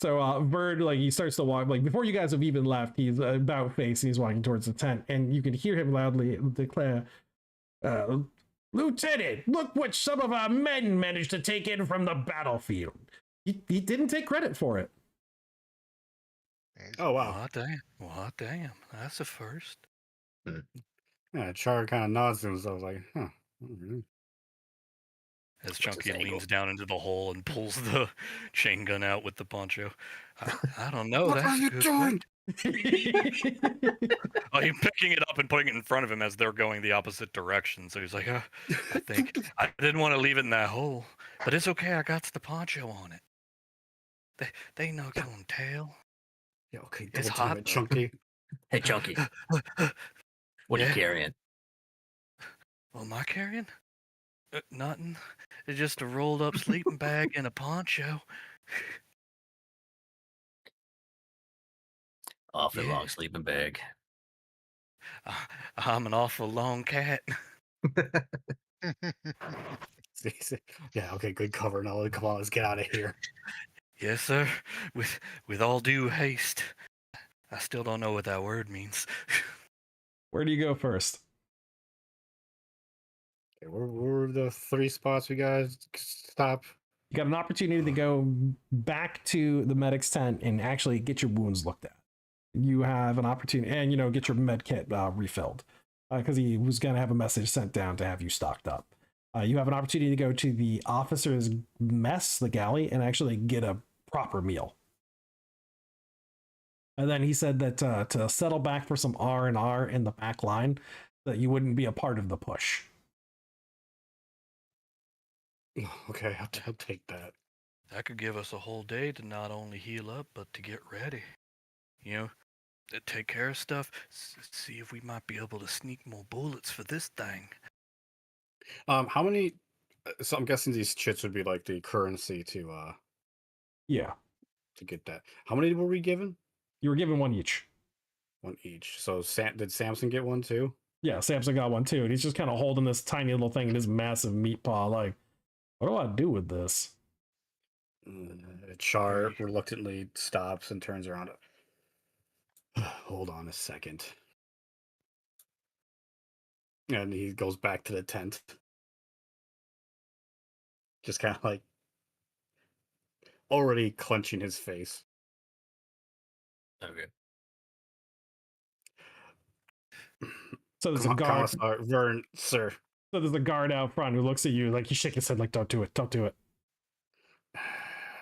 So Verd, he starts to walk, before you guys have even left, he's about face and he's walking towards the tent, and you can hear him loudly declare, Lieutenant, look what some of our men managed to take in from the battlefield. He didn't take credit for it. Oh wow. Well, damn. That's a first. Yeah, Char kind of nods to himself like, huh. As his Chunky angle? leans down into the hole and pulls the chain gun out with the poncho. I don't know. What That's are you a good doing? Oh, he's picking it up and putting it in front of him as they're going the opposite direction. So he's like, I think I didn't want to leave it in that hole, but it's okay. I got the poncho on it. They ain't no killing tail. Yeah, okay, It's don't do hot, it, though. Chunky. Hey, Chunky, what are Yeah. you carrying? What am I carrying? Nothing. It's just a rolled up sleeping bag and a poncho. Awfully Yeah. long sleeping bag. I'm an awful long cat. Yeah, okay, good cover. Now come on, let's get out of here. Yes, sir. With all due haste. I still don't know what that word means. Where do you go first? Okay, where were the 3 spots we guys stop? You got an opportunity to go back to the medic's tent and actually get your wounds looked at. You have an opportunity, and get your med kit refilled, because he was going to have a message sent down to have you stocked up. You have an opportunity to go to the officer's mess, the galley, and actually get a proper meal. And then he said that to settle back for some R&R in the back line, that you wouldn't be a part of the push. Okay, I'll take that. That could give us a whole day to not only heal up, but to get ready. Take care of stuff, see if we might be able to sneak more bullets for this thing. How many? So I'm guessing these chits would be like the currency to Yeah, get that. How many were we given? you were given one each. 1 each. So did Samson get one too? Yeah, Samson got one too, and he's just kind of holding this tiny little thing in his massive meat paw. Like, what do I do with this? Char reluctantly stops and turns around. Hold on a second. And he goes back to the tent. Just kind of like already clenching his face. Okay. So there's a guard. Commissar Vern, sir. So there's a guard out front who looks at you like he shakes his head like, "Don't do it, don't do it."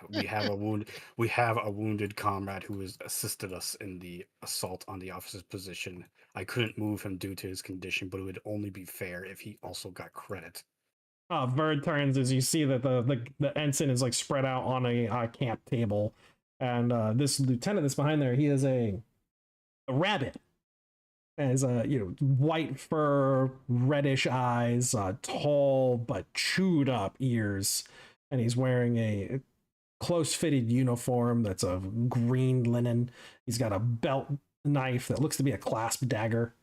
We have a wounded comrade who has assisted us in the assault on the officer's position. I couldn't move him due to his condition, but it would only be fair if he also got credit. Verd turns as you see that the ensign is like spread out on a camp table, and this lieutenant that's behind there, he is a rabbit. Has white fur, reddish eyes, tall but chewed up ears, and he's wearing a close-fitted uniform that's of green linen. He's got a belt knife that looks to be a clasp dagger,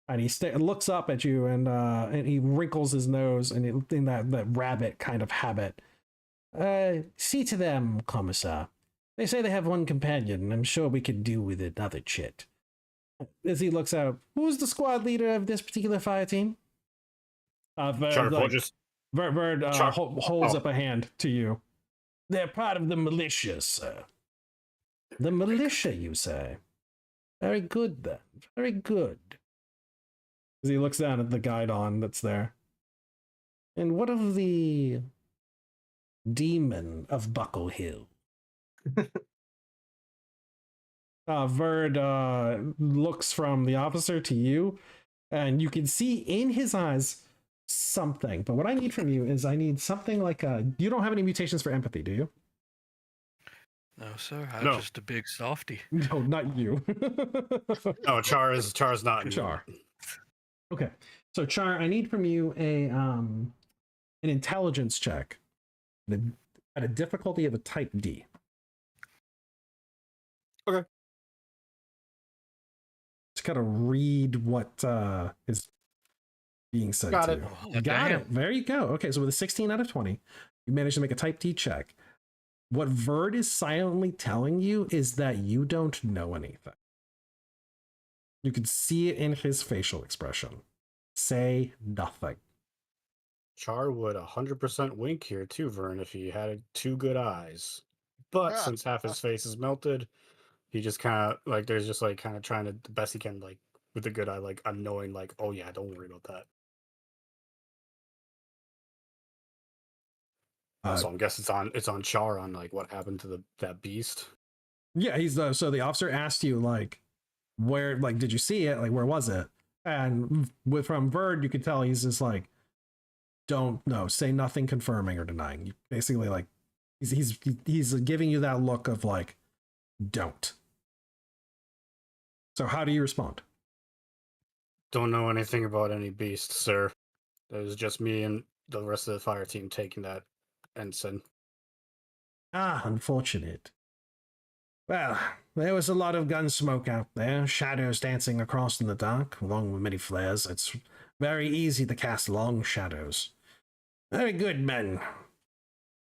and he looks up at you, and he wrinkles his nose in that rabbit kind of habit. See to them, Commissar. They say they have one companion, and I'm sure we could do with another chit. As he looks out, who's the squad leader of this particular fire team? Verd holds up a hand to you. They're part of the militia, sir. The militia, you say? Very good, then. Very good. As he looks down at the guidon that's there. And what of the demon of Buckle Hill? Verd looks from the officer to you, and you can see in his eyes something. But what I need from you is I need something like you don't have any mutations for empathy, do you? No, sir. I'm No. just a big softy. No, not you. No, Char's not. Char. Okay, so Char, I need from you an intelligence check at a difficulty of a type D. Okay. To kind of read what is being said Got to it. you. Oh, Got damn. it. There you go. Okay, so with a 16 out of 20, you managed to make a type D check. What Verd is silently telling you is that you don't know anything. You can see it in his facial expression. Say nothing. Char would 100% wink here too, Vern, if he had two good eyes. But Yeah. since half his face is melted, he just kind of like there's just like kind of trying to the best he can like with the good eye, like unknowing, like, oh yeah, don't worry about that. So I'm guessing it's on Char on like what happened to that beast. Yeah, he's so the officer asked you like where, like, did you see it? Like, where was it? And from Verd, you could tell he's just like, don't know, say nothing confirming or denying. You basically like he's giving you that look of like, don't. So how do you respond? Don't know anything about any beast, sir. It was just me and the rest of the fire team taking that ensign. Ah, unfortunate. Well, there was a lot of gun smoke out there, shadows dancing across in the dark, along with many flares. It's very easy to cast long shadows. Very good, men.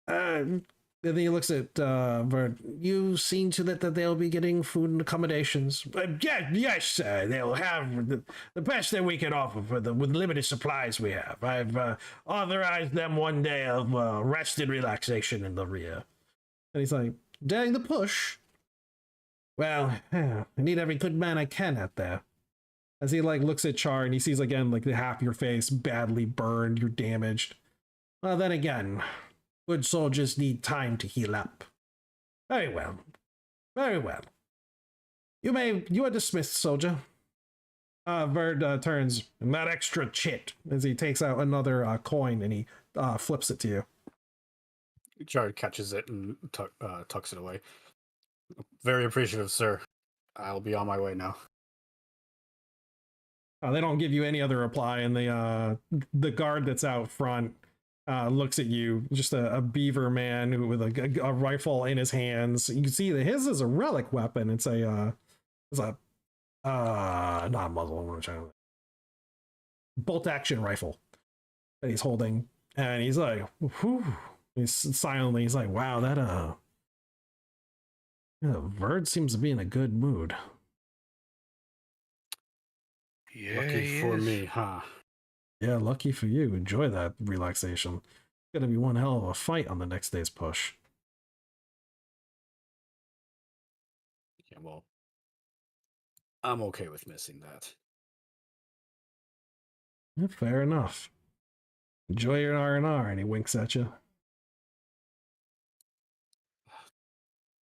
And then he looks at Verd. You seen to that they'll be getting food and accommodations? Yes, sir. They'll have the best that we can offer with limited supplies we have. I've authorized them 1 day of rest and relaxation in the rear. And he's like, during the push? Well, I need every good man I can out there. As he like looks at Char and he sees again like the half of your face badly burned, you're damaged. Well, then again, good soldiers need time to heal up. Very well. Very well. You are dismissed, soldier. Verd turns, and that extra chit, as he takes out another coin and he flips it to you. Char catches it and tucks it away. Very appreciative, sir. I'll be on my way now. They don't give you any other reply, and the guard that's out front looks at you, just a beaver man who with a rifle in his hands. You can see that his is a relic weapon. It's a not a muzzle. bolt action rifle that he's holding, and he's like, whew. He's silently, he's like, wow, that Verd seems to be in a good mood. Yeah, Lucky he for is. me, huh? Yeah, lucky for you. Enjoy that relaxation. It's gonna be one hell of a fight on the next day's push. Yeah, well, I'm okay with missing that. Yeah, fair enough. Enjoy your R&R, and he winks at you.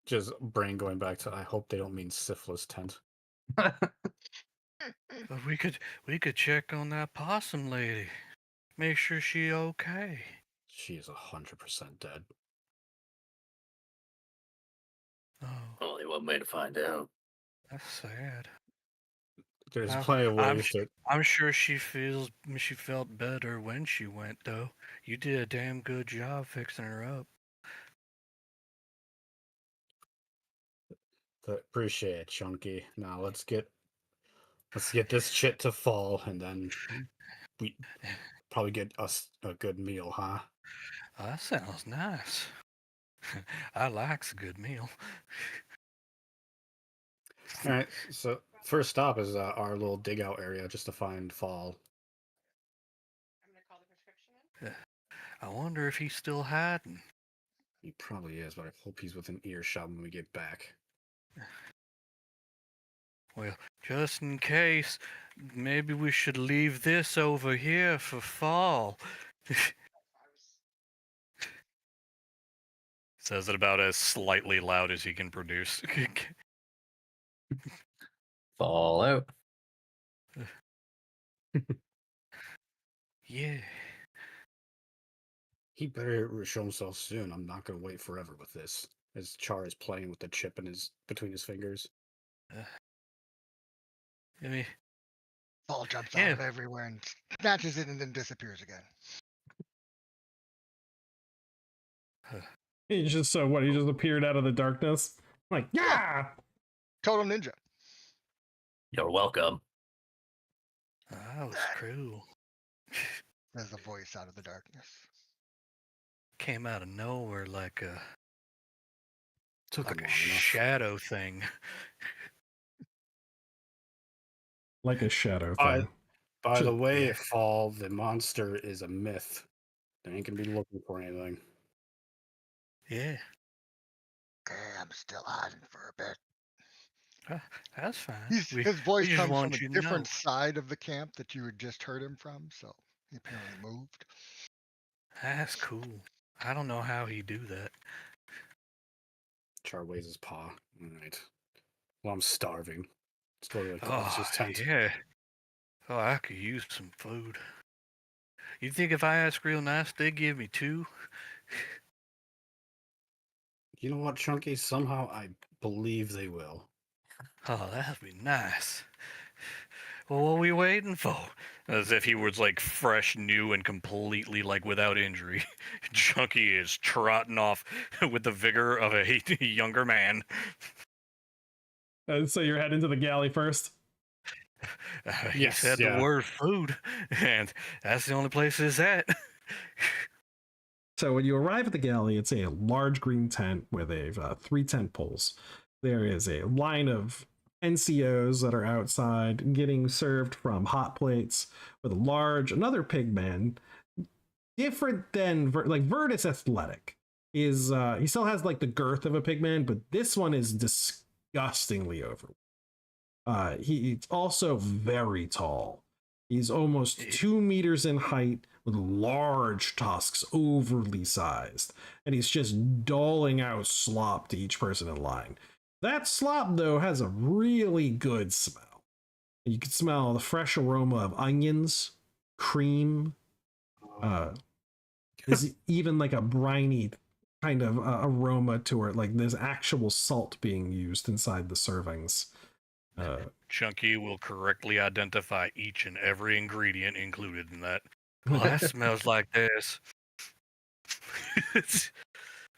Just brain going back to, I hope they don't mean syphilis tent. But we could check on that possum lady. Make sure she okay. She is 100% dead. Oh, Only one way to find out. that's sad. There's Well, plenty of I'm ways to. I'm sure she felt better when she went though. You did a damn good job fixing her up. Appreciate it, Chunky. Now let's get this shit to fall, and then we probably get us a good meal, huh? Oh, that sounds nice. I likes a good meal. All right. So first stop is our little dig out area, just to find Fall. I'm gonna call the prescription in. I wonder if he's still hiding. He probably is, but I hope he's within earshot when we get back. Well, just in case, maybe we should leave this over here for Fall. Says it about as slightly loud as he can produce. Fallout. Yeah. He better show himself soon. I'm not gonna wait forever with this. As Char is playing with the chip between his fingers. I mean, Fall jumps Yeah. out of everywhere and snatches it and then disappears again. He just he just appeared out of the darkness. Like, yeah! Total ninja. You're welcome. that was cool. There's a voice out of the darkness. Came out of nowhere like a Took like him a long enough. shadow thing. Like a shadow By- thing. By the Just- way, yeah. Fall, the monster is a myth. They ain't gonna be looking for anything. Yeah, Okay, I'm still hiding for a bit. that's fine. His voice just comes want from you a to different know. side of the camp that you had just heard him from, so he apparently moved. That's cool. I don't know how he do that. Char waves his paw. All right. Well, I'm starving. Let's go to the Oh, officer's tent. yeah. Oh, I could use some food. You think if I ask real nice, they'd give me 2? You know what, Chunky? Somehow I believe they will. Oh, that'd be nice. Well, what are we waiting for? As if he was like fresh, new, and completely like without injury. Chunky is trotting off with the vigor of a younger man. So you're heading to the galley first? He Yes, said yeah. the word food, and that's the only place it's at. So when you arrive at the galley, it's a large green tent with 3 tent poles. There is a line of NCOs that are outside getting served from hot plates with another pigman, different than Verd is athletic. He still has like the girth of a pigman, but this one is disgustingly overweight. He's also very tall. He's almost 2 meters in height with large tusks, overly sized. And he's just doling out slop to each person in line. That slop, though, has a really good smell. You can smell the fresh aroma of onions, cream. There's even like a briny kind of aroma to it. Like there's actual salt being used inside the servings. Chunky will correctly identify each and every ingredient included in that. Well, that smells like this.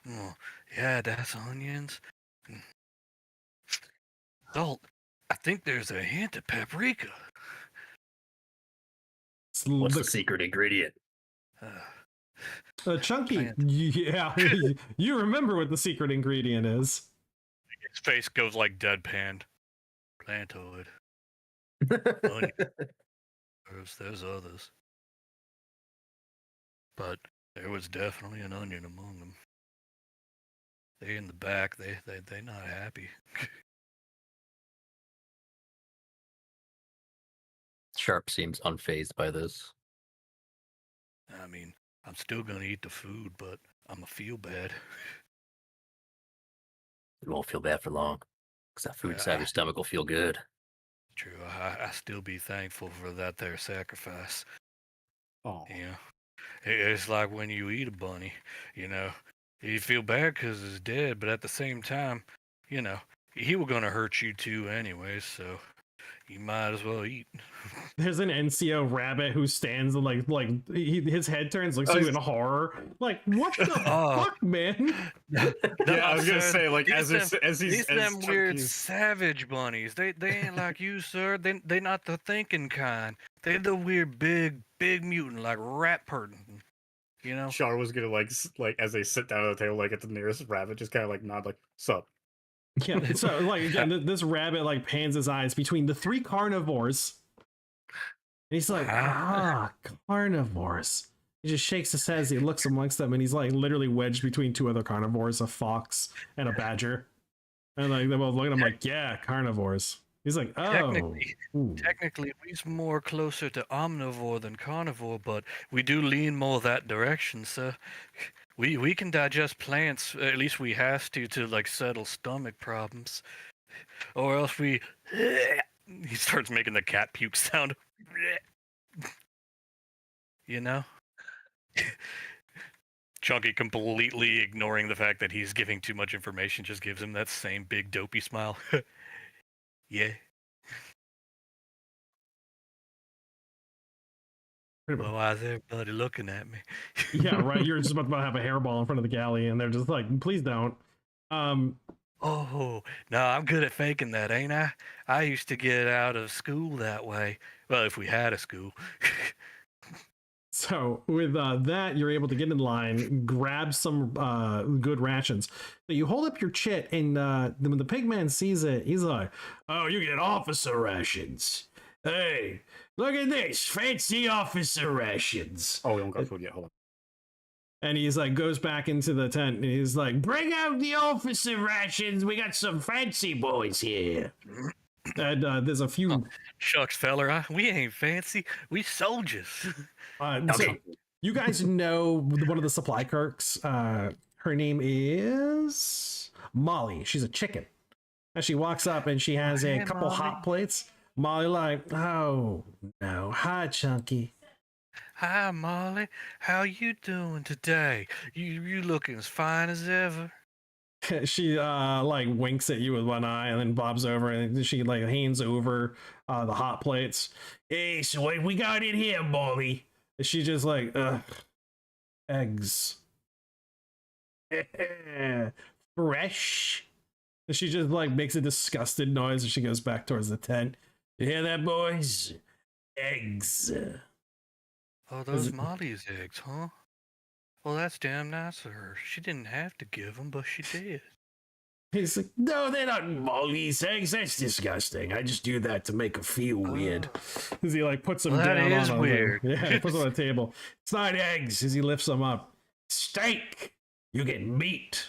Oh, yeah, that's onions. Salt. I think there's a hint of paprika. What's the secret ingredient? Chunky, Plant. yeah, you remember what the secret ingredient is. His face goes like deadpan. Plantoid. Onion. There's others. But there was definitely an onion among them. They in the back, they not happy. Sharp seems unfazed by this. I mean, I'm still gonna eat the food, but I'ma feel bad. You won't feel bad for long. Because that food inside Yeah. your stomach will feel good. True, I still be thankful for that there sacrifice. Oh, Yeah. It's like when you eat a bunny, you know, you feel bad because it's dead, but at the same time, you know, he was gonna hurt you too anyway, so you might as well eat. There's an NCO rabbit who stands and his head turns, looks at you in horror. Like, what the fuck, man? yeah, I was gonna say, like, these he's them weird Chunky's- savage bunnies. They ain't like you, sir. They not the thinking kind. They the weird big mutant like rat person. You know. Char was gonna like as they sit down at the table, like at the nearest rabbit, just kind of like nod, like sup. Yeah, so like again, this rabbit like pans his eyes between the three carnivores. And he's like, carnivores. He just shakes his head as he looks amongst them, and he's like literally wedged between two other carnivores, a fox and a badger. And like they're both looking at him like, yeah, carnivores. He's like, oh. Technically, we's more closer to omnivore than carnivore, but we do lean more that direction, sir. We can digest plants, at least we has to like settle stomach problems. Or else we... He starts making the cat puke sound. You know? Chunky, completely ignoring the fact that he's giving too much information, just gives him that same big dopey smile. Yeah. Well, why is everybody looking at me? Yeah, right. You're just about to have a hairball in front of the galley, and they're just like, please don't. Oh, no, I'm good at faking that, ain't I? I used to get out of school that way. Well, if we had a school. So with that, you're able to get in line, grab some good rations. So you hold up your chit, and when the pigman sees it, he's like, "Oh, you get officer rations. Hey, look at this, fancy officer rations." Oh, we don't got food yet. Hold on. And he's like, goes back into the tent, and he's like, "Bring out the officer rations. We got some fancy boys here." And there's a few. Shucks, feller, we ain't fancy. We soldiers. So you guys know one of the supply clerks. Her name is Molly. She's a chicken. And she walks up and she has a couple hot plates. Molly like, oh no, hi Chunky. Hi, Molly. How you doing today? You looking as fine as ever. She like winks at you with one eye and then bobs over and she like hands over the hot plates. Hey, so what we got in here, Molly? And she just like, eggs. Fresh. And she just like makes a disgusted noise and she goes back towards the tent. You hear that, boys? Eggs. Oh, those Molly's eggs, huh? Well, that's damn nice of her. She didn't have to give them, but she did. He's like, no, they're not Molly's eggs. That's disgusting. I just do that to make her feel weird. As he like puts them down is on weird. Yeah, he puts them on the table. It's not eggs. As he lifts them up, steak. You get meat.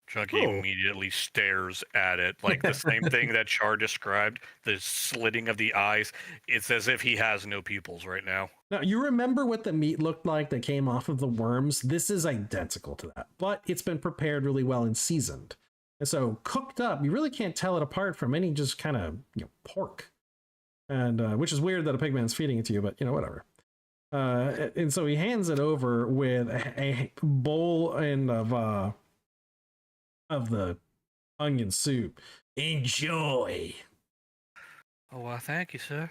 Chunky immediately stares at it, like the same thing that Char described, the slitting of the eyes. It's as if he has no pupils right now. Now, you remember what the meat looked like that came off of the worms? This is identical to that, but it's been prepared really well and seasoned. And so cooked up, you really can't tell it apart from any just kind of pork. And which is weird that a pigman's feeding it to you, but whatever. And so he hands it over with a bowl of the onion soup. Enjoy. Oh, well, thank you, sir.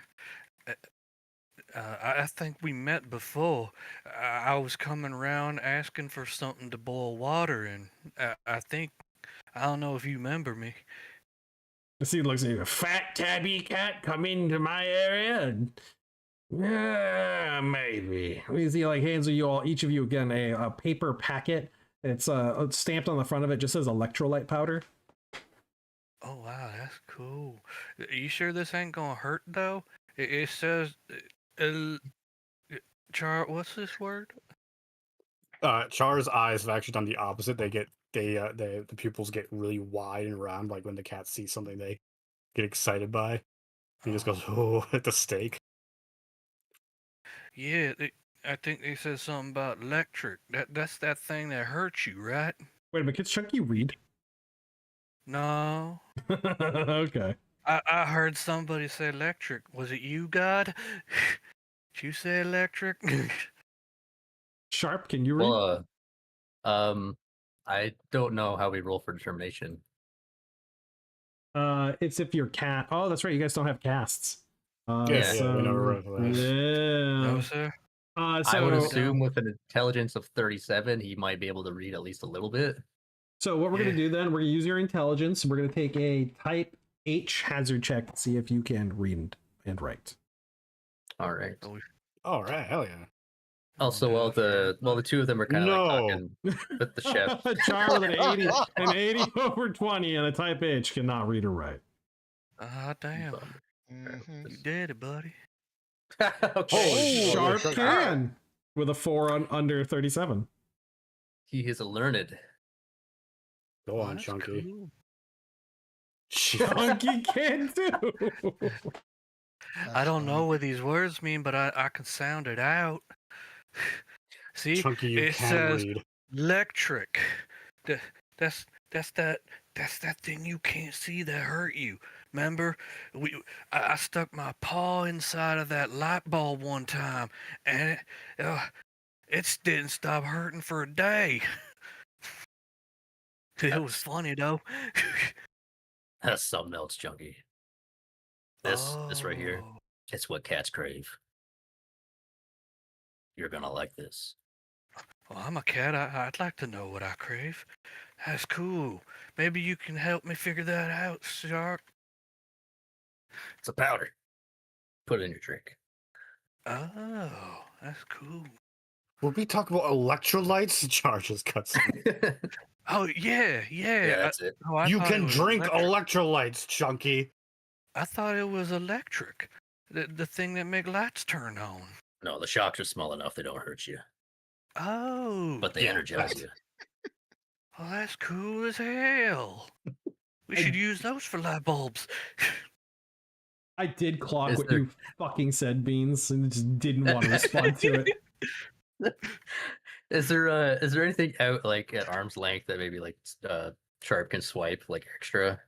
I think we met before. I was coming around asking for something to boil water in. I don't know if you remember me. He looks at you. Fat tabby cat come into my area? Yeah, maybe. He like hands you all, each of you again, a paper packet. It's stamped on the front of it. Just says electrolyte powder. Oh wow, that's cool. You sure this ain't gonna hurt though? It says, what's this word? Char's eyes have actually done the opposite. The pupils get really wide and round, like when the cat sees something they get excited by. He just goes, "Oh," at the steak. Yeah, I think they said something about electric. That's that thing that hurts you, right? Wait a minute, can Chunky read? No. Okay. I heard somebody say electric. Was it you, God? Did you say electric? Sharp, can you read? Well, I don't know how we roll for determination. It's if your cat. Oh, that's right. You guys don't have casts. Yeah, we never read that. Yeah. No, sir. So I would assume with an intelligence of 37, he might be able to read at least a little bit. So what we're Yeah. gonna do then? We're gonna use your intelligence. We're gonna take a type H hazard check to see if you can read and write. All right. All right, hell yeah. Also, while the two of them are kind of like talking with the chef. Char with an 80 over 20 and a type H cannot read or write. Ah, damn. Mhm. You did it, buddy. Okay. Sharp look, can with a 4 under 37. He is a learned. Go on, That's Chunky. cool. Chunky can too. I don't know what these words mean, but I can sound it out. See, Chunky, you it can says read. electric. That's that thing you can't see that hurt you. Remember, I stuck my paw inside of that light bulb one time, and it didn't stop hurting for a day. It was funny though. That's something else, Chunky. This right here. Oh. It's what cats crave. You're gonna like this. Well, I'm a cat. I'd like to know what I crave. That's cool. Maybe you can help me figure that out, Shark. It's a powder. Put it in your drink. Oh, that's cool. Will we talk about electrolytes? Char just cuts in. Oh yeah. Yeah, that's it. Oh, I You thought it can was drink electric. electrolytes, Chunky. I thought it was electric. The thing that make lights turn on. No, the shocks are small enough they don't hurt you, Oh, but they Yeah, energize that's- you. well, that's cool as hell. We should use those for light bulbs. I did clock Is what there- you fucking said, Beans, and just didn't want to respond to it. Is there anything out like at arm's length that maybe like Sharp can swipe like extra?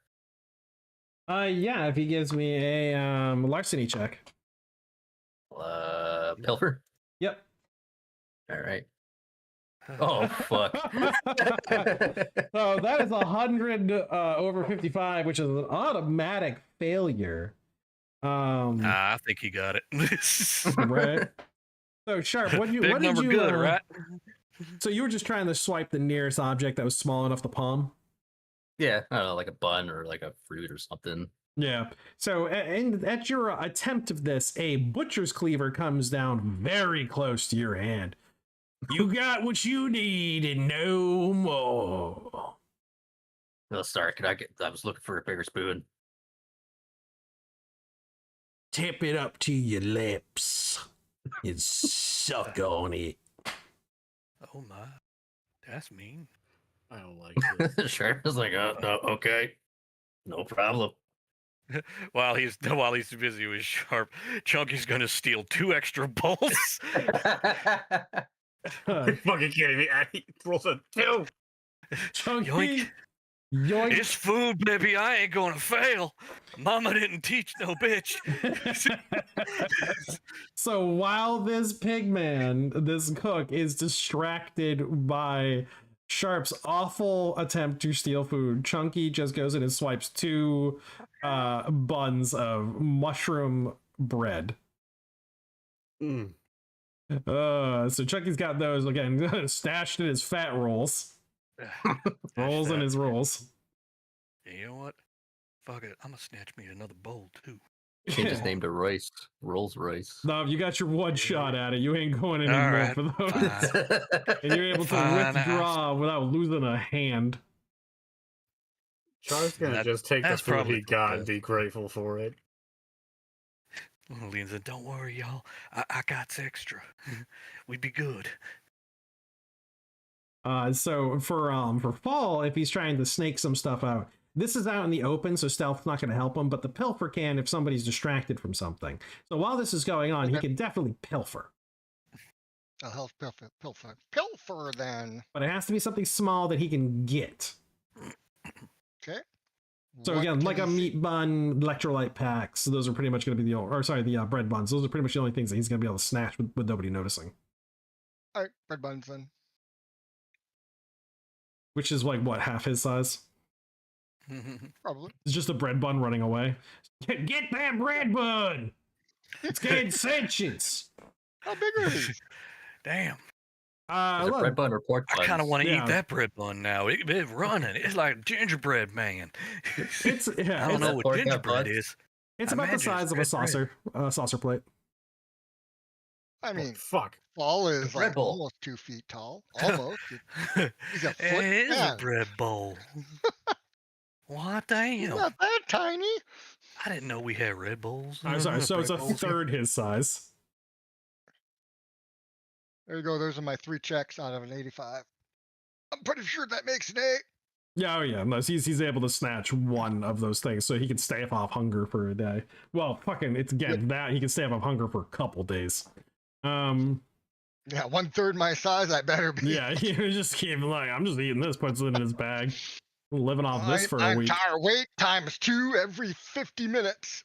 Yeah, if he gives me a larceny check. Pilfer? Yep. All right. Oh fuck. So that is 100 over 55, which is an automatic failure. I think he got it. Right. So Sharp, what Big did number you good, right? So you were just trying to swipe the nearest object that was small enough to palm? Yeah, I don't know, like a bun or like a fruit or something. Yeah. So at your attempt of this, a butcher's cleaver comes down very close to your hand. You got what you need and no more. No, sorry, I was looking for a bigger spoon. Tip it up to your lips and suck on it. Oh my, that's mean. I don't like this. Sharp was like, oh no, okay. No problem. While he's busy with Sharp, Chunky's gonna steal 2 extra bowls. You're fucking kidding me. And he rolls a 2. Chunky, Yoink. yoink. It's food, baby. I ain't gonna fail. Mama didn't teach no bitch. So while this pigman, this cook, is distracted by Sharp's awful attempt to steal food, Chunky just goes in and swipes 2 buns of mushroom bread. Mm. So Chunky's got those again stashed in his fat rolls. Rolls in his rolls. You know what? Fuck it, I'm gonna snatch me another bowl too. He just named a Royce, Rolls Royce. No, you got your one shot at it. You ain't going All anymore right, for those. fine. And you're able to Fine, withdraw without losing a hand. Char's gonna That- just take the that's food probably he for got the and be grateful for it. Leans in, don't worry, y'all. I got extra. We'd be good. So for Fall, if he's trying to snake some stuff out, this is out in the open, so stealth's not going to help him. But the pilfer can if somebody's distracted from something. So while this is going on, he Okay. can definitely pilfer. I'll help pilfer then. But it has to be something small that he can get. Okay. So What again, can like a he see? meat bun, electrolyte packs. Those are pretty much going to be the bread buns. Those are pretty much the only things that he's going to be able to snatch with nobody noticing. All right, bread buns then. Which is like what, half his size? Probably. It's just a bread bun running away. Get that bread bun! It's getting sentience. How big are these? Damn. Is it Look, bread bun or pork I buns? kind of want to Yeah. eat that bread bun now. It's running. It's like gingerbread man. it's yeah, I don't it's, know what pork got gingerbread buns? is. it's I about the imagine it's size of a red bread. saucer plate. I mean, Fuck. Fall is bread like bowl. almost 2 feet tall. Almost. He's a foot It is a man. bread bowl. What He's damn? not that tiny. I didn't know we had Red Bulls. I'm sorry, so it's a Bread bowls. third his size. There you go. Those are my 3 checks out of an 85. I'm pretty sure that makes an 8. Yeah, oh yeah, unless he's able to snatch one of those things, so he can stay off hunger for a day. Well, fucking, it's again that he can stay off hunger for a couple days. Yeah, 1/3 my size. I better be. Yeah, he just keep like, I'm just eating this, puts it in his bag, living off this for my a week. entire weight times 2 every 50 minutes.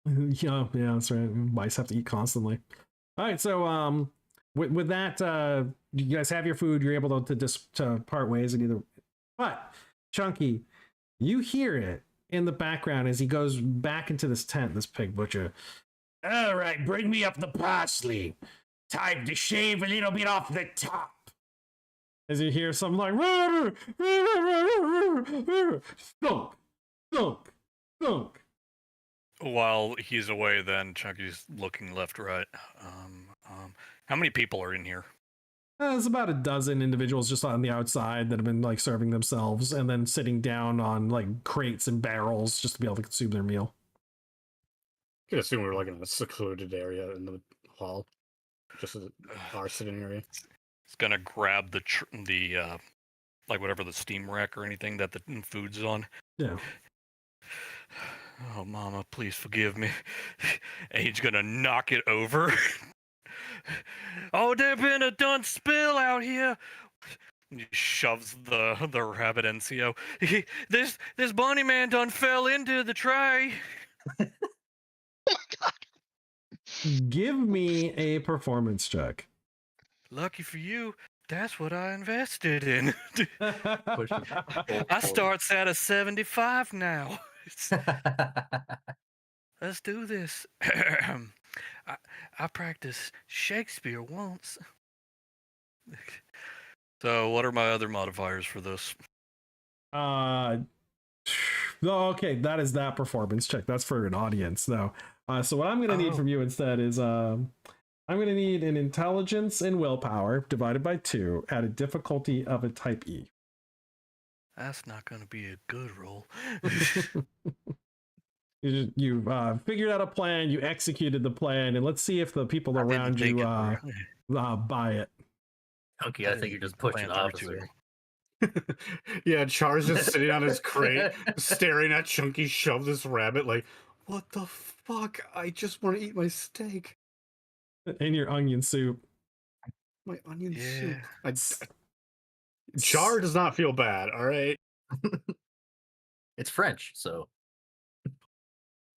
Yeah. Yeah, that's right. Mice have to eat constantly. All right, so with that, you guys have your food. You're able to part ways and either. But Chunky, you hear it in the background as he goes back into this tent. This pig butcher. All right, bring me up the parsley. Time to shave a little bit off the top. As you hear something like thunk, thunk, thunk. While he's away, then Chunky's looking left, right. How many people are in here? There's about a dozen individuals just on the outside that have been like serving themselves and then sitting down on like crates and barrels just to be able to consume their meal. I could assume we're like in a secluded area in the hall, just as our sitting area. He's gonna grab the like whatever the steam rack or anything that the food's on. Yeah. Oh, Mama, please forgive me. And he's gonna knock it over. Oh, there been a done spill out here. He shoves the rabbit NCO. This bunny man done fell into the tray. Give me a performance check. Lucky for you, that's what I invested in. Push it. I starts at a 75 now. Let's do this. I practiced Shakespeare once. So, what are my other modifiers for this? Okay, that is that performance check. That's for an audience, though. So what I'm going to need from you instead is I'm going to need an intelligence and willpower divided by 2 at a difficulty of a type E. That's not going to be a good roll. You figured out a plan, you executed the plan, and let's see if the people I didn't around think you it through. buy it. Okay, I think you're just pushing Plan through officer. Yeah, Char's just sitting on his crate, staring at Chunky shove this rabbit like, what the fuck? I just want to eat my steak. And your onion soup. My onion Yeah. soup. Char does not feel bad, all right? It's French, so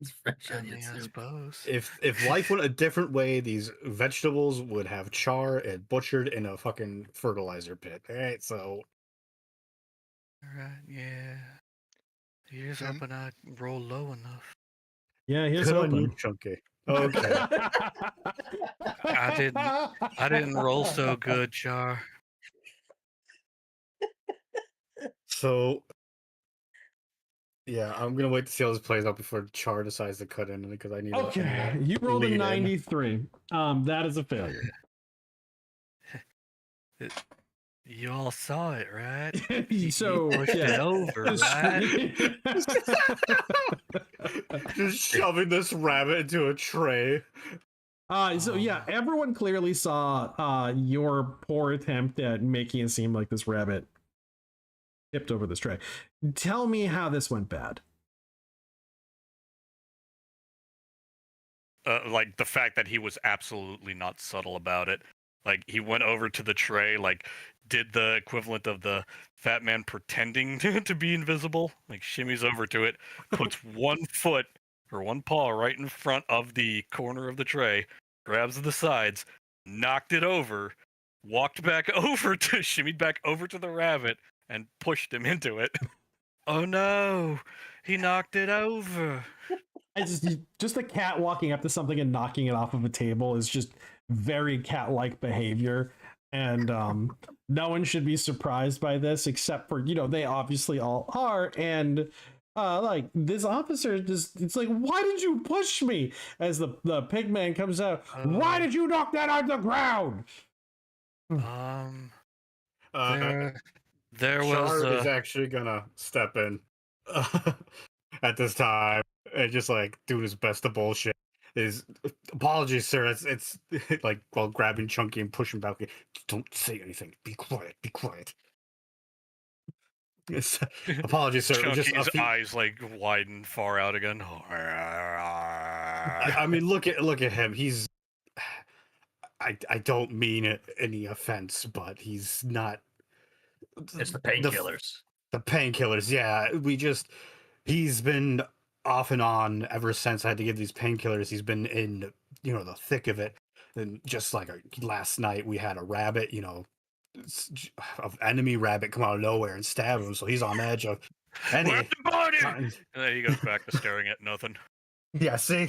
it's French I onion mean, I soup. suppose. If life went a different way, these vegetables would have Char and butchered in a fucking fertilizer pit. All right, so Right, yeah. Here's Jim? hoping I roll low enough. Yeah, here's good on you, hoping. Chunky. Okay. I didn't roll so good, Char. So Yeah, I'm gonna wait to see how this plays out before Char decides to cut in because I need. Okay, you rolled a lead in. 93. That is a failure. You all saw it, right? So, pushed yeah. it over, right? Just shoving this rabbit into a tray. So yeah, everyone clearly saw your poor attempt at making it seem like this rabbit tipped over this tray. Tell me how this went bad. Like the fact that he was absolutely not subtle about it. Like he went over to the tray, like did the equivalent of the fat man pretending to be invisible, like shimmies over to it, puts one foot or one paw right in front of the corner of the tray, grabs the sides, knocked it over, walked back over to shimmied back over to the rabbit and pushed him into it. Oh no, he knocked it over. It's just a cat walking up to something and knocking it off of a table is just very cat-like behavior, and no one should be surprised by this, except for they obviously all are, and like this officer it's like, why did you push me? As the pig man comes out, why did you knock that on the ground? There Char was is actually gonna step in at this time and just like doing his best to bullshit. Apologies, sir. It's like while grabbing Chunky and pushing back. Don't say anything. Be quiet. Be quiet. Apologies, sir. Chunky's eyes like widen far out again. I mean, look at him. He's. I don't mean any offense, but he's not. It's the painkillers. The painkillers, yeah. He's been off and on ever since I had to give these painkillers. He's been in, the thick of it. And just like last night, we had a rabbit, an enemy rabbit come out of nowhere and stab him. So he's on edge of. Where's the body? And then he goes back to staring at nothing. Yeah, see,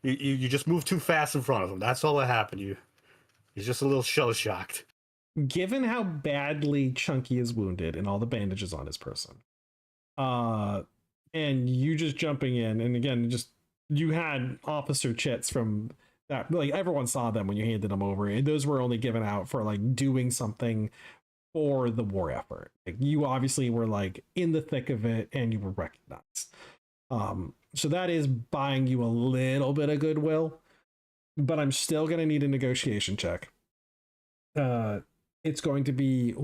you just moved too fast in front of him. That's all that happened. He's just a little shell shocked. Given how badly Chunky is wounded and all the bandages on his person, and you just jumping in, and again, you had Officer Chits from that, like everyone saw them when you handed them over, and those were only given out for like doing something for the war effort. Like you obviously were like in the thick of it, and you were recognized. So that is buying you a little bit of goodwill, but I'm still gonna need a negotiation check. It's going to be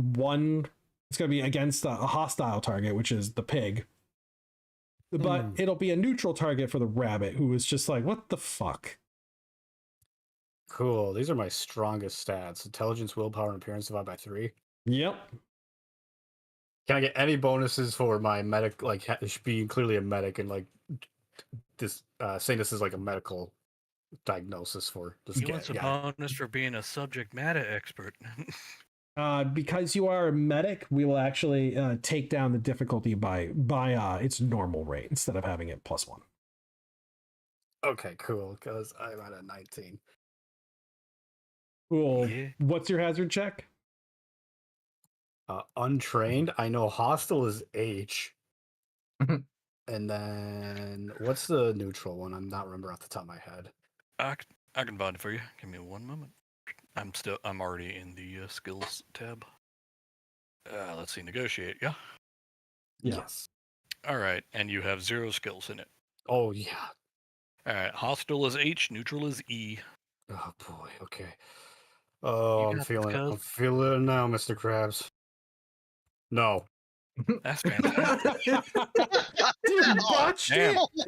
against a hostile target, which is the pig. But it'll be a neutral target for the rabbit, who is just like, what the fuck? Cool. These are my strongest stats. Intelligence, willpower, and appearance divided by 3. Yep. Can I get any bonuses for my medic, like being clearly a medic and like this saying this is like a medical diagnosis for this He wants a bonus for being a subject matter expert. Because you are a medic, we will actually take down the difficulty by its normal rate instead of having it +1. Okay, cool. Because I'm at a 19. Cool. Yeah. What's your hazard check? Untrained. I know hostile is H. And then what's the neutral one? I'm not remember off the top of my head. I can find it for you. Give me one moment. I'm already in the skills tab. Let's see, negotiate. Yeah. Yes. All right, and you have 0 skills in it. Oh yeah. All right, hostile is H, neutral is E. Oh boy. Okay. Oh, I'm got this, feeling it. cuz. I'm feeling it now, Mr. Krabs. No. That's fantastic. Dude, botched Damn. it! Oh my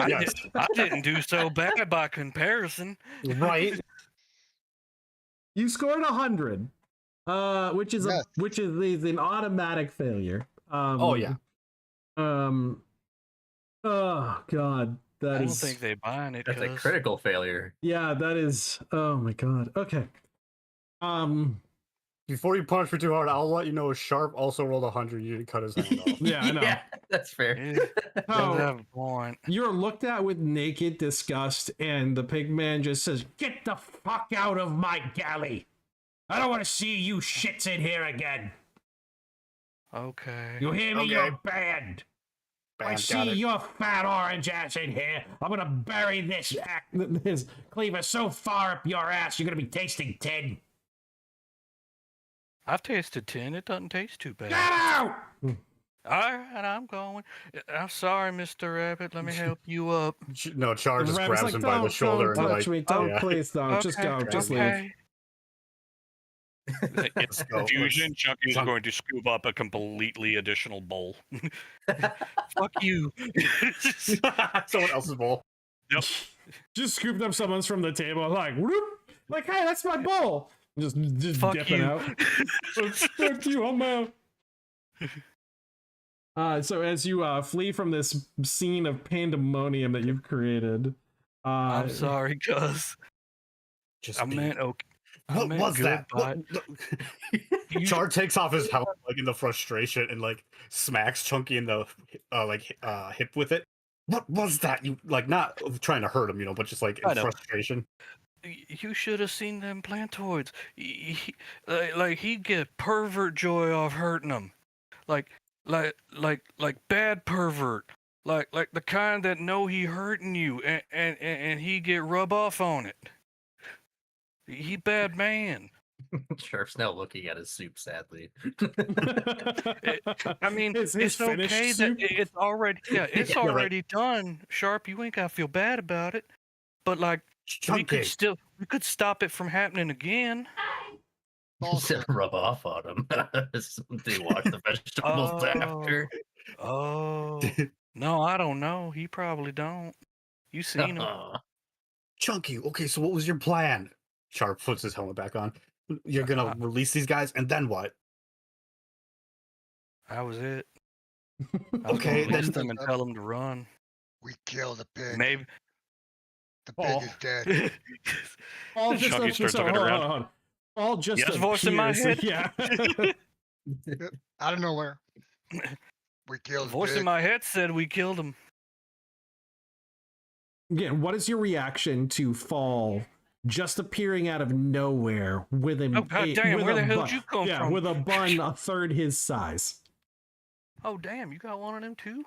god! I didn't do so bad by comparison. Right. You scored 100, which is Yes. an automatic failure. Oh yeah. Oh god, I that don't is. think they buying it. That's a cuz. critical failure. Yeah, that is. Oh my god. Okay. Before you punch me too hard, I'll let you know Sharp also rolled 100. You didn't cut his hand off. Yeah, I know. Yeah, that's fair. Yeah. Oh. Does have a point. You're looked at with naked disgust, and the pig man just says, "Get the fuck out of my galley! I don't want to see you shits in here again. Okay. You hear me? Okay. You're banned." I fans see got it. your fat orange ass in here. I'm gonna bury his cleaver so far up your ass, you're gonna be tasting tin. I've tasted tin. It doesn't taste too bad. Get out! All right, I'm going. I'm sorry, Mr. Rabbit. Let me help you up. No, Char just Rabbit's grabs like, him by the shoulder don't and touch like, me. Don't, yeah. please don't. Just Okay, go. Just leave. okay. In Let's go. confusion, Chunky's Chunk- going to scoop up a completely additional bowl. Fuck you. Someone else's bowl. Yep. Just scooped up someone's from the table, like, whoop, like, hey, that's my bowl. Just Fuck dipping you. out. Fuck you, I'm out. So as you flee from this scene of pandemonium that you've created, I'm sorry, cuz. Just I be- meant okay. I What meant was good, that? but you- Char takes off his helmet like in the frustration and like smacks Chunky in the hip with it. What was that? You like not trying to hurt him, you know, but just like I in know. frustration. You should have seen them plantoids. Like he'd get pervert joy off hurting them, like bad pervert, like the kind that know he hurting you, and he get rub off on it. He bad man. Sharp's now looking at his soup sadly. I mean, His it's finished okay that soup? it's already it's Yeah, right. already done. Sharp, you ain't gotta feel bad about it. But like we Chunky. could stop it from happening again. Said rub off on him. They wash the vegetables after. Oh, no, I don't know. He probably don't. You seen him? Chunky, okay, so what was your plan? Sharp puts his helmet back on. You're gonna release these guys, and then what? That was it. I was Okay, gonna release then- them and tell them to run. We kill the pig. Maybe. The pig Oh. is dead. all just Chunky starts looking hold on, around. hold on. All just Yes, voice in my appears. head. Yeah. Out of nowhere. We The killed the voice in pig. my head said we killed him. Again, what is your reaction to Fall just appearing out of nowhere with a Oh, God damn, with where a the hell bun- did you come yeah, from? with a bun a third his size. Oh damn, you got one of them too?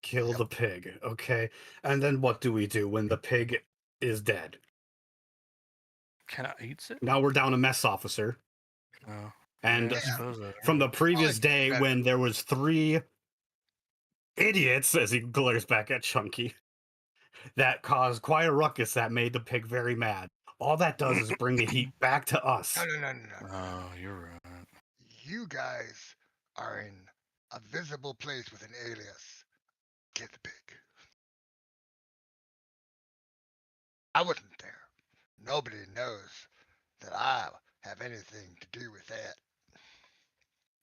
Kill the pig, okay? And then what do we do when the pig is dead? Can I eat it? Now we're down a mess officer. Oh, And yeah, I suppose that. from the previous day better. when there was 3 idiots, as he glares back at Chunky, that caused quite a ruckus that made the pig very mad. All that does is bring the heat back to us. No. Oh, you're right. You guys are in a visible place with an alias. Get the pig. I wasn't there. Nobody knows that I have anything to do with that.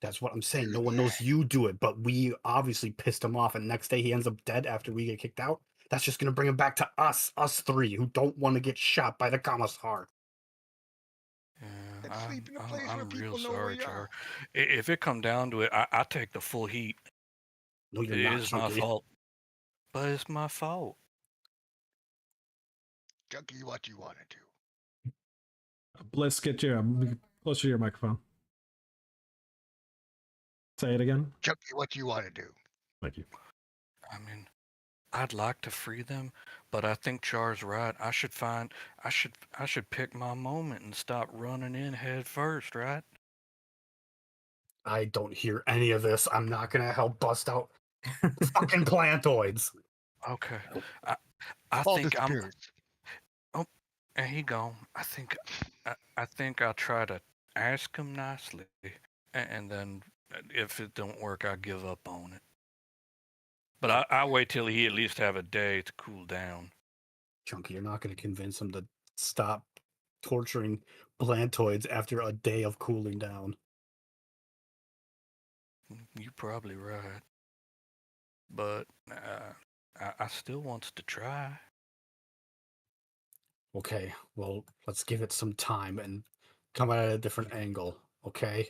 That's what I'm saying. No one knows you do it, but we obviously pissed him off, and next day he ends up dead after we get kicked out. That's just gonna bring him back to us 3 who don't want to get shot by the commissar. Yeah, And sleep in a place where I'm people real know where sorry, you Char. are. If it come down to it, I take the full heat. No, you're It not, is my Chunky. fault. But it's my fault. Junkie, what you want to do? Bliss, get your closer to your microphone. Say it again. Junkie, what you want to do? Thank you. I mean, I'd like to free them, but I think Char's right. I should pick my moment and stop running in head first, right? I don't hear any of this. I'm not gonna help bust out fucking plantoids. Okay. I All think I'm. disappears. And he gone. I think I'll try to ask him nicely, and then if it don't work, I give up on it. But I wait till he at least have a day to cool down. Chunky, you're not gonna convince him to stop torturing plantoids after a day of cooling down. You're probably right. But I still wants to try. Okay, well, let's give it some time and come at a different angle, okay?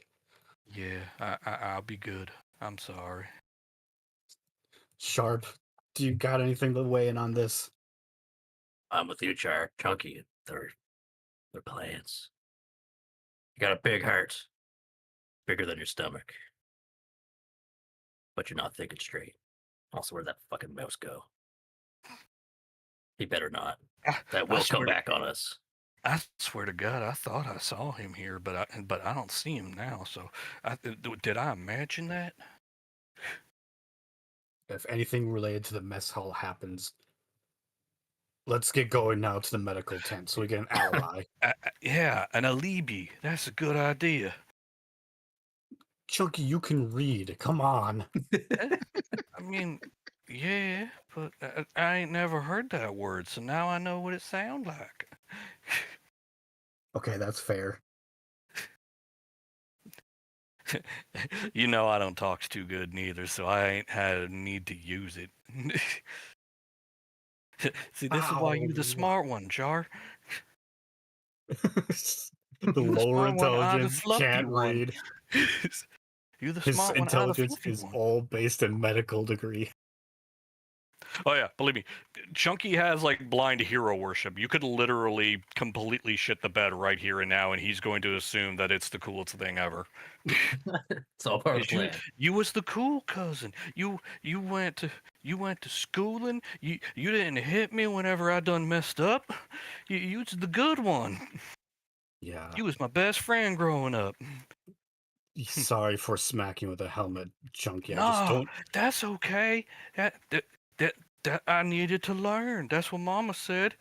Yeah, I'll be good. I'm sorry. Sharp, do you got anything to weigh in on this? I'm with you, Char. Chunky. They're plants. You got a big heart. Bigger than your stomach. but you're not thinking straight. Also, where'd that fucking mouse go? He better not. That will come back on us. I swear to God, I thought I saw him here, but I don't see him now. So, did I imagine that? If anything related to the mess hall happens, let's get going now to the medical tent so we get an alibi. Yeah, an alibi. That's a good idea. Chunky, you can read. Come on. I mean, yeah, but I ain't never heard that word, so now I know what it sounds like. Okay, that's fair. You know I don't talk too good neither, so I ain't had a need to use it. See, this is why you the smart one, Jar. The You the lower smart one, I the intelligence fluffy can't one. read. You the His smart one, I the intelligence fluffy is one. all based in medical degree. Oh yeah, believe me, Chunky has like blind hero worship. You could literally completely shit the bed right here and now, and he's going to assume that it's the coolest thing ever. It's all part of the You, plan. you was the cool cousin. You went to schooling. You didn't hit me whenever I done messed up. You was the good one. Yeah. You was my best friend growing up. Sorry for smacking with a helmet, Chunky. I just Nah, don't. that's okay. That I needed to learn. That's what Mama said.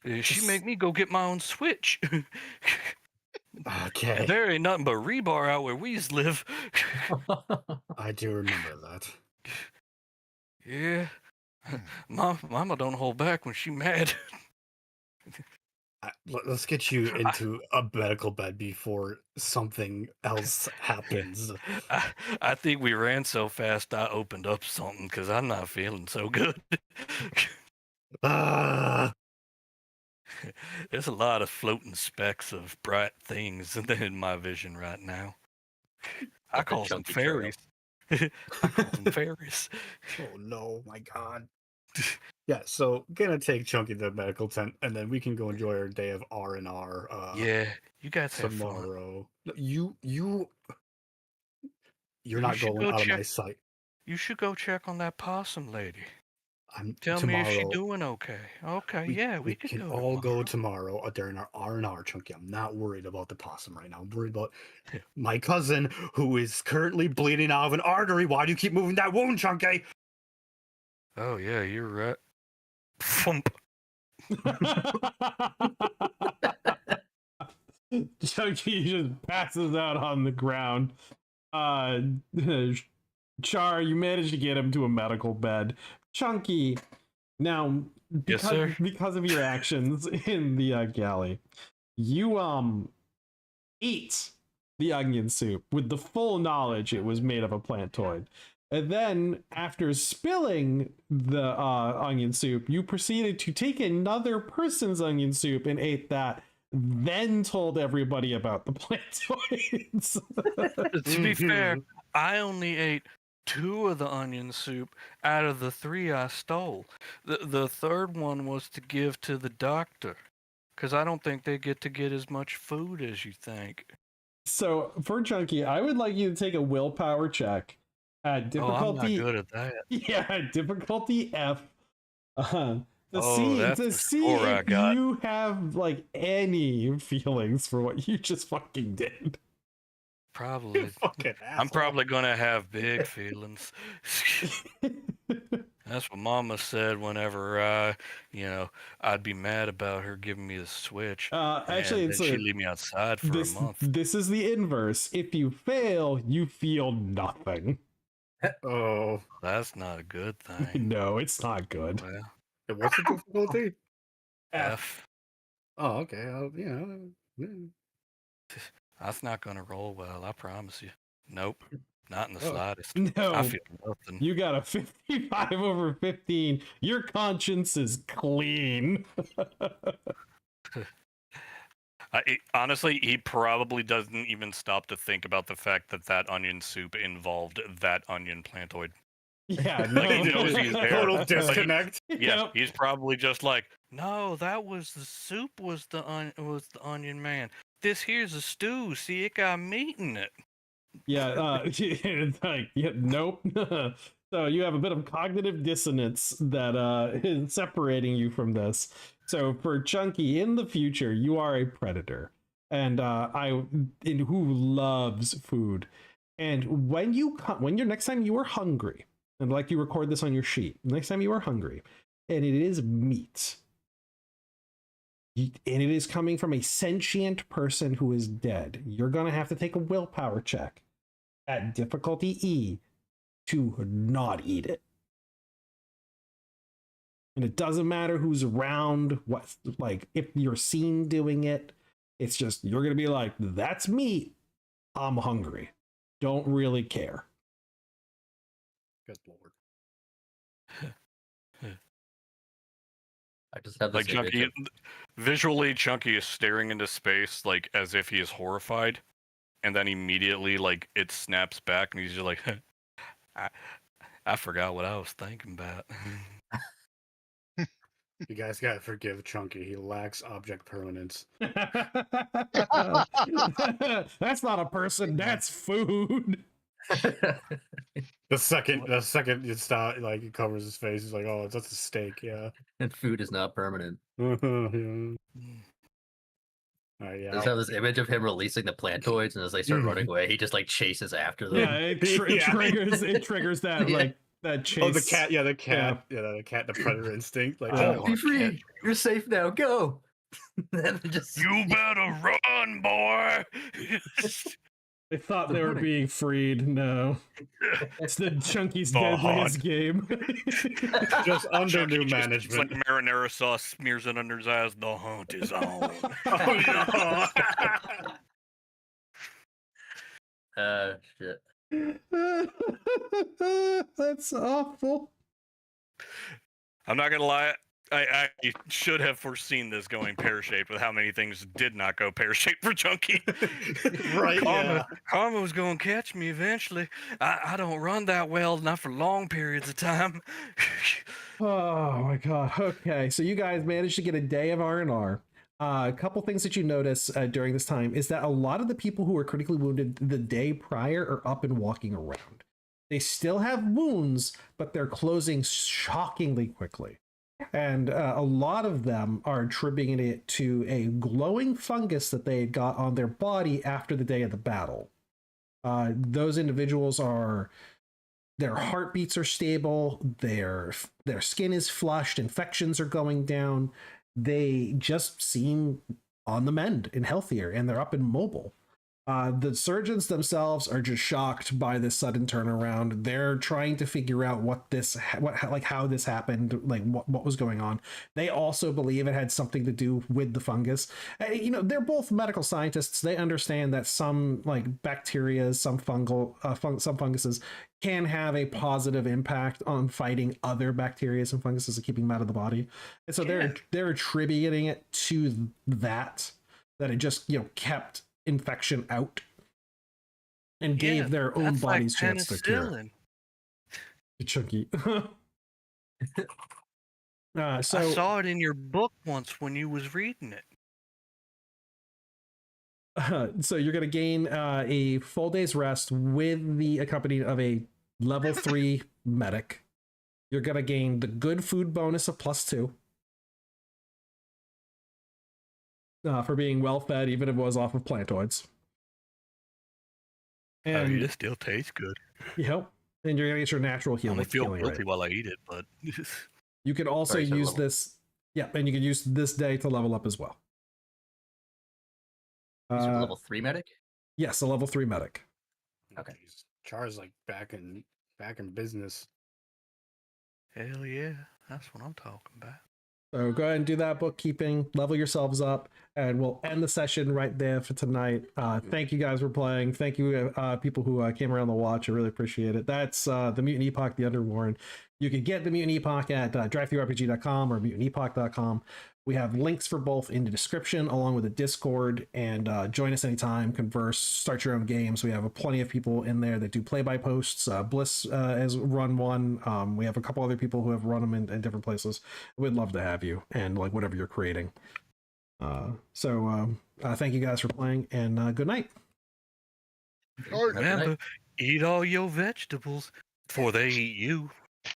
She Just- make me go get my own Switch. Okay. There ain't nothing but rebar out where we live. I do remember that. Yeah. Mama don't hold back when she mad. Let's get you into a medical bed before something else happens. I think we ran so fast I opened up something because I'm not feeling so good. Ah, There's a lot of floating specks of bright things in my vision right now. I Like the call them Chunky Trail. fairies. I call them fairies. oh no, my God. Yeah, so gonna take Chunky to the medical tent, and then we can go enjoy our day of R&R. Yeah, you guys have fun. Tomorrow. You're You not should going go out of my check. sight. You should go check on that possum lady. I'm Tell me if she tomorrow. doing okay. Okay, yeah, we could can go all go tomorrow. tomorrow during our R&R, Chunky. I'm not worried about the possum right now. I'm worried about my cousin who is currently bleeding out of an artery. Why do you keep moving that wound, Chunky? Oh yeah, you're right. Thump. Chunky just passes out on the ground. Char, you managed to get him to a medical bed. Chunky, now Yes, sir. because of your actions in the galley, you ate the onion soup with the full knowledge it was made of a plantoid. And then, after spilling the onion soup, you proceeded to take another person's onion soup and ate that, then told everybody about the plantoids. To be fair, I only ate 2 of the onion soup out of the 3 I stole. The third one was to give to the doctor, because I don't think they get as much food as you think. So, for Chunky, I would like you to take a willpower check at difficulty. Oh, I'm not good at that. Yeah, difficulty F. To Oh, that's to the see score I if got. you have like any feelings for what you just fucking did. Probably. Fucking I'm asshole. probably gonna have big feelings. That's what Mama said whenever I'd be mad about her giving me the Switch. Actually, and it's then she'd leave me outside for a month. This is the inverse. If you fail, you feel nothing. Oh, That's not a good thing. No, it's not good. Well, what's the difficulty? F. Oh, okay. Yeah. That's not gonna roll well, I promise you. Nope. Not in the Oh. slightest. No, I feel nothing. you got a 55 over 15. Your conscience is clean. Honestly, he probably doesn't even stop to think about the fact that onion soup involved that onion plantoid. Yeah, Like, he knows he's there. Total disconnect. Yeah, Yep. he's probably just like, no, that was the soup was the onion man. This here's a stew. See, it got meat in it. Yeah, it's like, yeah, nope. So you have a bit of cognitive dissonance that is separating you from this. So for Chunky, in the future, you are a predator, and who loves food. And when you're next time you are hungry, and like you record this on your sheet, next time you are hungry, and it is meat, and it is coming from a sentient person who is dead, you're gonna have to take a willpower check at difficulty E to not eat it. And it doesn't matter who's around, what, like, if you're seen doing it, it's just, you're going to be like, that's meat. I'm hungry. Don't really care. Good lord. I just have Like this image Chunky, of visually, Chunky is staring into space, like as if he is horrified, and then immediately, like it snaps back, and he's just like, I forgot what I was thinking about. You guys gotta forgive Chunky. He lacks object permanence. That's not a person, that's food. The second it stop, like it covers his face, he's like, "Oh, that's a steak." Yeah. and food is not permanent. Yeah. Mm. All right, I yeah. just have this image of him releasing the plantoids, and as they start running away, he just like chases after them. Yeah, it triggers that Yeah. like that chase. Oh, the cat. Yeah, the cat. Yeah, the cat. The predator instinct. Like, Yeah. Be free! You're safe now. Go! Then just You better run, boy! They thought they were being freed. No, it's the Chunky's The deadliest game. just under Chunky new just- management. It's like marinara sauce smears it under his eyes. The hunt is on. Oh no! shit. That's awful. I'm not gonna lie. I should have foreseen this going pear-shaped with how many things did not go pear-shaped for Chunky. Right? Yeah. Karma was going to catch me eventually. I don't run that well, not for long periods of time. Oh my god. Okay, so you guys managed to get a day of R&R. A couple things that you notice during this time is that a lot of the people who were critically wounded the day prior are up and walking around. They still have wounds, but they're closing shockingly quickly. And a lot of them are attributing it to a glowing fungus that they had got on their body after the day of the battle. Those individuals their heartbeats are stable, their skin is flushed, infections are going down. They just seem on the mend and healthier, and they're up and mobile. The surgeons themselves are just shocked by this sudden turnaround. They're trying to figure out how this happened, like what was going on. They also believe it had something to do with the fungus. They're both medical scientists. They understand that some like bacteria, some funguses can have a positive impact on fighting other bacteria and funguses and keeping them out of the body. And so they're attributing it to that it just kept infection out and gave their own bodies chance to cure. Chunky. So I saw it in your book once when you was reading it. So you're going to gain a full day's rest with the accompaniment of a level 3 medic. You're going to gain the good food bonus of +2 for being well fed, even if it was off of plantoids. And it still tastes good. Yep. And you're going to get your natural I'm healing. gonna feel healing guilty rate. while I eat it, but You can also Sorry, so use level. this. Yeah, and you can use this day to level up as well. He's a level 3 medic? Yes, a level 3 medic. Okay. Jeez. Char's like back in business. hell yeah, that's what I'm talking about. So go ahead and do that bookkeeping, level yourselves up, and we'll end the session right there for tonight. Thank you guys for playing. Thank you, people who came around to watch. I really appreciate it. That's the Mutant Epoch, the Underwarren. You can get the Mutant Epoch at drivethrurpg.com or mutantepoch.com. We have links for both in the description, along with a Discord, and join us anytime, converse, start your own games. We have plenty of people in there that do play-by-posts. Bliss has run one. We have a couple other people who have run them in different places. We'd love to have you, and like whatever you're creating. So thank you guys for playing, and good night. Or Have a good night. Remember, eat all your vegetables before they eat you.